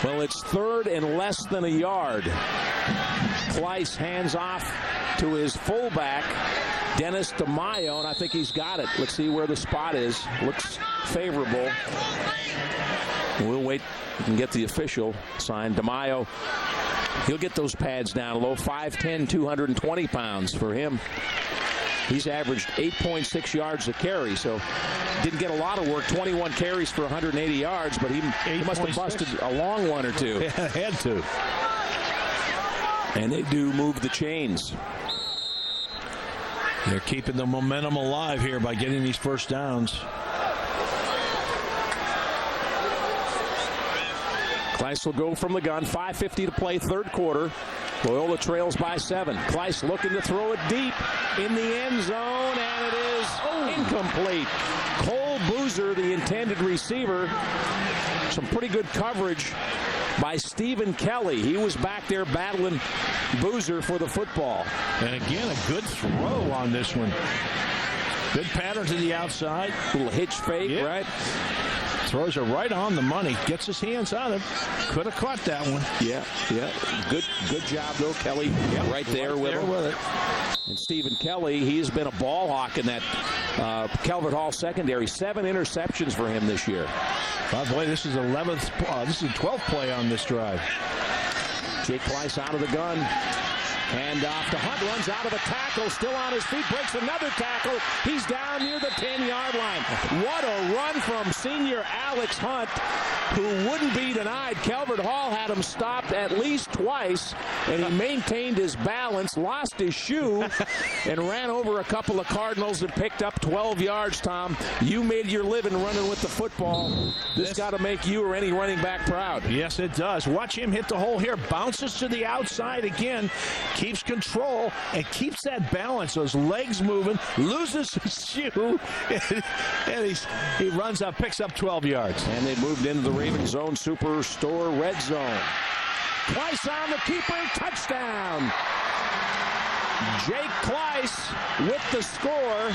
Well, it's 3rd and less than a yard. Kleiss hands off to his fullback, Dennis DeMaio, and I think he's got it. Let's see where the spot is. Looks favorable. We'll wait and get the official sign. DeMaio, he'll get those pads down low. 5'10", 220 pounds for him. He's averaged 8.6 yards a carry, so didn't get a lot of work. 21 carries for 180 yards, but he must have busted a long one or two. Yeah, had to. And they do move the chains. They're keeping the momentum alive here by getting these first downs. Kleiss will go from the gun. 5:50 to play, third quarter. Loyola trails by 7. Kleiss looking to throw it deep in the end zone, and it is incomplete. Cole Boozer, the intended receiver. Some pretty good coverage by Stephen Kelly. He was back there battling Boozer for the football. And again, a good throw on this one. Good pattern to the outside. Little hitch fake, right? Throws it right on the money. Gets his hands on it. Could have caught that one. Yeah. Good job, though, Kelly. Right there with it. And Stephen Kelly, he's been a ball hawk in that Calvert Hall secondary. 7 interceptions for him this year. By the way, this is 12th play on this drive. Jake Kleiss out of the gun. Hand off to Hunt, runs out of a tackle, still on his feet, breaks another tackle. He's down near the 10-yard line. What a run from senior Alex Hunt, who wouldn't be denied. Calvert Hall had him stopped at least twice, and he maintained his balance, lost his shoe, and ran over a couple of Cardinals and picked up 12 yards, Tom. You made your living running with the football. This got to make you or any running back proud. Yes, it does. Watch him hit the hole here. Bounces to the outside again. Keeps control and keeps that balance. Those legs moving, loses his shoe, and he runs up, picks up 12 yards. And they moved into the Raven Zone Superstore red zone. Kleiss on the keeper, touchdown. Jake Kleiss with the score.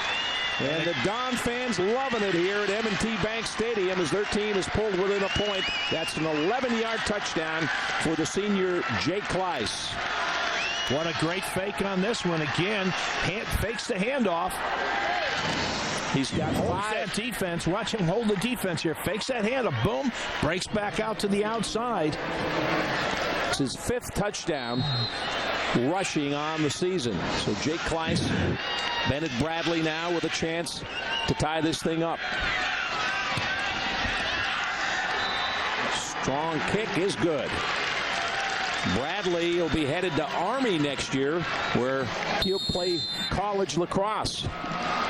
And the Don fans loving it here at M&T Bank Stadium as their team is pulled within a point. That's an 11-yard touchdown for the senior Jake Kleiss. What a great fake on this one again. Fakes the handoff. He's got holds that defense. Watch him hold the defense here. Fakes that handoff. Boom. Breaks back out to the outside. It's his 5th touchdown rushing on the season. So Jake Kleiss, Bennett Bradley now with a chance to tie this thing up. Strong kick is good. Bradley will be headed to Army next year, where he'll play college lacrosse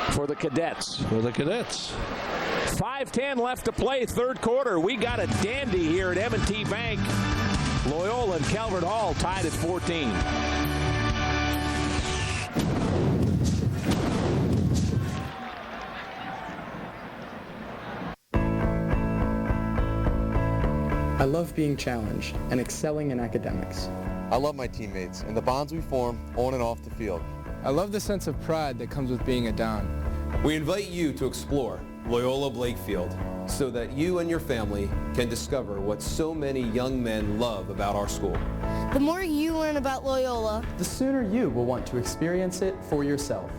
for the cadets. 5:10 left to play, third quarter. We got a dandy here at M&T Bank. Loyola and Calvert Hall tied at 14. I love being challenged and excelling in academics. I love my teammates and the bonds we form on and off the field. I love the sense of pride that comes with being a Don. We invite you to explore Loyola Blakefield so that you and your family can discover what so many young men love about our school. The more you learn about Loyola, the sooner you will want to experience it for yourself.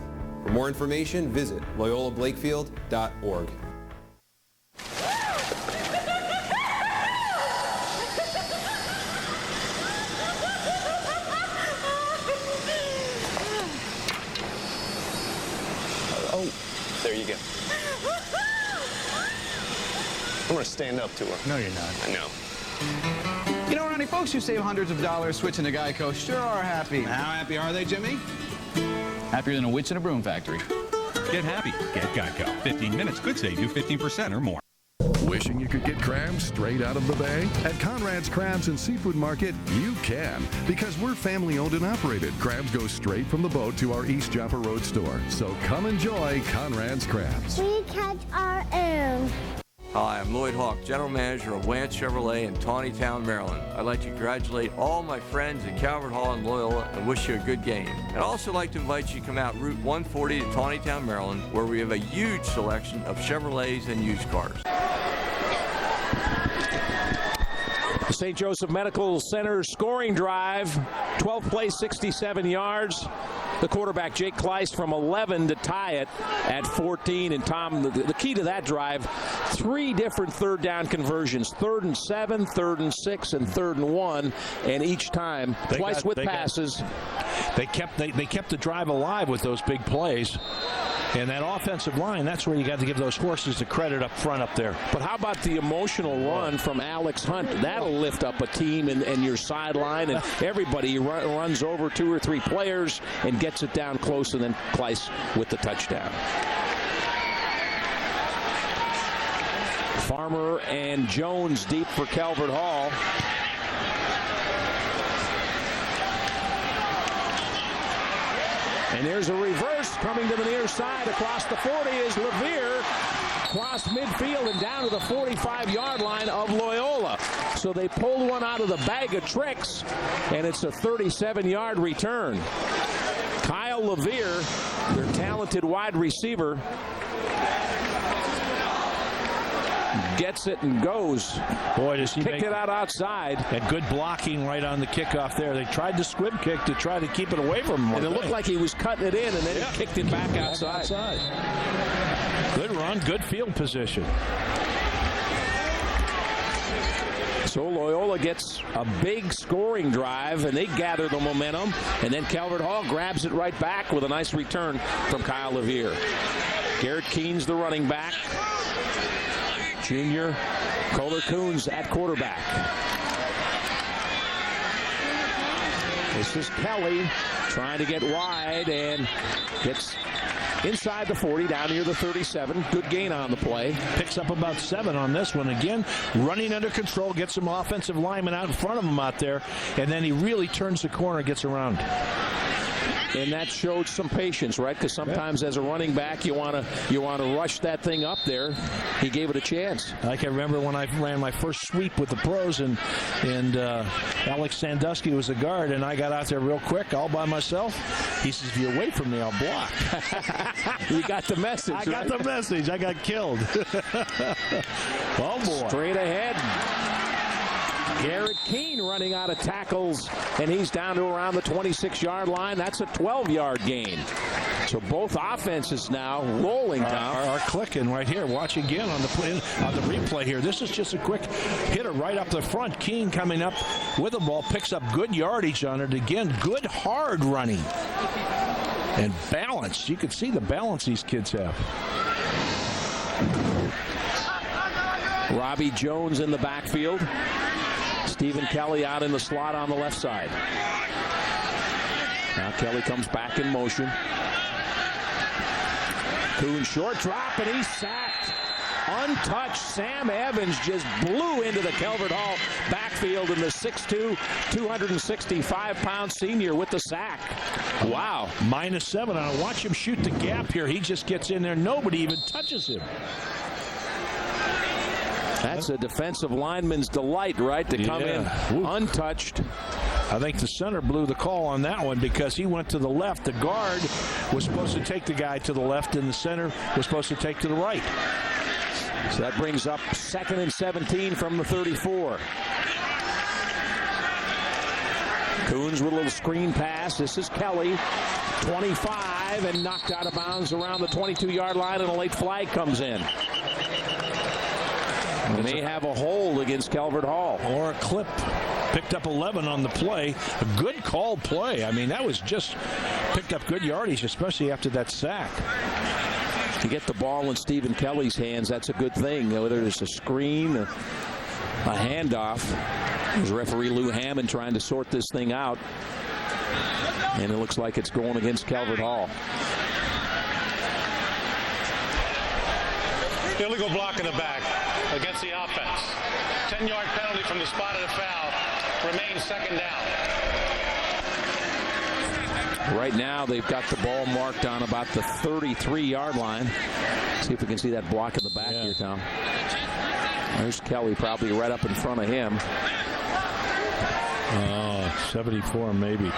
For more information, visit loyolablakefield.org. There you go. I'm going to stand up to her. No, you're not. I know. You know, Ronnie, folks who save hundreds of dollars switching to Geico sure are happy. How happy are they, Jimmy? Happier than a witch in a broom factory. Get happy. Get Geico. 15 minutes could save you 15% or more. Wishing you could get crabs straight out of the bay? At Conrad's Crabs and Seafood Market, you can. Because we're family owned and operated. Crabs go straight from the boat to our East Joppa Road store. So come enjoy Conrad's Crabs. We catch our own. Hi, I'm Lloyd Hawk, General Manager of Wance Chevrolet in Taneytown, Maryland. I'd like to congratulate all my friends at Calvert Hall and Loyola and wish you a good game. I'd also like to invite you to come out Route 140 to Taneytown, Maryland, where we have a huge selection of Chevrolets and used cars. The St. Joseph Medical Center scoring drive, 12th play, 67 yards. The quarterback, Jake Kleist, from 11 to tie it at 14. And, Tom, the key to that drive, 3 different third down conversions, 3rd and 7, 3rd and 6, and 3rd and 1. And each time, twice with passes. They kept the drive alive with those big plays. And that offensive line, that's where you got to give those horses the credit up front up there. But how about the emotional run from Alex Hunt? That'll lift up a team and your sideline, and everybody runs over 2 or 3 players and gets it down close, and then Kleist with the touchdown. Farmer and Jones deep for Calvert Hall. And there's a reverse coming to the near side. Across the 40 is Levere. Across midfield and down to the 45-yard line of Loyola. So they pulled one out of the bag of tricks, and it's a 37-yard return. Kyle Levere, their talented wide receiver, gets it and goes. Boy, does he kicked it out outside. And good blocking right on the kickoff there. They tried to squib kick to try to keep it away from him. And it looked like he was cutting it in, and then he kicked it back outside. Good run, good field position. So Loyola gets a big scoring drive, and they gather the momentum. And then Calvert Hall grabs it right back with a nice return from Kyle Levere. Garrett Keen's the running back. Junior Kohler Coons at quarterback. This is Kelly trying to get wide and gets inside the 40, down near the 37. Good gain on the play. Picks up about 7 on this one. Again, running under control, gets some offensive linemen out in front of him out there, and then he really turns the corner and gets around. And that showed some patience, right? Because sometimes as a running back, you want to rush that thing up there. He gave it a chance. Like I remember when I ran my first sweep with the pros, and Alex Sandusky was the guard, and I got out there real quick, all by myself. He says, "If you're away from me, I'll block." You got the message. I got the message. I got killed. Oh boy! Straight ahead. Garrett Keene running out of tackles, and he's down to around the 26-yard line. That's a 12-yard gain. So both offenses now rolling down. Are clicking right here. Watch again on the replay here. This is just a quick hitter right up the front. Keene coming up with the ball, picks up good yardage on it. Again, good hard running. And balance. You can see the balance these kids have. Robbie Jones in the backfield. Stephen Kelly out in the slot on the left side. Now Kelly comes back in motion. Coon short drop, and he's sacked. Untouched. Sam Evans just blew into the Calvert Hall backfield, in the 6'2", 265-pound senior with the sack. Wow. -7 on it. Watch him shoot the gap here. He just gets in there. Nobody even touches him. That's a defensive lineman's delight, right, to come in untouched. I think the center blew the call on that one because he went to the left. The guard was supposed to take the guy to the left, and the center was supposed to take to the right. So that brings up 2nd and 17 from the 34. Coons with a little screen pass. This is Kelly, 25, and knocked out of bounds around the 22-yard line, and a late flag comes in. And they have a hold against Calvert Hall. Or a clip. Picked up 11 on the play. A good called play. I mean, that was just picked up good yardage, especially after that sack. You get the ball in Stephen Kelly's hands, that's a good thing. Whether it's a screen, a handoff. There's referee Lou Hammond trying to sort this thing out. And it looks like it's going against Calvert Hall. Illegal block in the back against the offense. 10-yard penalty from the spot of the foul. Remains second down. Right now, they've got the ball marked on about the 33-yard line. See if we can see that block in the back here, Tom. There's Kelly probably right up in front of him. 74 maybe.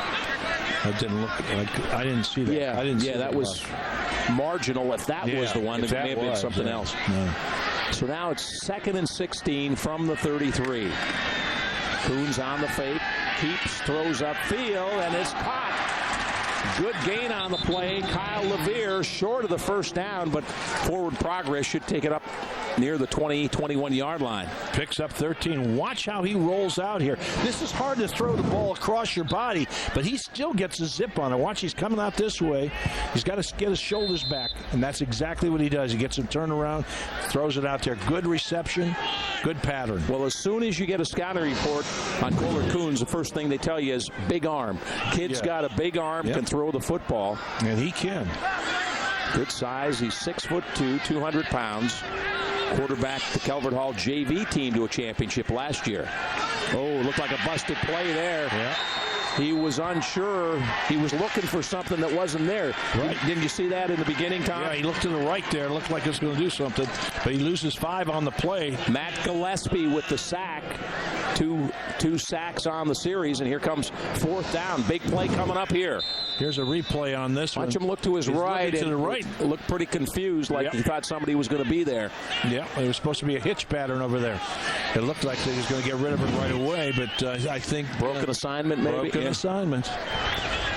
That didn't look like, I didn't see that. Yeah, I didn't see that was marginal. If that was the one, it may have been something else. No. So now it's 2nd and 16 from the 33. Coons on the fake, keeps, throws upfield, and it's caught. Good gain on the play. Kyle Levere short of the first down, but forward progress should take it up near the 20, 21-yard line. Picks up 13. Watch how he rolls out here. This is hard to throw the ball across your body, but he still gets a zip on it. Watch, he's coming out this way. He's got to get his shoulders back, and that's exactly what he does. He gets him turned around, throws it out there. Good reception, good pattern. Well, as soon as you get a scouting report on Kohler Coons, the first thing they tell you is big arm. Kid's got a big arm, can throw the football. And he can. Good size. He's 6'2", 200 pounds. Quarterback the Calvert Hall JV team to a championship last year. Oh, looked like a busted play there. Yeah. He was unsure. He was looking for something that wasn't there. Right. Didn't you see that in the beginning, Tom? Yeah, he looked to the right there. Looked like it was going to do something, but he loses 5 on the play. Matt Gillespie with the sack. Two sacks on the series, and here comes 4th down. Big play coming up here. Here's a replay on this one. Watch him look to his right. To the right. Looked pretty confused, like he thought somebody was going to be there. Yeah, it was supposed to be a hitch pattern over there. It looked like they was going to get rid of it right away, but I think broken assignment, maybe. Broken assignment.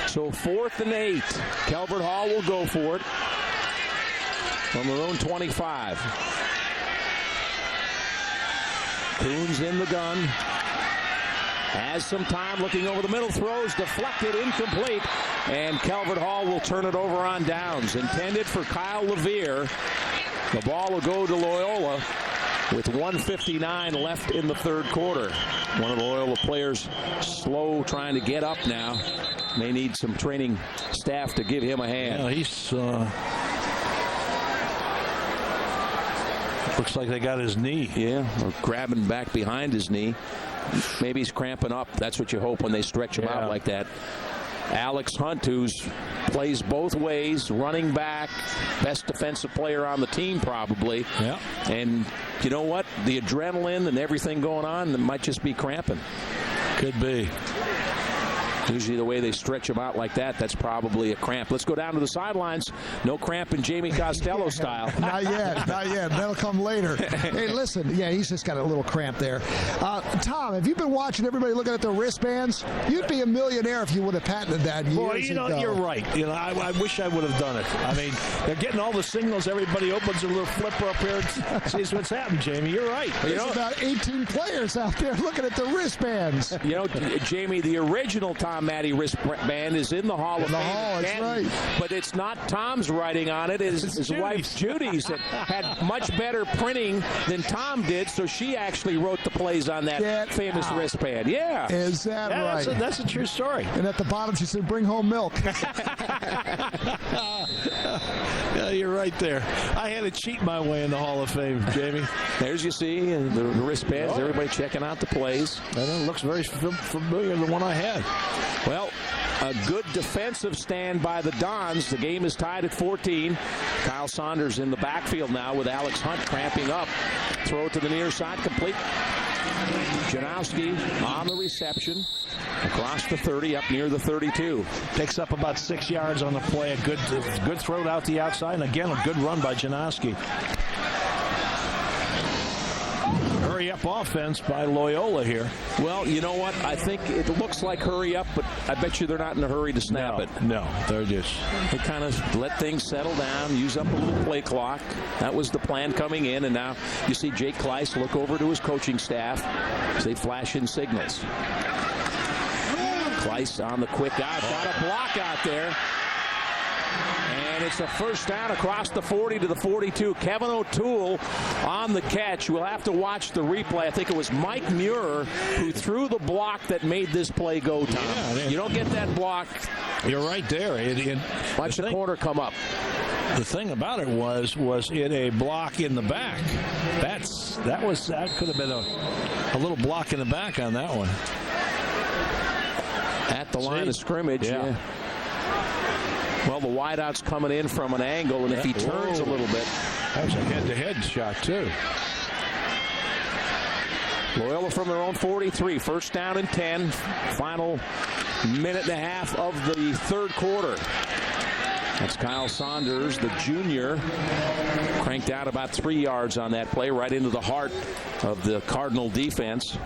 So 4th and 8. Calvert Hall will go for it from their own 25. Coons in the gun. Has some time looking over the middle. Throws deflected, incomplete. And Calvert Hall will turn it over on downs. Intended for Kyle Levere. The ball will go to Loyola with 1:59 left in the 3rd quarter. One of the Loyola players slow trying to get up now. May need some training staff to give him a hand. Yeah, he's looks like they got his knee. Yeah, or grabbing back behind his knee. Maybe he's cramping up. That's what you hope when they stretch him out like that. Alex Hunt, who plays both ways, running back, best defensive player on the team probably. Yeah. And you know what? The adrenaline and everything going on, it might just be cramping. Could be. Usually the way they stretch him out like that, that's probably a cramp. Let's go down to the sidelines. No cramp in Jamie Costello style. Not yet. Not yet. That'll come later. Hey, listen. Yeah, he's just got a little cramp there. Tom, have you been watching everybody looking at their wristbands? You'd be a millionaire if you would have patented that years ago. You're right. I wish I would have done it. I mean, they're getting all the signals. Everybody opens a little flipper up here and sees what's happened, Jamie. You're right. There's about 18 players out there looking at the wristbands. Jamie, the original Tom Matty wristband is in the Hall of Fame. That's right. But it's not Tom's writing on it. It's his wife Judy's that had much better printing than Tom did, so she actually wrote the plays on that famous wristband. Yeah. Is that right? That's a true story. And at the bottom she said, "Bring home milk." Yeah, you're right there. I had to cheat my way in the Hall of Fame, Jamie. There's you see the wristbands. Everybody checking out the plays. And it looks very familiar to the one I had. Well, a good defensive stand by the Dons. The game is tied at 14. Kyle Saunders in the backfield now with Alex Hunt cramping up. Throw it to the near side, complete. Janowski on the reception. Across the 30, up near the 32. Picks up about 6 yards on the play. A good throw out the outside. And again, a good run by Janowski. Hurry up offense by Loyola here. Well, you know what? I think it looks like hurry up, but I bet you they're not in a hurry to snap it. No, they're just... They kind of let things settle down, use up a little play clock. That was the plan coming in, and now you see Jake Kleiss look over to his coaching staff as they flash in signals. Kleiss on the quick out. Got a block out there. And it's a first down across the 40 to the 42. Kevin O'Toole on the catch. We'll have to watch the replay. I think it was Mike Muir who threw the block that made this play go, Tom. Yeah, you don't get that block. You're right there. Watch the corner come up. The thing about it was it a block in the back. That could have been a little block in the back on that one. At the line of scrimmage. Yeah. Well, the wideout's coming in from an angle, and if he turns a little bit. That was a head-to-head shot, too. Loyola from their own 43. First down and 10. Final minute and a half of the third quarter. That's Kyle Saunders, the junior. Cranked out about 3 yards on that play, right into the heart of the Cardinal defense.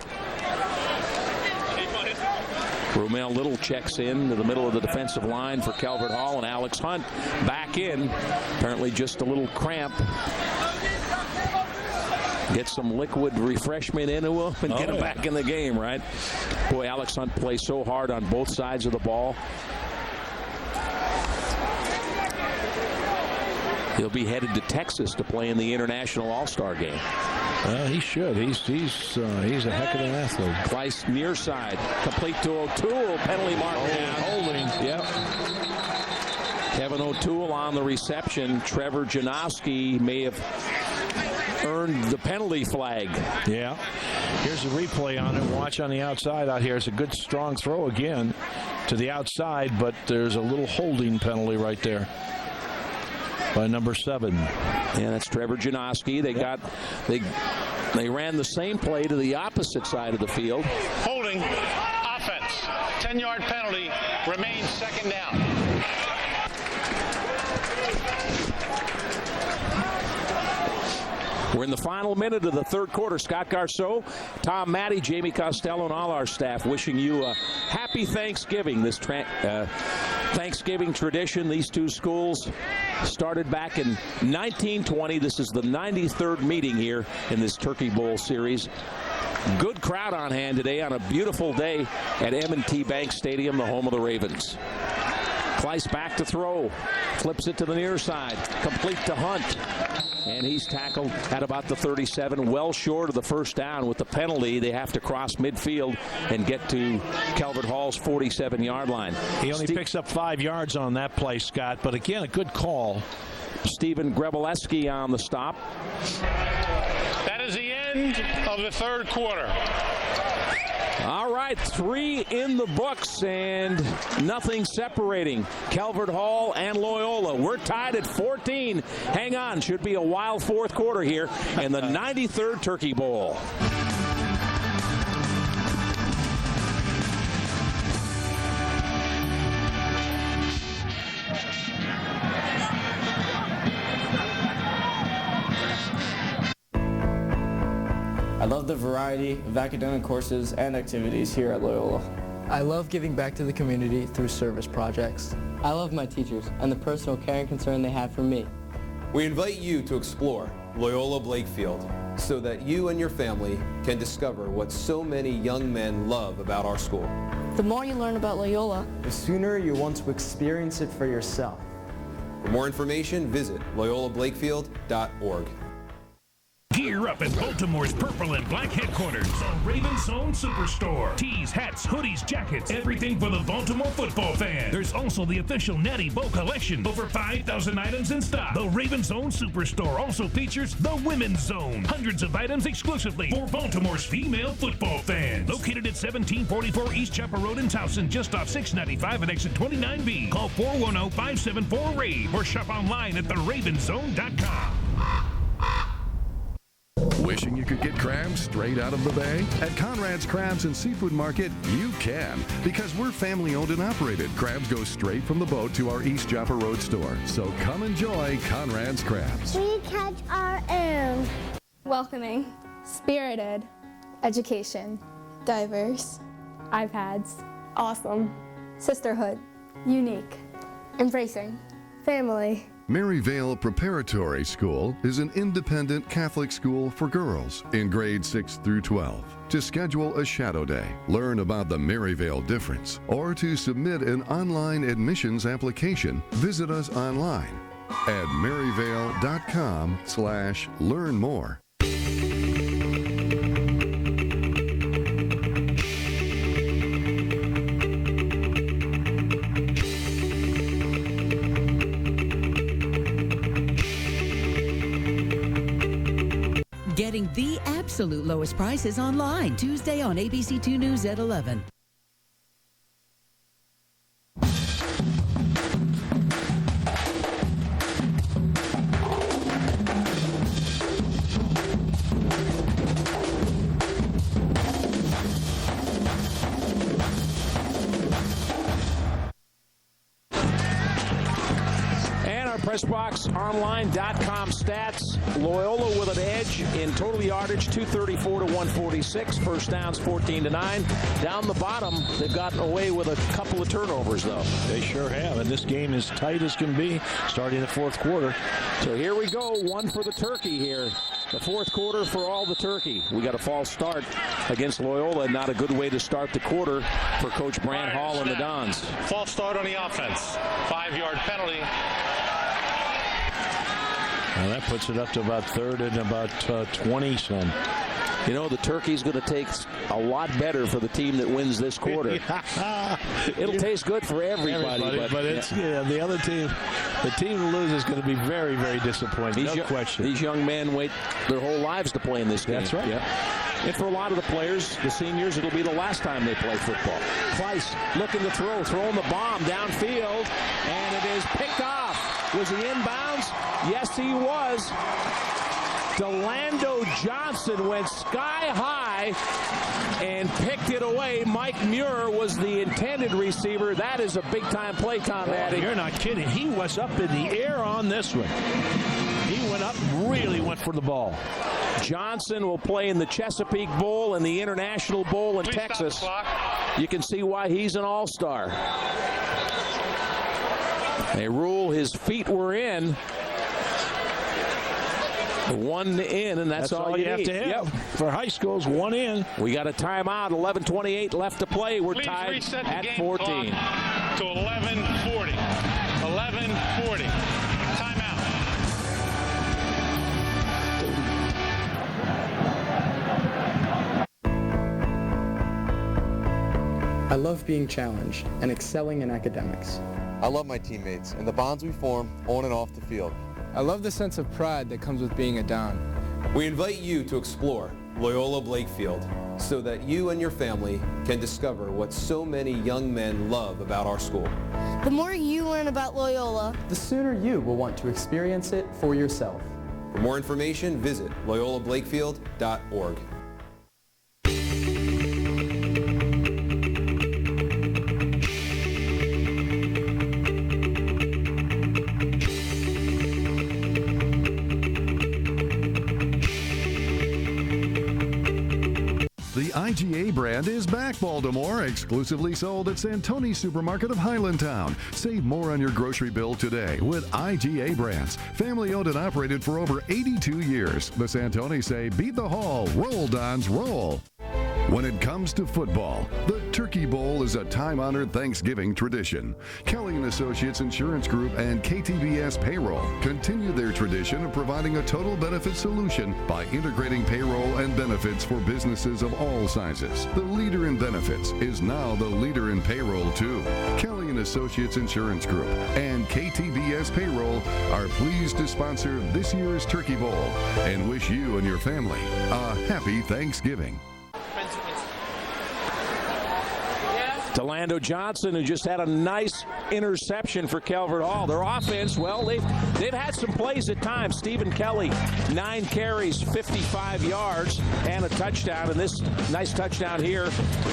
Romel Little checks in to the middle of the defensive line for Calvert Hall, and Alex Hunt back in. Apparently just a little cramp. Get some liquid refreshment into him and get him back in the game, right? Boy, Alex Hunt plays so hard on both sides of the ball. He'll be headed to Texas to play in the International All-Star game. He should. He's a heck of an athlete. Kleiss near side, complete to O'Toole. Penalty mark down. Holding. Yep. Kevin O'Toole on the reception. Trevor Janowski may have earned the penalty flag. Yeah. Here's a replay on it. Watch on the outside out here. It's a good they throw again to the outside, but there's a little holding penalty right there by number 7. Yeah, that's Trevor Janowski. They ran the same play to the opposite side of the field. Holding offense. 10-yard penalty. Remains second down. We're in the final minute of the third quarter. Scott Garceau, Tom Matte, Jamie Costello, and all our staff wishing you a happy Thanksgiving. This Thanksgiving tradition, these two schools started back in 1920. This is the 93rd meeting here in this Turkey Bowl series. Good crowd on hand today on a beautiful day at M&T Bank Stadium, the home of the Ravens. Kleiss back to throw. Flips it to the near side. Complete to Hunt. And he's tackled at about the 37, well short of the first down. With the penalty, they have to cross midfield and get to Calvert Hall's 47-yard line. He only picks up 5 yards on that play, Scott, but again, a good call. Stephen Grebelecki on the stop. That is the end of the third quarter. All right, 3 in the books and nothing separating Calvert Hall and Loyola. We're tied at 14. Hang on, should be a wild fourth quarter here in the 93rd Turkey Bowl. I love the variety of academic courses and activities here at Loyola. I love giving back to the community through service projects. I love my teachers and the personal care and concern they have for me. We invite you to explore Loyola Blakefield so that you and your family can discover what so many young men love about our school. The more you learn about Loyola, The sooner you want to experience it for yourself. For more information, visit loyolablakefield.org. Gear up at Baltimore's purple and black headquarters. The Raven Zone Superstore. Tees, hats, hoodies, jackets, everything for the Baltimore football fan. There's also the official Natty Bow collection. Over 5,000 items in stock. The Raven Zone Superstore also features the Women's Zone. Hundreds of items exclusively for Baltimore's female football fans. Located at 1744 East Chapel Road in Towson, just off 695 and exit 29B. Call 410-574-RAVE or shop online at theravenzone.com. Wishing you could get crabs straight out of the bay? At Conrad's Crabs and Seafood Market, you can. Because we're family owned and operated. Crabs go straight from the boat to our East Joppa Road store. So come enjoy Conrad's Crabs. we catch our own. Welcoming, spirited, education, diverse, iPads, awesome, sisterhood, unique, embracing, family, Maryvale Preparatory School is an independent Catholic school for girls in grades 6 through 12. To schedule a shadow day, learn about the Maryvale difference, or to submit an online admissions application, visit us online at maryvale.com/learn more. Getting the absolute lowest prices online. Tuesday on ABC2 News at 11. PressBoxOnline.com stats. Loyola with an edge in total yardage, 234 to 146. First downs, 14 to 9. Down the bottom, they've gotten away with a couple of turnovers, though. They sure have, and this game is tight as can be, starting the fourth quarter. So here we go, one for the Turkey here. The fourth quarter for all the Turkey. We got a false start against Loyola. Not a good way to start the quarter for Coach Brant Hall and the Dons. False start on the offense. 5-yard penalty. Well, that puts it up to about third and about 20-some. You know, the Turkey's going to taste a lot better for the team that wins this quarter. It'll taste good for everybody. But it's the other team, the team that loses is going to be very, very disappointed. No question. These young men wait their whole lives to play in this game. That's right. Yeah. And for a lot of the players, the seniors, it'll be the last time they play football. Price looking to throw, throwing the bomb downfield, and it is picked off. Was he inbounds? Yes, he was. Delando Johnson went sky high and picked it away. Mike Muir was the intended receiver. That is a big-time play, Tom Addy. You're not kidding. He was up in the air on this one. He went up, really went for the ball. Johnson will play in the Chesapeake Bowl and the International Bowl in Texas. You can see why he's an all-star. They rule his feet were in. One in, and that's all you have need. to have. Yep. For high schools, one in. We got a timeout, 11:28 left to play. We're tied at 14. To 11:40. 11:40. Timeout. I love being challenged and excelling in academics. I love my teammates and the bonds we form on and off the field. I love the sense of pride that comes with being a Don. We invite you to explore Loyola Blakefield so that you and your family can discover what so many young men love about our school. The more you learn about Loyola, the sooner you will want to experience it for yourself. For more information, visit loyolablakefield.org. The IGA brand is back, Baltimore, exclusively sold at Santoni's Supermarket of Highlandtown. Save more on your grocery bill today with IGA brands. Family owned and operated for over 82 years. The Santonis say, beat the hall, roll Dons, roll. When it comes to football, the Turkey Bowl is a time-honored Thanksgiving tradition. Kelly & Associates Insurance Group and KTBS Payroll continue their tradition of providing a total benefit solution by integrating payroll and benefits for businesses of all sizes. The leader in benefits is now the leader in payroll, too. Kelly & Associates Insurance Group and KTBS Payroll are pleased to sponsor this year's Turkey Bowl and wish you and your family a happy Thanksgiving. Delando Johnson, who just had a nice interception for Calvert Hall. Their offense, well, they've had some plays at times. Stephen Kelly, 9 carries, 55 yards, and a touchdown. And this nice touchdown here,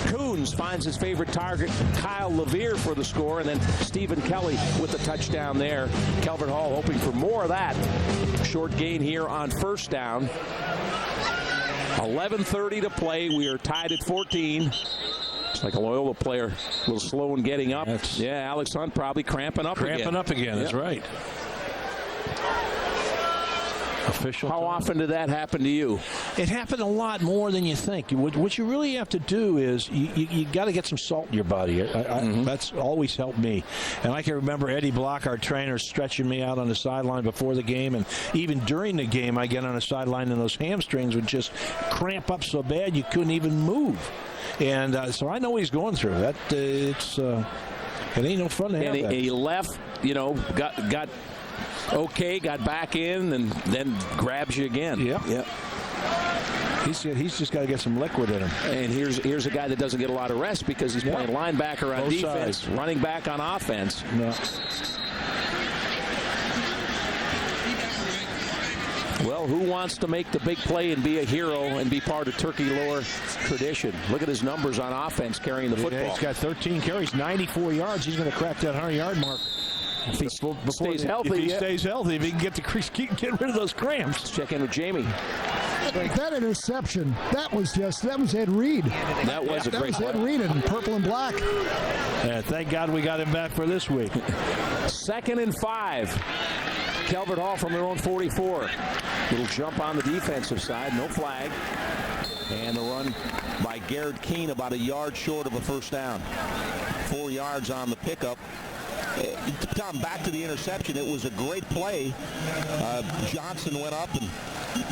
Coons finds his favorite target, Kyle Levere, for the score. And then Stephen Kelly with the touchdown there. Calvert Hall hoping for more of that. Short gain here on first down. 11:30 to play. We are tied at 14. It's like a Loyola player, a little slow in getting up. Yeah, Alex Hunt probably cramping up again. That's right. Official. How often did that happen to you? It happened a lot more than you think. What you really have to do is you got to get some salt in your body. That's always helped me. And I can remember Eddie Block, our trainer, stretching me out on the sideline before the game, and even during the game, I get on the sideline and those hamstrings would just cramp up so bad you couldn't even move. And so I know he's going through that. It ain't no fun to have that. He left, got okay, got back in, and then grabs you again. Yep. He's just got to get some liquid in him. And here's a guy that doesn't get a lot of rest because he's playing linebacker on defense, running back on offense. No. Well, who wants to make the big play and be a hero and be part of Turkey Lower tradition? Look at his numbers on offense carrying the football. He's got 13 carries, 94 yards. He's going to crack that 100-yard mark. If he stays healthy. If he stays healthy, if he can get rid of those cramps. Let's check in with Jamie. That interception, that was Ed Reed. That was a great play. Ed Reed in purple and black. Yeah, thank God we got him back for this week. 2nd and 5. Calvert Hall from their own 44. Little jump on the defensive side, no flag. And the run by Garrett Keene about a yard short of a first down. 4 yards on the pickup. Tom, back to the interception. It was a great play. Johnson went up and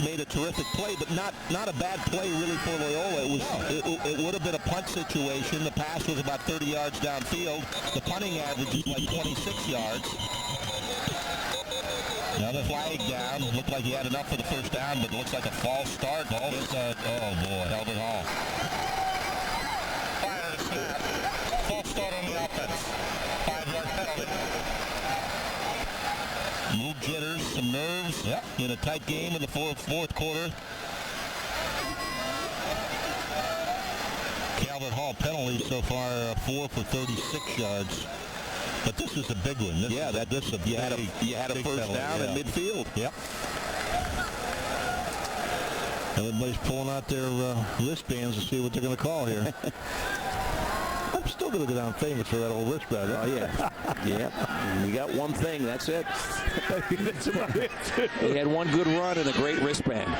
made a terrific play, but not a bad play really for Loyola. It would have been a punt situation. The pass was about 30 yards downfield. The punting average is like 26 yards. Another flag down. Looked like he had enough for the first down, but it looks like a false start. Oh boy, Calvert Hall. Fire the snap. False start on the offense. 5-yard penalty. Little jitters, some nerves in a tight game in the fourth quarter. Calvert Hall penalties so far, 4 for 36 yards. But this is a big one. You had a first down in midfield. Yep. Everybody's pulling out their wristbands to see what they're going to call here. I'm still going to go down famous for that old wristband. Oh, yeah. Yeah. You got one thing. That's it. That's about it. He had one good run and a great wristband.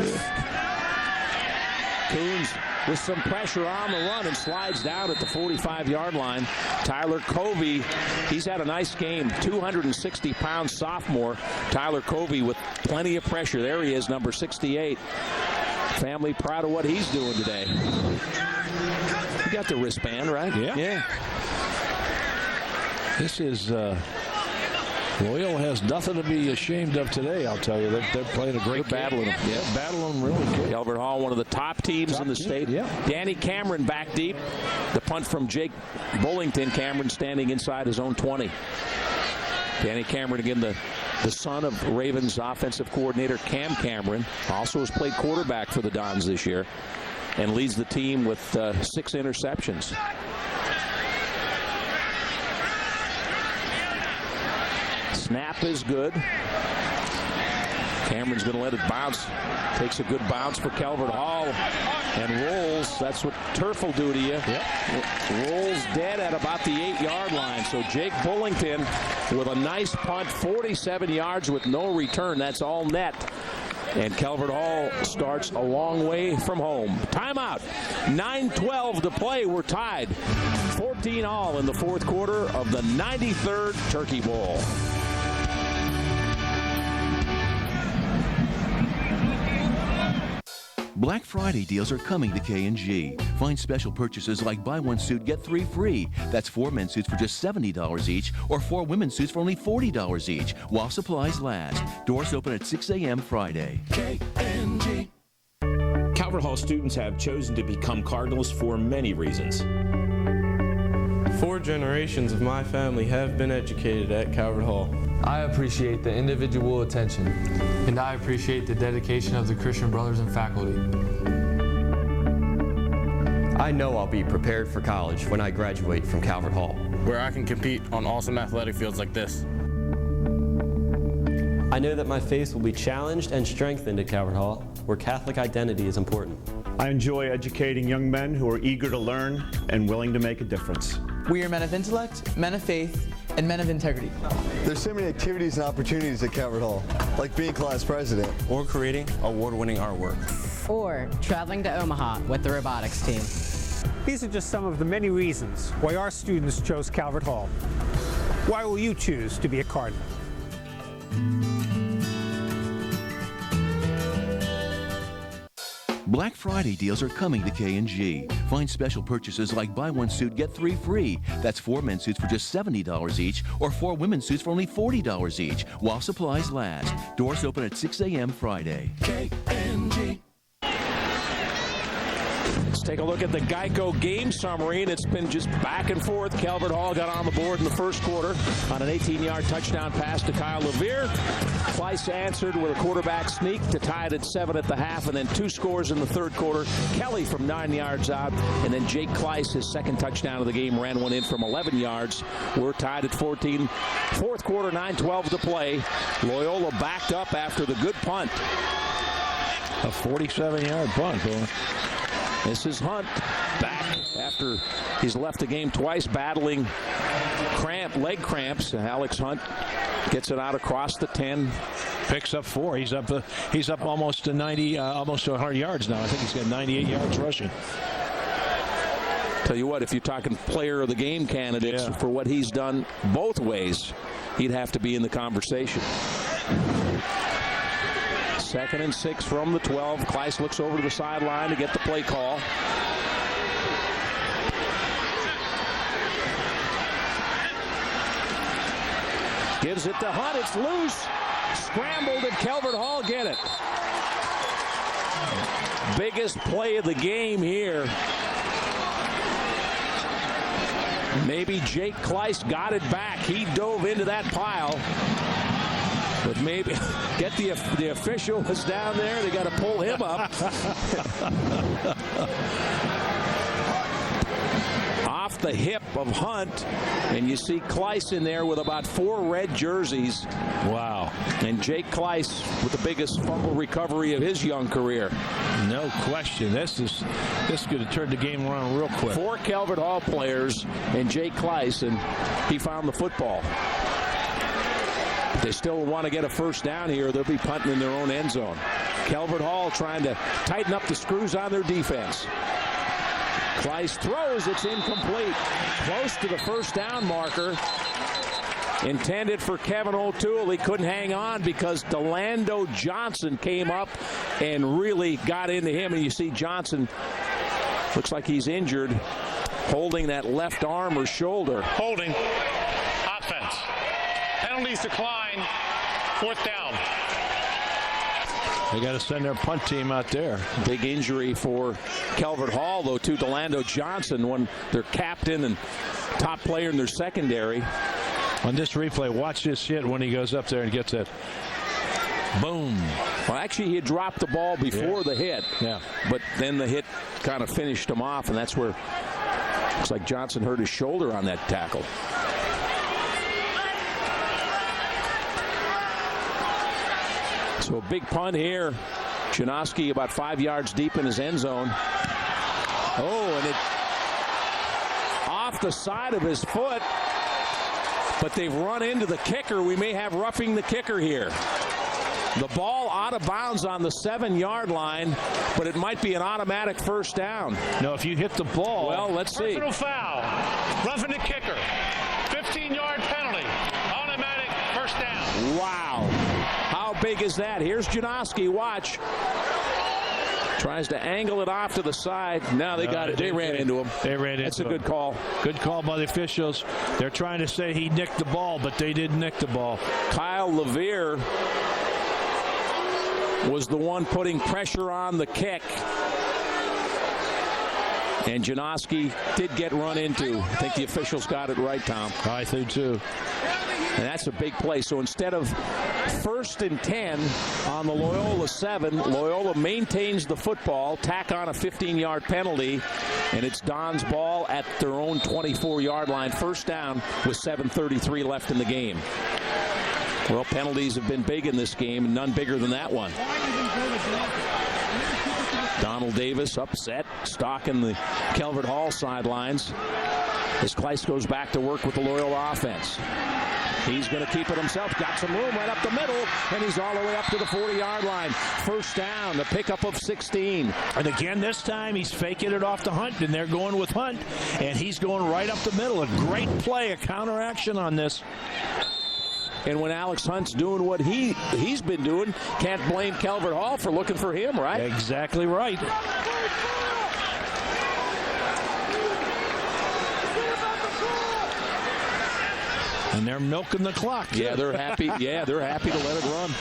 Coons with some pressure on the run and slides down at the 45-yard line. Tyler Covey, he's had a nice game. 260-pound sophomore. Tyler Covey with plenty of pressure. There he is, number 68. Family proud of what he's doing today. You got the wristband, right? Yeah. This is Loyola has nothing to be ashamed of today, I'll tell you. They're playing a great battle. Yeah, battling really good. Calvert Hall, one of the top teams in the state. Yeah. Danny Cameron back deep. The punt from Jake Bullington. Cameron standing inside his own 20. Danny Cameron, again, the son of Ravens offensive coordinator Cam Cameron, also has played quarterback for the Dons this year and leads the team with 6 interceptions. Snap is good. Cameron's going to let it bounce. Takes a good bounce for Calvert Hall and rolls. That's what turf will do to you. Yep. Rolls dead at about the 8-yard line. So Jake Bullington with a nice punt, 47 yards with no return. That's all net. And Calvert Hall starts a long way from home. Timeout. 9:12 to play. We're tied. 14-all in the fourth quarter of the 93rd Turkey Bowl. Black Friday deals are coming to K&G. Find special purchases like buy one suit, get 3 free. That's 4 men's suits for just $70 each, or 4 women's suits for only $40 each, while supplies last. Doors open at 6 a.m. Friday. K&G. Calvert Hall students have chosen to become Cardinals for many reasons. 4 generations of my family have been educated at Calvert Hall. I appreciate the individual attention, and I appreciate the dedication of the Christian brothers and faculty. I know I'll be prepared for college when I graduate from Calvert Hall, where I can compete on awesome athletic fields like this. I know that my faith will be challenged and strengthened at Calvert Hall, where Catholic identity is important. I enjoy educating young men who are eager to learn and willing to make a difference. We are men of intellect, men of faith, and men of integrity. There's so many activities and opportunities at Calvert Hall, like being class president. Or creating award-winning artwork. Or traveling to Omaha with the robotics team. These are just some of the many reasons why our students chose Calvert Hall. Why will you choose to be a Cardinal? Black Friday deals are coming to K&G. Find special purchases like buy one suit, get 3 free. That's 4 men's suits for just $70 each, or 4 women's suits for only $40 each, while supplies last. Doors open at 6 a.m. Friday. K&G. Let's take a look at the Geico game summary, and it's been just back and forth. Calvert Hall got on the board in the first quarter on an 18-yard touchdown pass to Kyle Levere. Kleiss answered with a quarterback sneak to tie it at 7 at the half, and then 2 scores in the third quarter. Kelly from 9 yards out, and then Jake Kleiss, his second touchdown of the game, ran one in from 11 yards. We're tied at 14. Fourth quarter, 9:12 to play. Loyola backed up after the good punt. A 47-yard punt, boy. This is Hunt back after he's left the game twice battling leg cramps. Alex Hunt gets it out across the 10. Picks up 4. He's up almost to 90, almost to 100 yards now. I think he's got 98 yards rushing. Tell you what, if you're talking player of the game candidates for what he's done both ways, he'd have to be in the conversation. 2nd and 6 from the 12. Kleiss looks over to the sideline to get the play call. Gives it to Hunt. It's loose. Scrambled, and Calvert Hall get it. Biggest play of the game here. Maybe Jake Kleiss got it back. He dove into that pile. But maybe get the official was down there. They got to pull him up. Off the hip of Hunt, and you see Kleiss in there with about 4 red jerseys. Wow. And Jake Kleiss with the biggest fumble recovery of his young career. No question. This could have turned the game around real quick. 4 Calvert Hall players and Jake Kleiss, and he found the football. They still want to get a first down here. They'll be punting in their own end zone. Calvert Hall trying to tighten up the screws on their defense. Kleiss throws. It's incomplete. Close to the first down marker. Intended for Kevin O'Toole. He couldn't hang on because Delando Johnson came up and really got into him. And you see Johnson looks like he's injured, holding that left arm or shoulder. Holding. Offense. Penalties decline. 4th down. They got to send their punt team out there. Big injury for Calvert Hall, though, to Delando Johnson, their captain and top player in their secondary. On this replay, watch this hit when he goes up there and gets it. Boom. Well, actually, he had dropped the ball before the hit. Yeah. But then the hit kind of finished him off, and that's where looks like Johnson hurt his shoulder on that tackle. So a big punt here. Janoski about 5 yards deep in his end zone. Oh, and it off the side of his foot. But they've run into the kicker. We may have roughing the kicker here. The ball out of bounds on the 7-yard line, but it might be an automatic first down. No, if you hit the ball. Well, let's see. Personal foul. Roughing the kicker. 15-yard penalty. Automatic first down. Wow. How big is that? Here's Janoski. Watch. Tries to angle it off to the side. Now they got it. They ran into him. They ran into him. That's a good call. Good call by the officials. They're trying to say he nicked the ball, but they didn't nick the ball. Kyle Levere was the one putting pressure on the kick. And Janoski did get run into. I think the officials got it right, Tom. I think too. And that's a big play. So instead of 1st and 10 on the Loyola 7, Loyola maintains the football, tack on a 15-yard penalty, and it's Don's ball at their own 24-yard line. First down with 7:33 left in the game. Well, penalties have been big in this game, and none bigger than that one. Donald Davis upset, stalking the Calvert Hall sidelines. As Kleiss goes back to work with the Loyola offense. He's going to keep it himself. Got some room right up the middle, and he's all the way up to the 40-yard line. First down, the pickup of 16. And again, this time he's faking it off to Hunt, and they're going with Hunt, and he's going right up the middle. A great play, a counteraction on this. And when Alex Hunt's doing what he's been doing, can't blame Calvert Hall for looking for him, right? Exactly right. And they're milking the clock. Yeah, they're happy. Yeah, they're happy to let it run.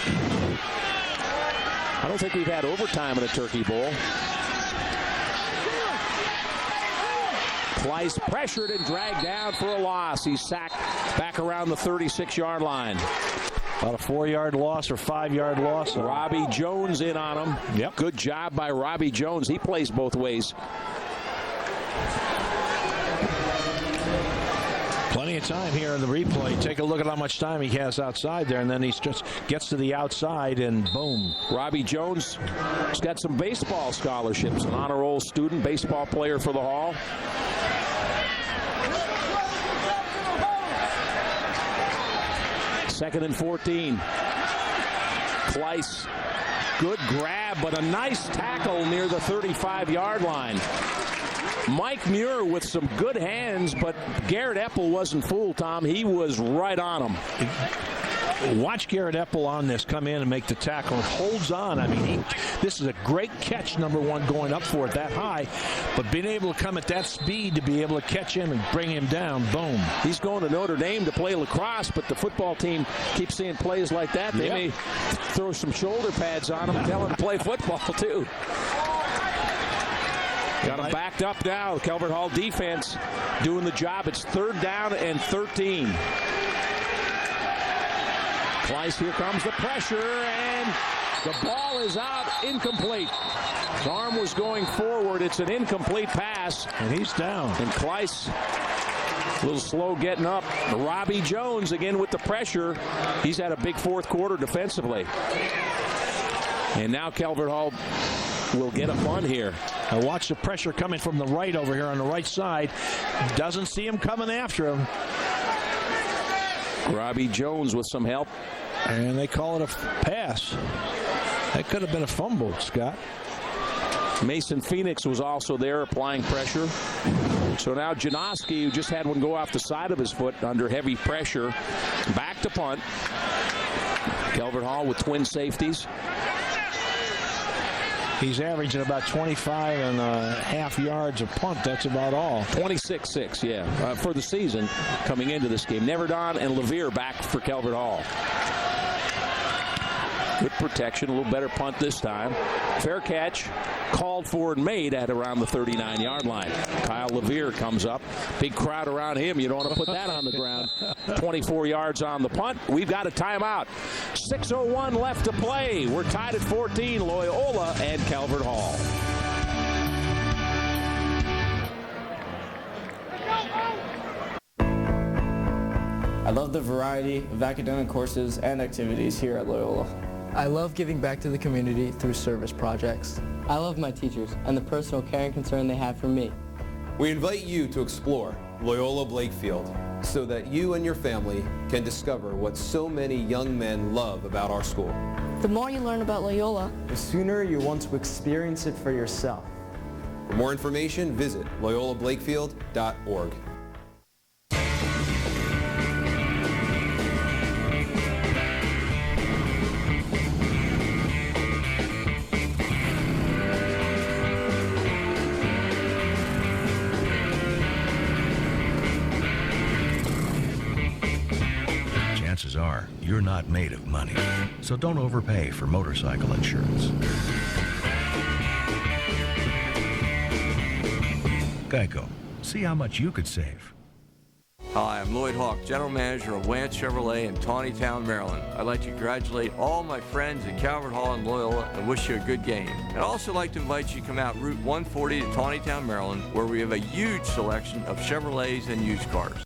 I don't think we've had overtime in a Turkey Bowl. Kleiss pressured and dragged down for a loss. He's sacked back around the 36-yard line. About a 4-yard loss or 5-yard loss. Robbie Jones in on him. Yep. Good job by Robbie Jones. He plays both ways. Plenty of time here in the replay. Take a look at how much time he has outside there, and then he just gets to the outside, and boom. Robbie Jones has got some baseball scholarships. An honor roll student, baseball player for the Hall. Second and 14. Kleiss, good grab, but a nice tackle near the 35-yard line. Mike Muir with some good hands, but Garrett Epple wasn't fooled, Tom. He was right on him. Watch Garrett Epple on this come in and make the tackle. And holds on. I mean, this is a great catch, number one, going up for it that high. But being able to come at that speed to be able to catch him and bring him down, boom. He's going to Notre Dame to play lacrosse, but the football team keeps seeing plays like that. They may throw some shoulder pads on him and tell him to play football, too. Got him backed up now. Calvert Hall defense doing the job. It's 3rd down and 13. Kleiss, here comes the pressure, and the ball is out, incomplete. His arm was going forward. It's an incomplete pass. And he's down. And Kleiss, a little slow getting up. Robbie Jones again with the pressure. He's had a big 4th quarter defensively. And now Calvert Hall will get a punt here. Now watch the pressure coming from the right over here on the right side. Doesn't see him coming after him. Robbie Jones with some help. And they call it a pass. That could have been a fumble, Scott. Mason Phoenix was also there applying pressure. So now Janoski, who just had one go off the side of his foot under heavy pressure, back to punt. Calvert Hall with twin safeties. He's averaging about 25.5 yards a punt. That's about all. 26-6, yeah, for the season coming into this game. Neverdon and Levere back for Calvert Hall. Good protection, a little better punt this time. Fair catch, called for and made at around the 39-yard line. Kyle Levere comes up. Big crowd around him. You don't want to put that on the ground. 24 yards on the punt. We've got a timeout. 6:01 left to play. We're tied at 14, Loyola and Calvert Hall. I love the variety of academic courses and activities here at Loyola. I love giving back to the community through service projects. I love my teachers and the personal care and concern they have for me. We invite you to explore Loyola Blakefield so that you and your family can discover what so many young men love about our school. The more you learn about Loyola, The sooner you want to experience it for yourself. For more information, visit loyolablakefield.org. Chances are you're not made of money, so don't overpay for motorcycle insurance. Geico. See how much you could save. Hi, I'm Lloyd Hawk, General Manager of Lance Chevrolet in Tawnytown, Maryland. I'd like to congratulate all my friends at Calvert Hall and Loyola and wish you a good game. I'd also like to invite you to come out Route 140 to Tawnytown, Maryland, where we have a huge selection of Chevrolets and used cars.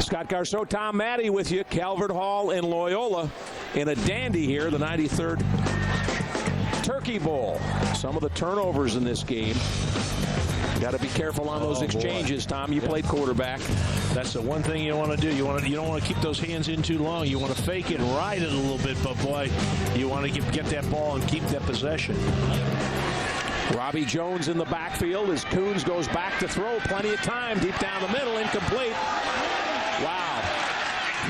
Scott Garceau, Tom Maddie with you. Calvert Hall and Loyola in a dandy here, the 93rd Turkey Bowl. Some of the turnovers in this game. Got to be careful on those exchanges, Tom. You played quarterback. That's the one thing you want to do. You don't want to keep those hands in too long. You want to fake it, ride it a little bit, but boy, you want to get that ball and keep that possession. Robbie Jones in the backfield as Coons goes back to throw. Plenty of time deep down the middle, incomplete. Wow.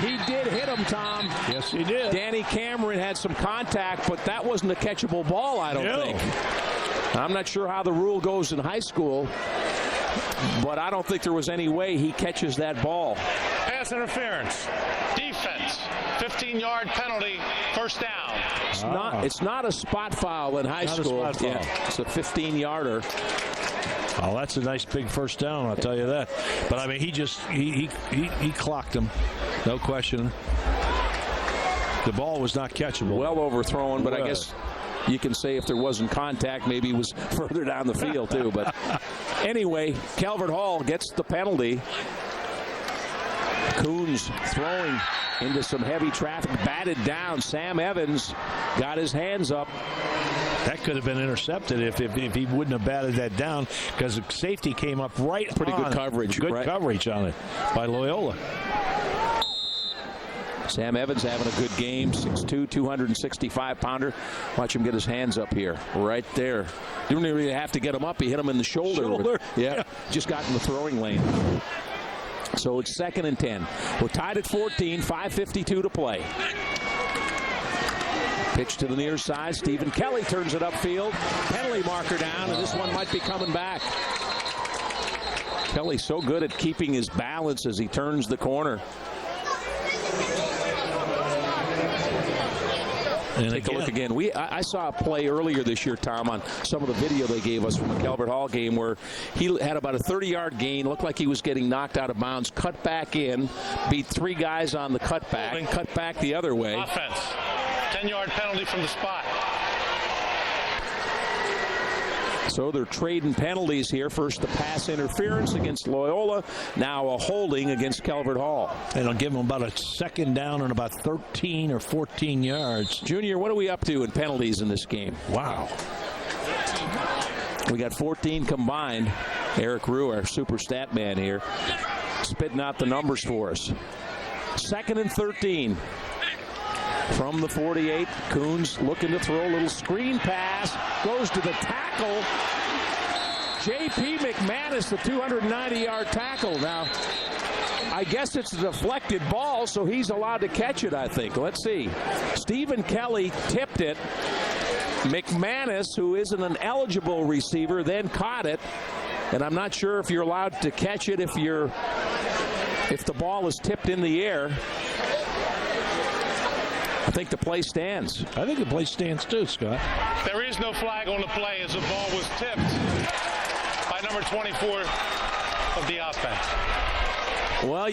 He did hit him, Tom. Yes, he did. Danny Cameron had some contact, but that wasn't a catchable ball, I don't think. I'm not sure how the rule goes in high school, but I don't think there was any way he catches that ball. Pass interference. Defense. 15-yard penalty. First down. It's not a spot foul in high school. Yeah, it's a 15-yarder. Oh, that's a nice big first down, I'll tell you that. But I mean, he clocked him, no question. The ball was not catchable. Well overthrown, but I guess you can say if there wasn't contact, maybe he was further down the field too. But anyway, Calvert Hall gets the penalty. Coons throwing into some heavy traffic, batted down. Sam Evans got his hands up. That could have been intercepted if he wouldn't have batted that down, because the safety came up right. Pretty good coverage. Good coverage on it by Loyola. Sam Evans having a good game. 6'2", 265-pounder. Watch him get his hands up here. Right there. Didn't really have to get him up. He hit him in the shoulder. Yeah. Just got in the throwing lane. So it's 2nd and 10. We're tied at 14, 5:52 to play. Pitch to the near side. Stephen Kelly turns it upfield. Penalty marker down, and this one might be coming back. Kelly so good at keeping his balance as he turns the corner. And take a look again. I saw a play earlier this year, Tom, on some of the video they gave us from the Calvert Hall game where he had about a 30-yard gain, looked like he was getting knocked out of bounds, cut back in, beat 3 guys on the cutback, and cut back the other way. Offense. 10-yard penalty from the spot. So they're trading penalties here. First the pass interference against Loyola. Now a holding against Calvert Hall. And it'll give them about a 2nd down and about 13 or 14 yards. Junior, what are we up to in penalties in this game? Wow. We got 14 combined. Eric Rue, our super stat man here, spitting out the numbers for us. 2nd and 13. From the 48, Coons looking to throw a little screen pass, goes to the tackle. J.P. McManus, the 290-yard tackle. Now, I guess it's a deflected ball, so he's allowed to catch it, I think. Let's see. Stephen Kelly tipped it. McManus, who isn't an eligible receiver, then caught it. And I'm not sure if you're allowed to catch it if the ball is tipped in the air. I think the play stands. I think the play stands too, Scott. There is no flag on the play as the ball was tipped by number 24 of the offense. Well,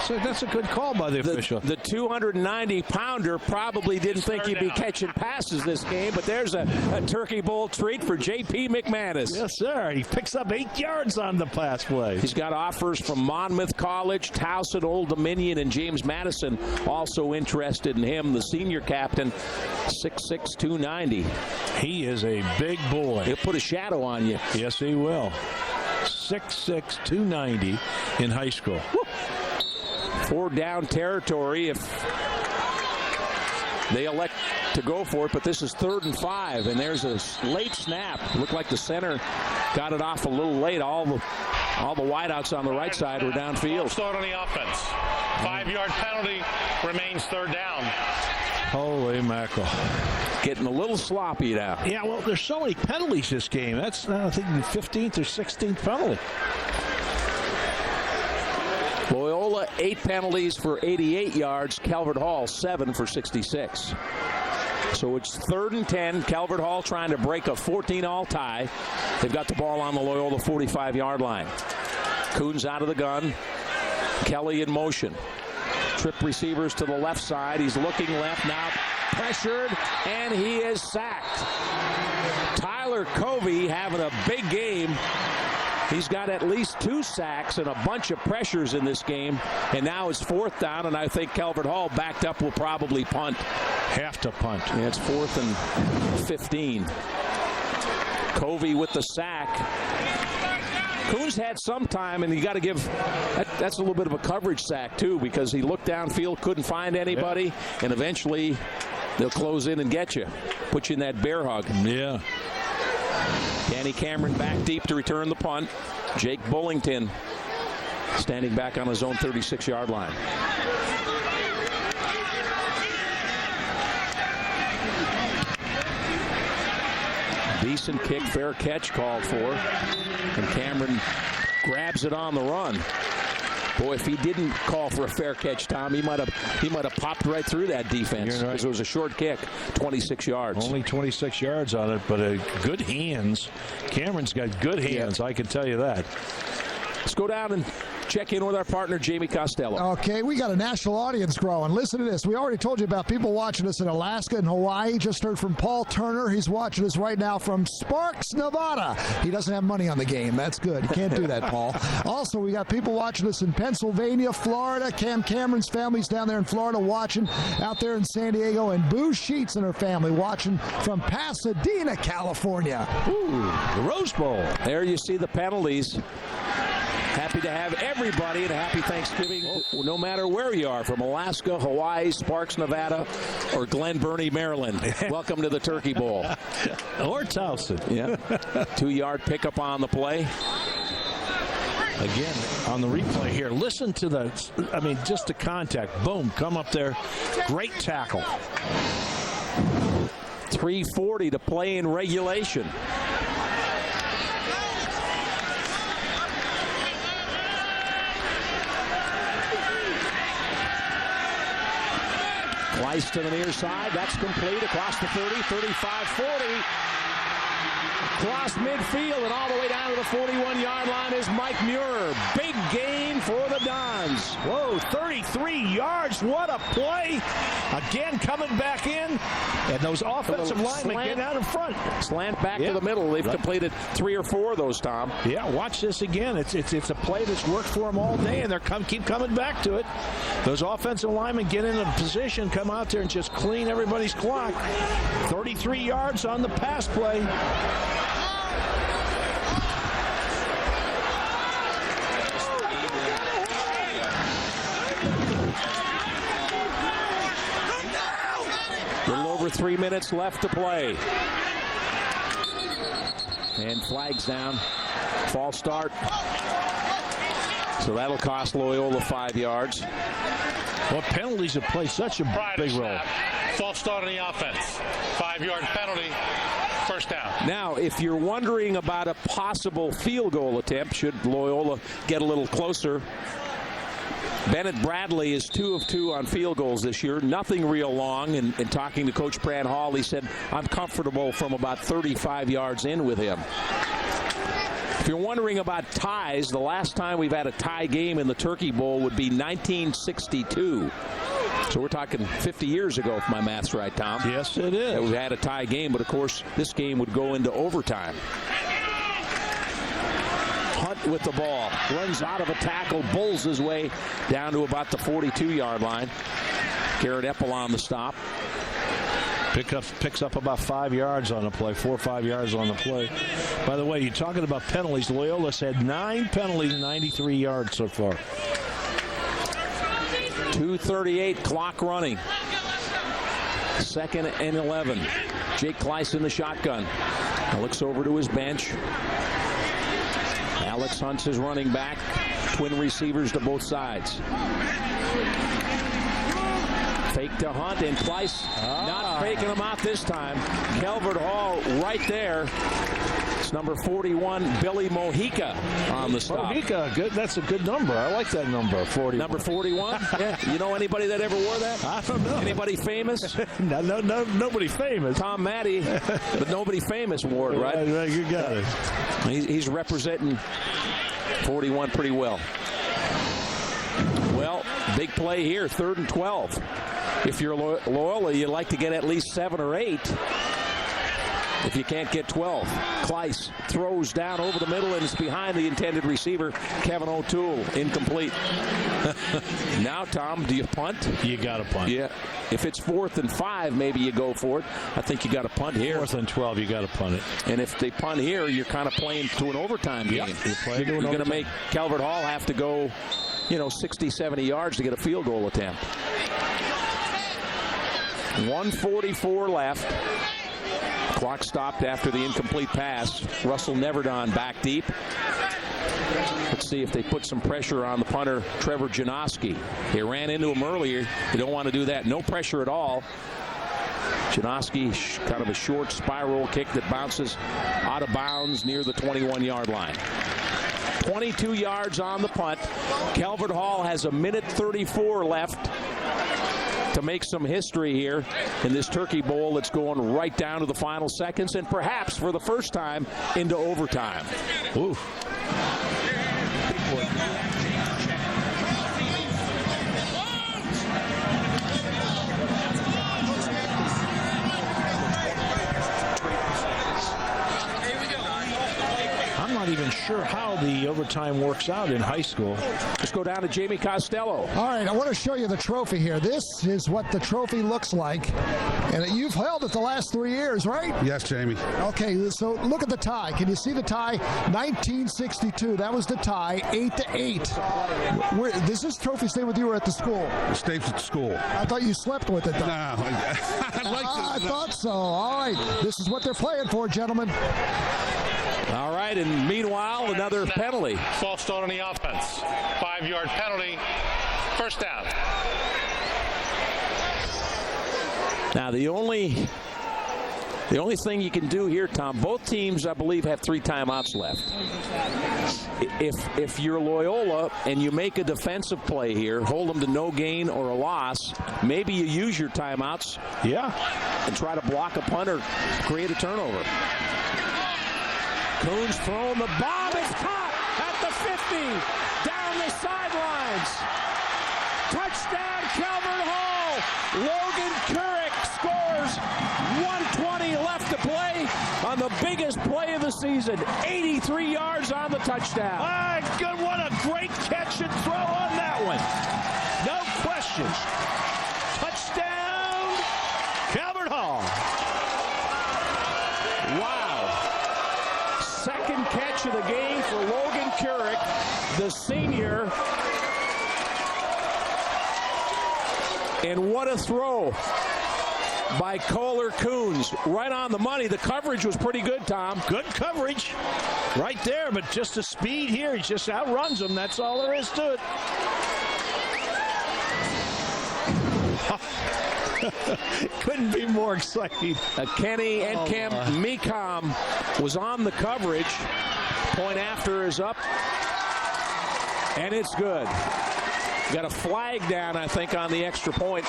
that's a good call by the official. The 290-pounder probably didn't think he'd be catching passes this game, but there's a Turkey Bowl treat for J.P. McManus. Yes, sir. He picks up 8 yards on the pass play. He's got offers from Monmouth College, Towson, Old Dominion, and James Madison also interested in him. The senior captain, 6'6", 290. He is a big boy. He'll put a shadow on you. Yes, he will. 6'6", 290 in high school. 4 down territory if they elect to go for it, but this is 3rd and 5, and there's a late snap. Looked like the center got it off a little late. All the wideouts on the right side were downfield. Start on the offense. 5-yard penalty, remains 3rd down. Holy mackerel. Getting a little sloppy now. Yeah, well, there's so many penalties this game. That's, I think, the 15th or 16th penalty. Loyola, 8 penalties for 88 yards. Calvert Hall, 7 for 66. So it's 3rd and 10. Calvert Hall trying to break a 14-all tie. They've got the ball on the Loyola 45-yard line. Coons out of the gun. Kelly in motion. Trip receivers to the left side. He's looking left now. Pressured, and he is sacked. Tyler Covey having a big game He's got at least 2 sacks and a bunch of pressures in this game, and now it's 4th down, and I think Calvert Hall backed up will probably punt. Have to punt. Yeah, it's 4th and 15. Covey with the sack. Coons had some time, and you got to give that's a little bit of a coverage sack too, because he looked downfield, couldn't find anybody, and eventually they'll close in and get you, put you in that bear hug. Yeah. Danny Cameron back deep to return the punt. Jake Bullington standing back on his own 36-yard line. Decent kick, fair catch called for, and Cameron grabs it on the run. Boy, if he didn't call for a fair catch, Tom, he might have popped right through that defense, because it was a short kick, 26 yards. Only 26 yards on it, but good hands. Cameron's got good hands, I can tell you that. Let's go down and check in with our partner, Jamie Costello. Okay, we got a national audience growing. Listen to this. We already told you about people watching us in Alaska and Hawaii. Just heard from Paul Turner. He's watching us right now from Sparks, Nevada. He doesn't have money on the game. That's good. You can't do that, Paul. Also, we got people watching us in Pennsylvania, Florida. Cam Cameron's family's down there in Florida watching, out there in San Diego, and Boo Sheets and her family watching from Pasadena, California. Ooh, the Rose Bowl. There you see the penalties. Happy to have everybody, and a happy Thanksgiving, no matter where you are, from Alaska, Hawaii, Sparks, Nevada, or Glen Burnie, Maryland. Welcome to the Turkey Bowl. Or Towson. Yeah. 2-yard pickup on the play. Again, on the replay here, listen to just the contact. Boom, come up there. Great tackle. 3:40 to play in regulation. Slice to the near side. That's complete across the 30, 35, 40. Across midfield and all the way down to the 41-yard line is Mike Muir. Big gain for the Dons. Whoa, 33 yards. What a play. Again, coming back in. And those offensive linemen get out in front. Slant back to the middle. They've completed 3 or 4 of those, Tom. Yeah, watch this again. It's a play that's worked for them all day, and they're keep coming back to it. Those offensive linemen get in a position, come out there and just clean everybody's clock. 33 yards on the pass play. Little over 3 minutes left to play. And flags down. False start. So that'll cost Loyola 5 yards. Well, penalties have played such a big role. False start on the offense. 5-yard penalty. First down. Now, if you're wondering about a possible field goal attempt, should Loyola get a little closer, Bennett Bradley is 2 of 2 on field goals this year. Nothing real long. And talking to Coach Brad Hall, he said, I'm comfortable from about 35 yards in with him. If you're wondering about ties, the last time we've had a tie game in the Turkey Bowl would be 1962. So we're talking 50 years ago, if my math's right, Tom. Yes, it is. We had a tie game, but of course, this game would go into overtime. Hunt with the ball. Runs out of a tackle, bowls his way down to about the 42-yard line. Garrett Epple on the stop. Picks up about 5 yards on the play, 4 or 5 yards on the play. By the way, you're talking about penalties. Loyola's had 9 penalties, 93 yards so far. 2:38 clock running. 2nd and 11. Jake Kleiss in the shotgun. Looks over to his bench. Alex Hunt's his running back. Twin receivers to both sides. Fake to Hunt, and Kleiss not faking him out this time. Calvert Hall right there. It's number 41, Billy Mojica on the stop. Mojica, good. That's a good number. I like that number, 41. Number 41? Yeah. You know anybody that ever wore that? I don't know. Anybody famous? No, nobody famous. Tom Matty, but nobody famous wore it, right? Right, you got it. He's representing 41 pretty well. Well, big play here, 3rd and 12. If you're Loyola, you'd like to get at least 7 or 8. if you can't get 12. Kleiss throws down over the middle, and it's behind the intended receiver, Kevin O'Toole. Incomplete. Now, Tom, do you punt? You got to punt. Yeah. If it's 4th and 5, maybe you go for it. I think you got to punt here. 4th and 12, you got to punt it. And if they punt here, you're kind of playing to an overtime game. You're going to make Calvert Hall have to go, 60, 70 yards to get a field goal attempt. 1:44 left. Clock stopped after the incomplete pass. Russell Neverdon back deep. Let's see if they put some pressure on the punter, Trevor Janoski. They ran into him earlier. You don't want to do that. No pressure at all. Janoski, kind of a short spiral kick that bounces out of bounds near the 21-yard line. 22 yards on the punt. Calvert Hall has 1:34 left to make some history here in this Turkey Bowl that's going right down to the final seconds, and perhaps for the first time into overtime. Ooh. I'm not even sure how the overtime works out in high school. Let's go down to Jamie Costello. All right, I want to show you the trophy here. This is what the trophy looks like. And you've held it the last 3 years, right? Yes, Jamie. Okay, so look at the tie. Can you see the tie? 1962. That was the tie, 8-8. Does this trophy stay with you or at the school? It stays at the school. I thought you slept with it, though. No. I thought so. All right. This is what they're playing for, gentlemen. All right, and meanwhile, another penalty. False start on the offense. 5-yard penalty. First down. Now, the only thing you can do here, Tom, both teams, I believe, have 3 timeouts left. If you're Loyola and you make a defensive play here, hold them to no gain or a loss, maybe you use your timeouts. Yeah. And try to block a punt or create a turnover. Coons throwing the bomb. It's caught at the 50. Down the sidelines. Touchdown, Calvert Hall. Logan Couric scores. 1:20 left to play on the biggest play of the season. 83 yards on the touchdown. Ah, good. What a great catch and throw on that one. No questions. Touchdown, Calvert Hall. Wow. Second catch of the game for Logan Couric, the senior. And what a throw by Kohler Coons. Right on the money. The coverage was pretty good, Tom. Good coverage right there, but just the speed here, he just outruns them. That's all there is to it. Couldn't be more exciting. Kenny Enkem Meekom was on the coverage. Point after is up. And it's good. Got a flag down, I think, on the extra point.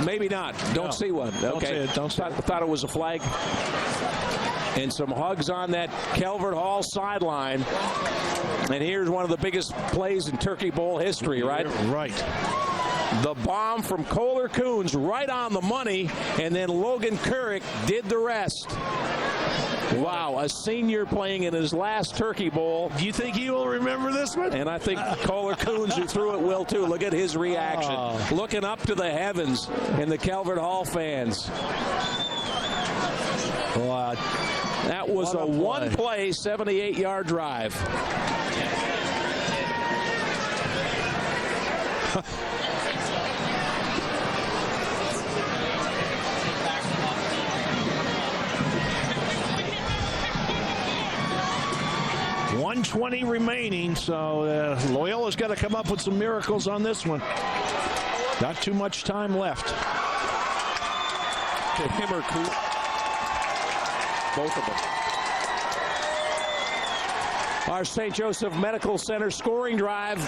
Maybe not. Don't see one. Okay. Thought it was a flag. And some hugs on that Calvert Hall sideline. And here's one of the biggest plays in Turkey Bowl history, right? Right. The bomb from Kohler Coons right on the money, and then Logan Couric did the rest. Wow, a senior playing in his last Turkey Bowl. Do you think he will remember this one? And I think Kohler Coons, who threw it, will too. Look at his reaction. Looking up to the heavens and the Calvert Hall fans. Wow. That was a one-play, 78-yard drive. $120 remaining, so Loyola's got to come up with some miracles on this one. Not too much time left. To him or Coop. Both of them. Our St. Joseph Medical Center scoring drive.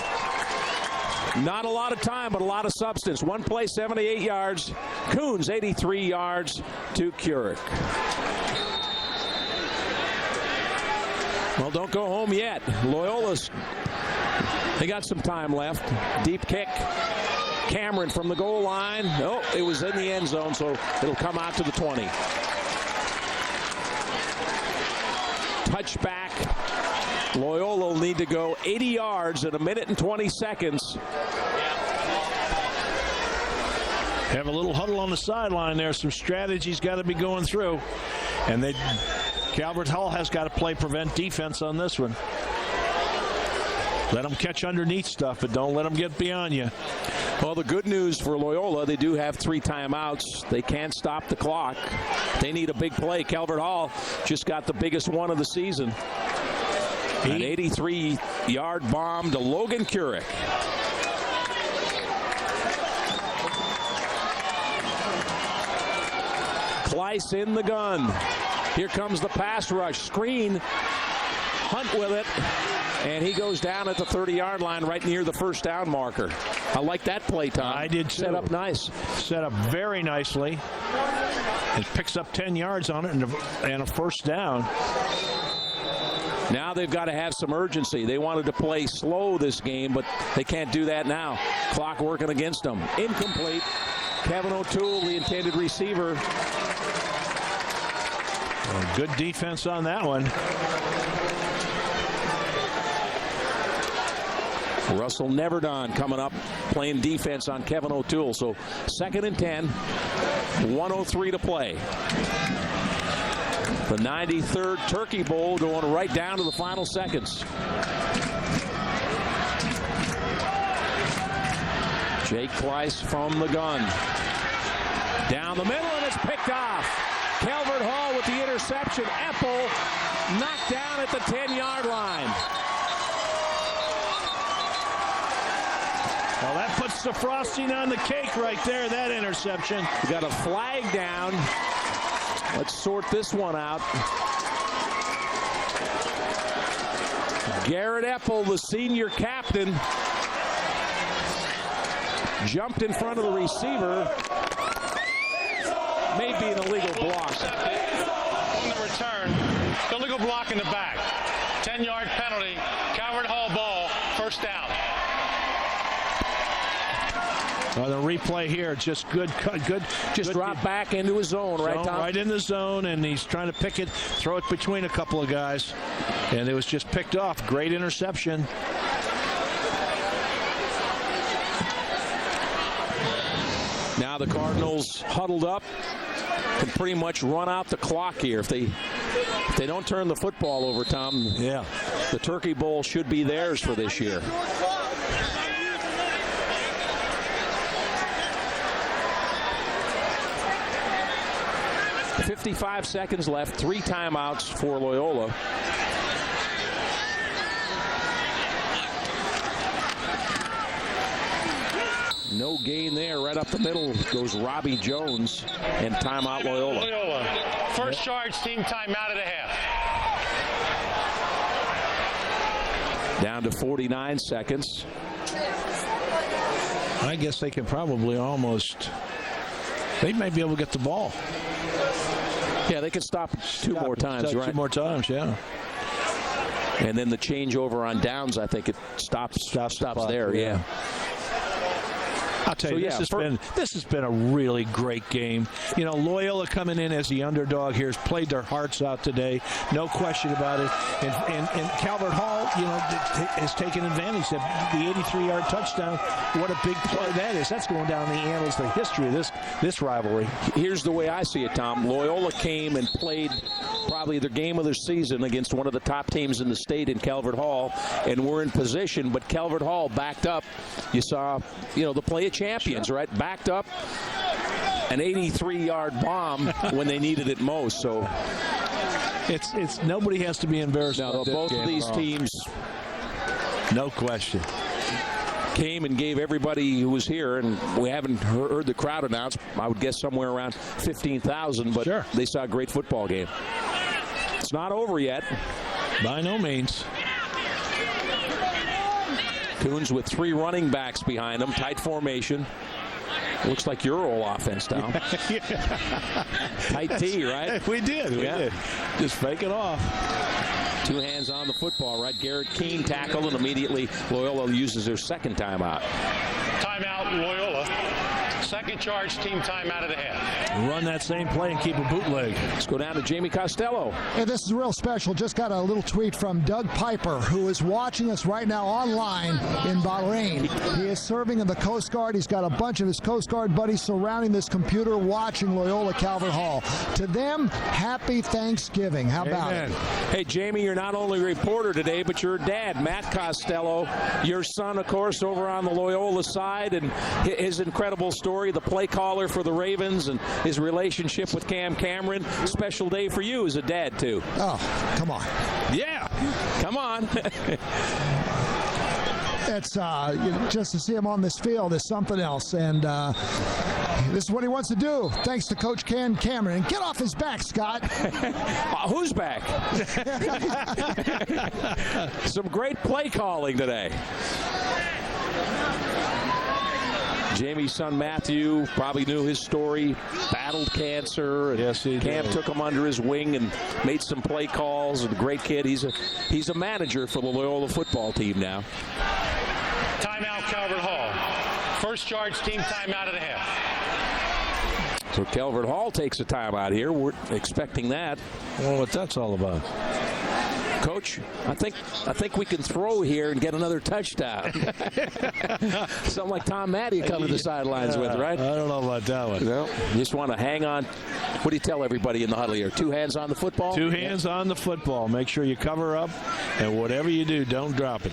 Not a lot of time, but a lot of substance. One play, 78 yards. Coons, 83 yards to Couric. Well, don't go home yet. Loyola's, they got some time left. Deep kick. Cameron from the goal line. No, it was in the end zone, so it'll come out to the 20. Touchback. Loyola will need to go 80 yards in 1 minute and 20 seconds. Have a little huddle on the sideline there. Some strategies got to be going through. And Calvert Hall has got to play prevent defense on this one. Let them catch underneath stuff, but don't let them get beyond you. Well, the good news for Loyola, they do have 3 timeouts. They can't stop the clock. They need a big play. Calvert Hall just got the biggest one of the season. An 83-yard bomb to Logan Couric. Kleiss in the gun. Here comes the pass rush. Screen. Hunt with it. And he goes down at the 30-yard line right near the first down marker. I like that play, Tom. I did too. Set up nice. Set up very nicely. It picks up 10 yards on it and a first down. Now they've got to have some urgency. They wanted to play slow this game, but they can't do that now. Clock working against them. Incomplete. Kevin O'Toole, the intended receiver. Well, good defense on that one. Russell Neverdon coming up, playing defense on Kevin O'Toole. So 2nd and 10, 1:03 to play. The 93rd Turkey Bowl going right down to the final seconds. Jake Kleiss from the gun. Down the middle, and it's picked off. Calvert Hall with the interception. Epple knocked down at the 10-yard line. Well, that puts the frosting on the cake right there, that interception. We got a flag down. Let's sort this one out. Garrett Epple, the senior captain, jumped in front of the receiver. May be an illegal block. On the return, illegal block in the back. 10-yard penalty. Calvert Hall ball, first down. The replay here, just good. Just drop back into his zone, right, Tom? Right in the zone, and he's trying to pick it, throw it between a couple of guys, and it was just picked off. Great interception. Now the Cardinals huddled up, can pretty much run out the clock here. If they don't turn the football over, Tom, yeah, the Turkey Bowl should be theirs for this year. .55 seconds left, 3 timeouts for Loyola. No gain there. Right up the middle goes Robbie Jones, and timeout Loyola. Loyola. First charge, team timeout at a half. Down to 49 seconds. I guess they can probably they might be able to get the ball. Yeah, they could stop two more times, right? 2 more times, yeah. And then the changeover on downs, I think it stops there, yeah. I'll tell you, this has been a really great game. You know, Loyola coming in as the underdog here has played their hearts out today, no question about it. And Calvert Hall, you know, has taken advantage of the 83-yard touchdown. What a big play that is. That's going down the annals, the history of this rivalry. Here's the way I see it, Tom. Loyola came and played probably their game of their season against one of the top teams in the state in Calvert Hall, and we're in position, but Calvert Hall backed up. You saw, you know, the play of champions, right? Backed up an 83-yard bomb when they needed it most. So it's nobody has to be embarrassed. No, both of these teams, no question, came and gave everybody who was here, and we haven't heard the crowd announced. I would guess somewhere around 15,000, but sure, they saw a great football game. It's not over yet. By no means. Coons with 3 running backs behind them, tight formation. Looks like your old offense, Tom. Tight T, right? We did. Just fake it off. Two hands on the football, right? Garrett Keene tackled, and immediately Loyola uses their second timeout. Timeout, Loyola. Second charge, team timeout of the half. Run that same play and keep a bootleg. Let's go down to Jamie Costello. Hey, this is real special. Just got a little tweet from Doug Piper, who is watching us right now online in Bahrain. He is serving in the Coast Guard. He's got a bunch of his Coast Guard buddies surrounding this computer watching Loyola Calvert Hall. To them, happy Thanksgiving. How about it? Hey, Jamie, you're not only a reporter today, but your dad, Matt Costello, your son, of course, over on the Loyola side, and his incredible story, the play caller for the Ravens and his relationship with Cam Cameron. Special day for you as a dad, too. Oh, come on. Yeah, come on. It's just to see him on this field is something else, and this is what he wants to do. Thanks to Coach Cam Cameron. And get off his back, Scott. Who's back? Some great play calling today. Jamie's son Matthew probably knew his story, battled cancer. And yes, he Cam did. took him under his wing and made some play calls. And a great kid. He's a manager for the Loyola football team now. Timeout, Calvert Hall. First charge, team timeout of the half. So Calvert Hall takes a timeout here. We're expecting that. Well, what that's all about. Coach, I think we can throw here and get another touchdown. Something like Tom Matty come to the sidelines with, right? I don't know about that one. No, you just want to hang on. What do you tell everybody in the huddle here? Two hands on the football? Two hands on the football. Make sure you cover up, and whatever you do, don't drop it.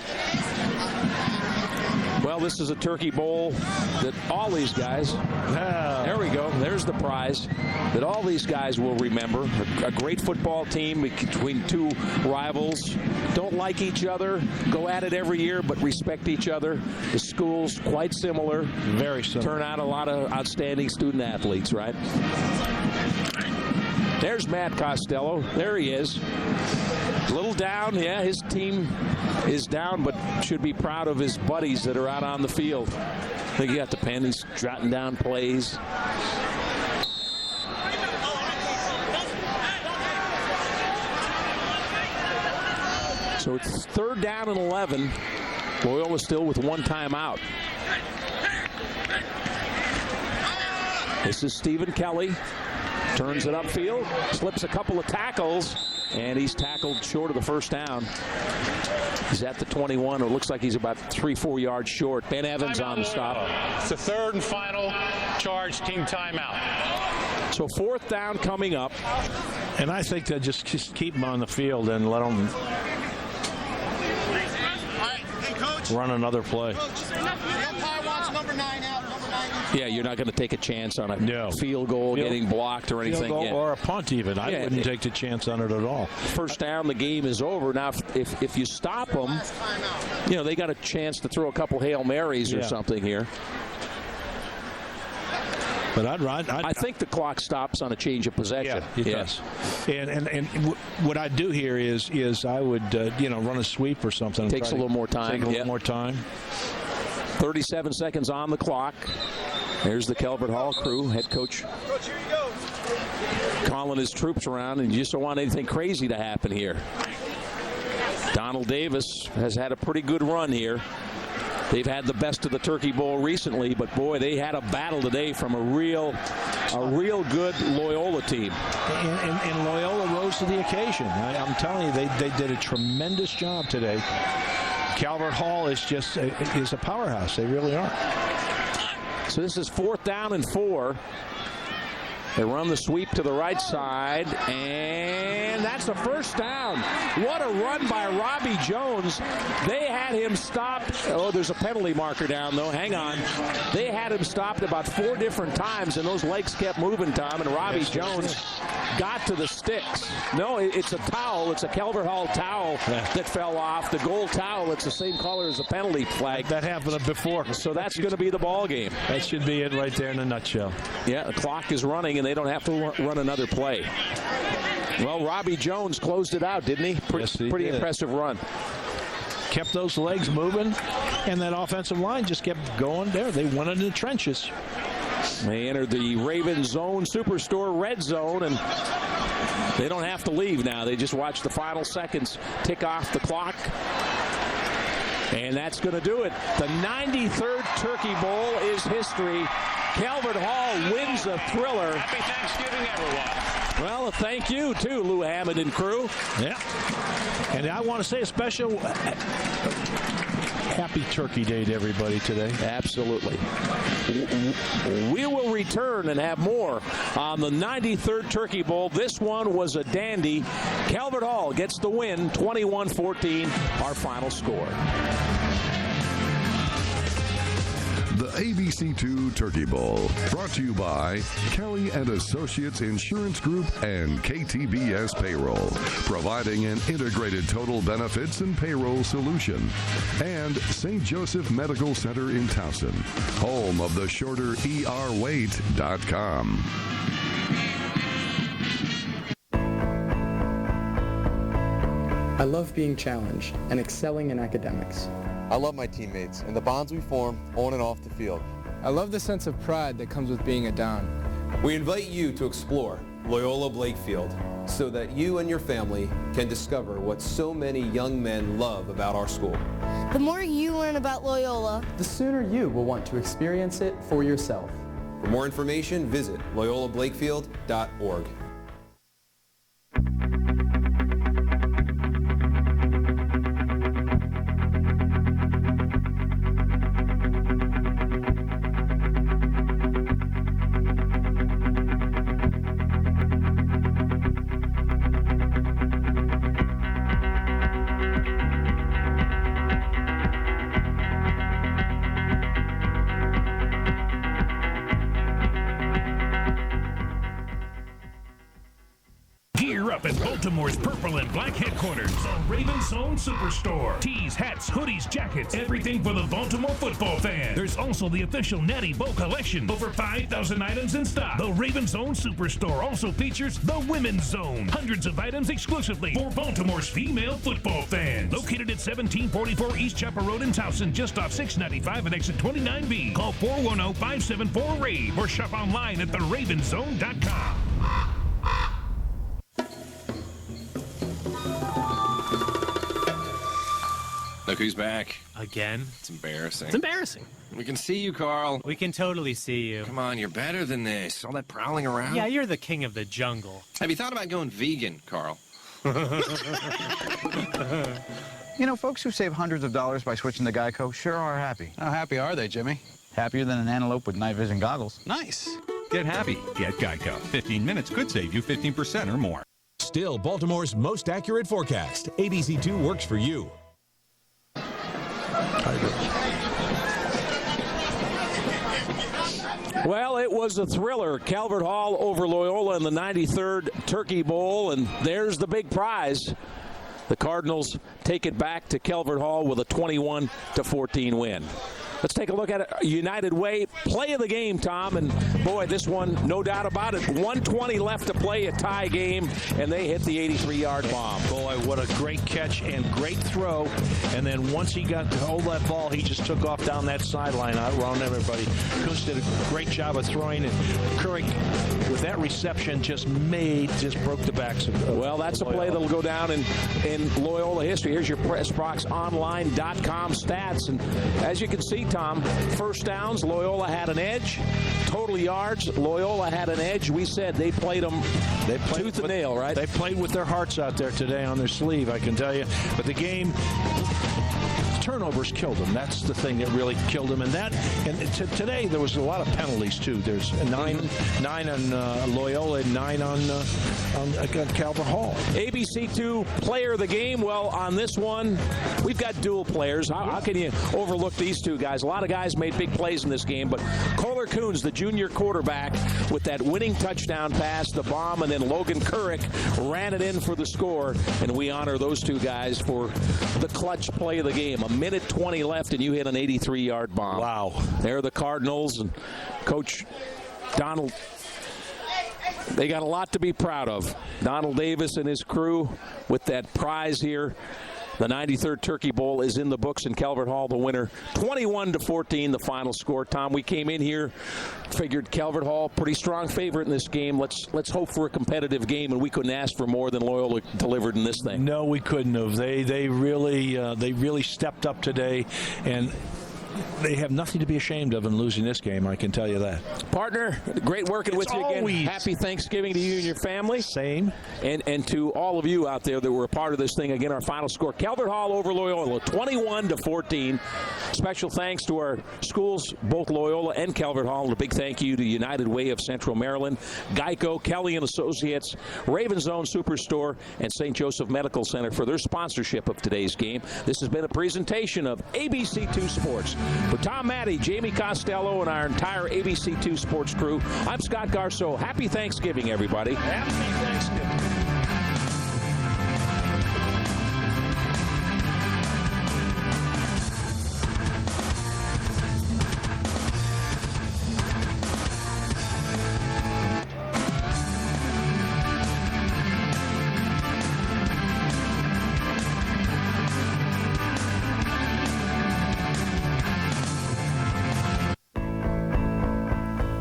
Well, this is a turkey bowl that all these guys, there we go, there's the prize, that all these guys will remember. A great football team between two rivals. Don't like each other, go at it every year, but respect each other. The school's quite similar. Very similar. Turn out a lot of outstanding student athletes, right? There's Matt Costello. There he is. A little down. Yeah, his team is down, but should be proud of his buddies that are out on the field. I think he got the pen. He's jotting down plays. So it's 3rd down and 11. Loyola still with one timeout. This is Stephen Kelly. Turns it upfield, slips a couple of tackles, and he's tackled short of the first down. He's at the 21. It looks like he's about 3-4 yards short. Ben Evans on the stop. It's the third and final charge, team timeout. So 4th down coming up. And I think that just keep him on the field and let him run another play. Yeah, you're not going to take a chance on a field goal getting blocked or anything. Field goal or a punt even. I wouldn't take the chance on it at all. First down, the game is over. Now, if you stop them, you know, they got a chance to throw a couple Hail Marys or something here. But I think the clock stops on a change of possession. Yeah, it does. And what I'd do here is I would run a sweep or something. Takes a little more time. Take a little more time. 37 seconds on the clock. There's the Calvert Hall crew. Head coach calling his troops around, and you just don't want anything crazy to happen here. Donald Davis has had a pretty good run here. They've had the best of the Turkey Bowl recently, but boy, they had a battle today from a real good Loyola team. And Loyola rose to the occasion. I'm telling you, they did a tremendous job today. Calvert Hall is a powerhouse. They really are. So this is 4th down and 4. They run the sweep to the right side, and that's a first down. What a run by Robbie Jones. They had him stopped. Oh, there's a penalty marker down, though. Hang on. They had him stopped about 4 different times, and those legs kept moving, Tom, and Robbie Jones got to the sticks. No, it's a towel. It's a Calvert Hall towel that fell off. The gold towel, it's the same color as the penalty flag. That happened before. So that's going to be the ball game. That should be it right there in a nutshell. Yeah, the clock is running, and they don't have to run another play. Well, Robbie Jones closed it out, didn't he? Pretty impressive run. Kept those legs moving, and that offensive line just kept going there. They went in the trenches. They enter the Raven Zone Superstore red zone, and they don't have to leave now. They just watch the final seconds tick off the clock. And that's going to do it. The 93rd Turkey Bowl is history. Calvert Hall wins a thriller. Happy Thanksgiving, everyone. Well, thank you, too, Lou Hammond and crew. Yeah. And I want to say a special happy Turkey Day to everybody today. Absolutely. We will return and have more on the 93rd Turkey Bowl. This one was a dandy. Calvert Hall gets the win, 21-14, our final score. The ABC2 Turkey Bowl, brought to you by Kelly & Associates Insurance Group and KTBS Payroll, providing an integrated total benefits and payroll solution. And St. Joseph Medical Center in Towson, home of the shorter ERwait.com. I love being challenged and excelling in academics. I love my teammates and the bonds we form on and off the field. I love the sense of pride that comes with being a Down. We invite you to explore Loyola Blakefield so that you and your family can discover what so many young men love about our school. The more you learn about Loyola, The sooner you will want to experience it for yourself. For more information, visit loyolablakefield.org. Up at Baltimore's purple and black headquarters, the Raven Zone Superstore. Tees, hats, hoodies, jackets, everything for the Baltimore football fan. There's also the official Natty Bow collection. Over 5,000 items in stock. The Raven Zone Superstore also features the Women's Zone. Hundreds of items exclusively for Baltimore's female football fans. Located at 1744 East Chapel Road in Towson, just off 695 and exit 29B. Call 410-574-RAVE or shop online at theravenzone.com. Look who's back. Again? It's embarrassing. It's embarrassing. We can see you, Carl. We can totally see you. Come on, you're better than this. All that prowling around. Yeah, you're the king of the jungle. Have you thought about going vegan, Carl? You know, folks who save hundreds of dollars by switching to Geico sure are happy. How happy are they, Jimmy? Happier than an antelope with night vision goggles. Nice. Get happy. Get Geico. 15 minutes could save you 15% or more. Still Baltimore's most accurate forecast. ABC2 works for you. Well, it was a thriller. Calvert Hall over Loyola in the 93rd Turkey Bowl, and there's the big prize. The Cardinals take it back to Calvert Hall with a 21-14 win. Let's take a look at it. United Way, play of the game, Tom. And, boy, this one, no doubt about it. 1:20 left to play, a tie game, and they hit the 83-yard bomb. Boy, what a great catch and great throw. And then once he got to hold that ball, he just took off down that sideline around everybody. Kuntz did a great job of throwing, and Curry, with that reception, just broke the backs of Well, that's a play that'll go down in Loyola history. Here's your PressBoxOnline.com stats. And as you can see, Tom, first downs, Loyola had an edge. Total yards, Loyola had an edge. We said they played them tooth and nail, right? They played with their hearts out there today on their sleeve, I can tell you. But the game, turnovers killed them. That's the thing that really killed them. And today there was a lot of penalties too. There's nine on Loyola and 9 on Calvert Hall. ABC2 player of the game. Well, on this one, we've got dual players. How can you overlook these two guys? A lot of guys made big plays in this game, but Kohler Kuntz, the junior quarterback, with that winning touchdown pass, the bomb, and then Logan Couric ran it in for the score, and we honor those two guys for the clutch play of the game. A minute 20 left, and you hit an 83-yard bomb. Wow. They're the Cardinals, and Coach Donald, they got a lot to be proud of. Donald Davis and his crew with that prize here. The 93rd Turkey Bowl is in the books in Calvert Hall. The winner, 21-14, the final score. Tom, we came in here, figured Calvert Hall, pretty strong favorite in this game. Let's hope for a competitive game, and we couldn't ask for more than Loyola delivered in this thing. No, we couldn't have. They really stepped up today, and they have nothing to be ashamed of in losing this game, I can tell you that. Partner, great working with you again. Happy Thanksgiving to you and your family. Same. And to all of you out there that were a part of this thing. Again, our final score, Calvert Hall over Loyola, 21-14. Special thanks to our schools, both Loyola and Calvert Hall. And a big thank you to United Way of Central Maryland, Geico, Kelly & Associates, Raven Zone Superstore, and St. Joseph Medical Center for their sponsorship of today's game. This has been a presentation of ABC2 Sports. For Tom Maddie, Jamie Costello, and our entire ABC2 Sports crew, I'm Scott Garceau. Happy Thanksgiving, everybody. Happy Thanksgiving.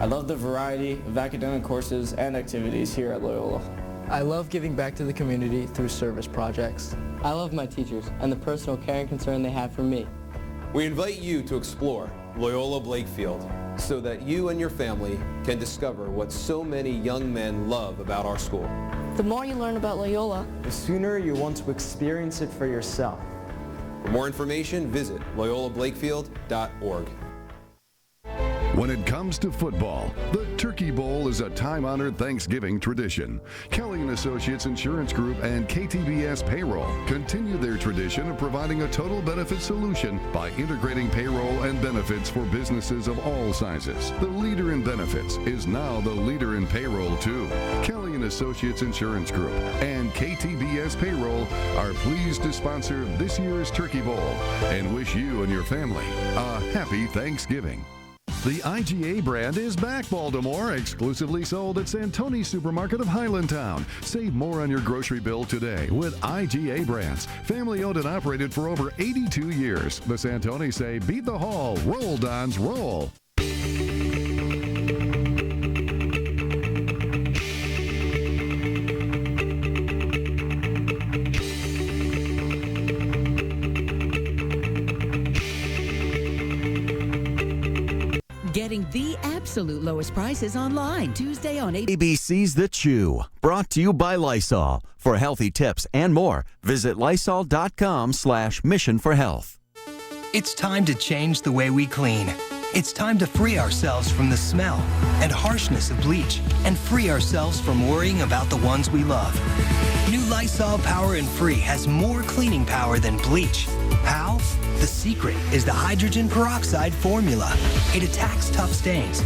I love the variety of academic courses and activities here at Loyola. I love giving back to the community through service projects. I love my teachers and the personal care and concern they have for me. We invite you to explore Loyola Blakefield so that you and your family can discover what so many young men love about our school. The more you learn about Loyola, The sooner you want to experience it for yourself. For more information, visit loyolablakefield.org. When it comes to football, the Turkey Bowl is a time-honored Thanksgiving tradition. Kelly & Associates Insurance Group and KTBS Payroll continue their tradition of providing a total benefit solution by integrating payroll and benefits for businesses of all sizes. The leader in benefits is now the leader in payroll, too. Kelly & Associates Insurance Group and KTBS Payroll are pleased to sponsor this year's Turkey Bowl and wish you and your family a happy Thanksgiving. The IGA brand is back, Baltimore, exclusively sold at Santoni's Supermarket of Highlandtown. Save more on your grocery bill today with IGA brands. Family owned and operated for over 82 years. The Santonis say, beat the hall, roll, Dons, roll. Getting the absolute lowest prices online Tuesday on ABC's The Chew, brought to you by Lysol. For healthy tips and more, visit Lysol.com/Mission for Health. It's time to change the way we clean. It's time to free ourselves from the smell and harshness of bleach and free ourselves from worrying about the ones we love. New Lysol Power and Free has more cleaning power than bleach. How? The secret is the hydrogen peroxide formula. It attacks tough stains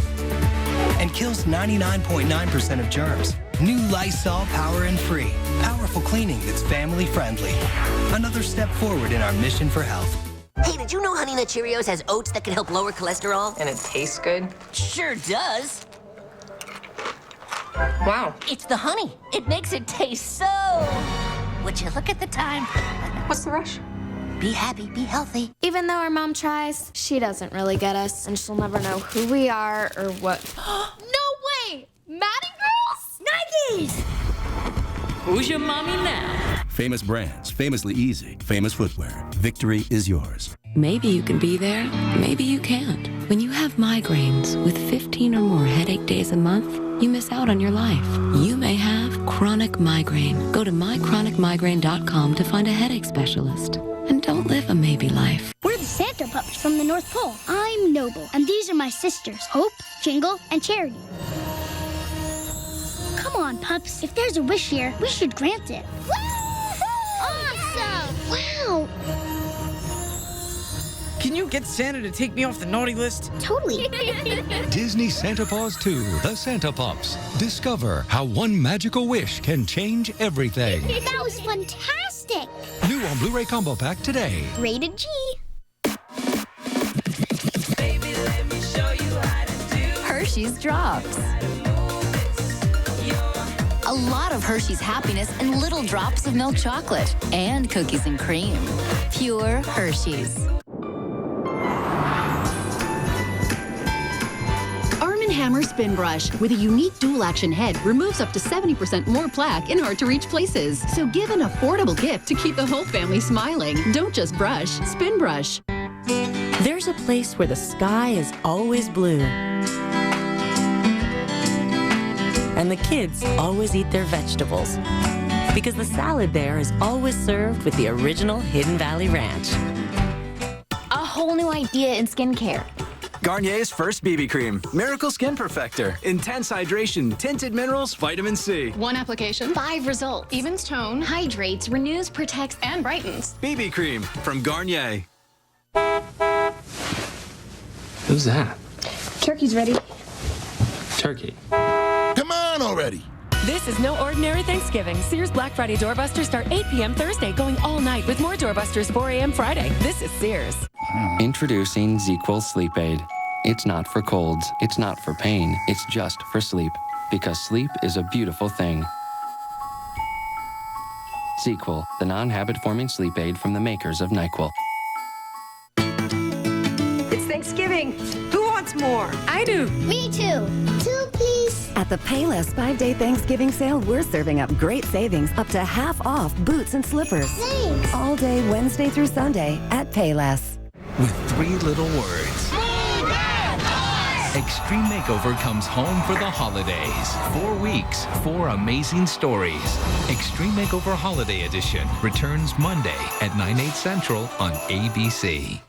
and kills 99.9% of germs. New Lysol Power and Free. Powerful cleaning that's family friendly. Another step forward in our mission for health. Hey, did you know Honey Nut Cheerios has oats that can help lower cholesterol? And it tastes good? Sure does. Wow. It's the honey. It makes it taste so... Would you look at the time? What's the rush? Be happy, be healthy. even though our mom tries, she doesn't really get us, and she'll never know who we are or what. No way! Maddie girls? Nikes! Who's your mommy now? Famous brands, famously easy, famous footwear. Victory is yours. Maybe you can be there, maybe you can't. When you have migraines with 15 or more headache days a month, you miss out on your life. You may have chronic migraine. Go to mychronicmigraine.com to find a headache specialist. And don't live a maybe life. We're the Santa pups from the North Pole. I'm Noble, and these are my sisters, Hope, Jingle, and Charity. Come on, pups. If there's a wish here, we should grant it. Awesome! Wow! Can you get Santa to take me off the naughty list? Totally. Disney Santa Paws 2, The Santa Pups. Discover how one magical wish can change everything. That was fantastic! New on Blu-ray Combo Pack today. Rated G. Hershey's Drops. A a lot of Hershey's happiness in little drops of milk chocolate and cookies and cream. Pure Hershey's. Hammer Spin Brush with a unique dual-action head removes up to 70% more plaque in hard-to-reach places. So give an affordable gift to keep the whole family smiling. Don't just brush, Spin Brush. There's a place where the sky is always blue. And the kids always eat their vegetables. Because the salad there is always served with the original Hidden Valley Ranch. A whole new idea in skincare. Garnier's first BB cream, Miracle Skin Perfector. Intense hydration, tinted minerals, vitamin C. 1 application, 5 results. Evens tone, hydrates, renews, protects, and brightens. BB cream from Garnier. Who's that? Turkey's ready. Turkey. Come on already. This is no ordinary Thanksgiving. Sears Black Friday doorbusters start 8 p.m. Thursday, going all night with more doorbusters 4 a.m. Friday. This is Sears. Introducing ZzzQuil Sleep Aid. It's not for colds, it's not for pain, it's just for sleep. Because sleep is a beautiful thing. ZzzQuil, the non-habit-forming sleep aid from the makers of NyQuil. It's Thanksgiving. Who wants more? I do. Me too. 2, please. At the Payless 5-day Thanksgiving sale, we're serving up great savings up to half off boots and slippers. Thanks. All day Wednesday through Sunday at Payless. With 3 little words. Extreme Makeover comes home for the holidays. 4 weeks, 4 amazing stories. Extreme Makeover Holiday Edition returns Monday at 9/8 Central on ABC.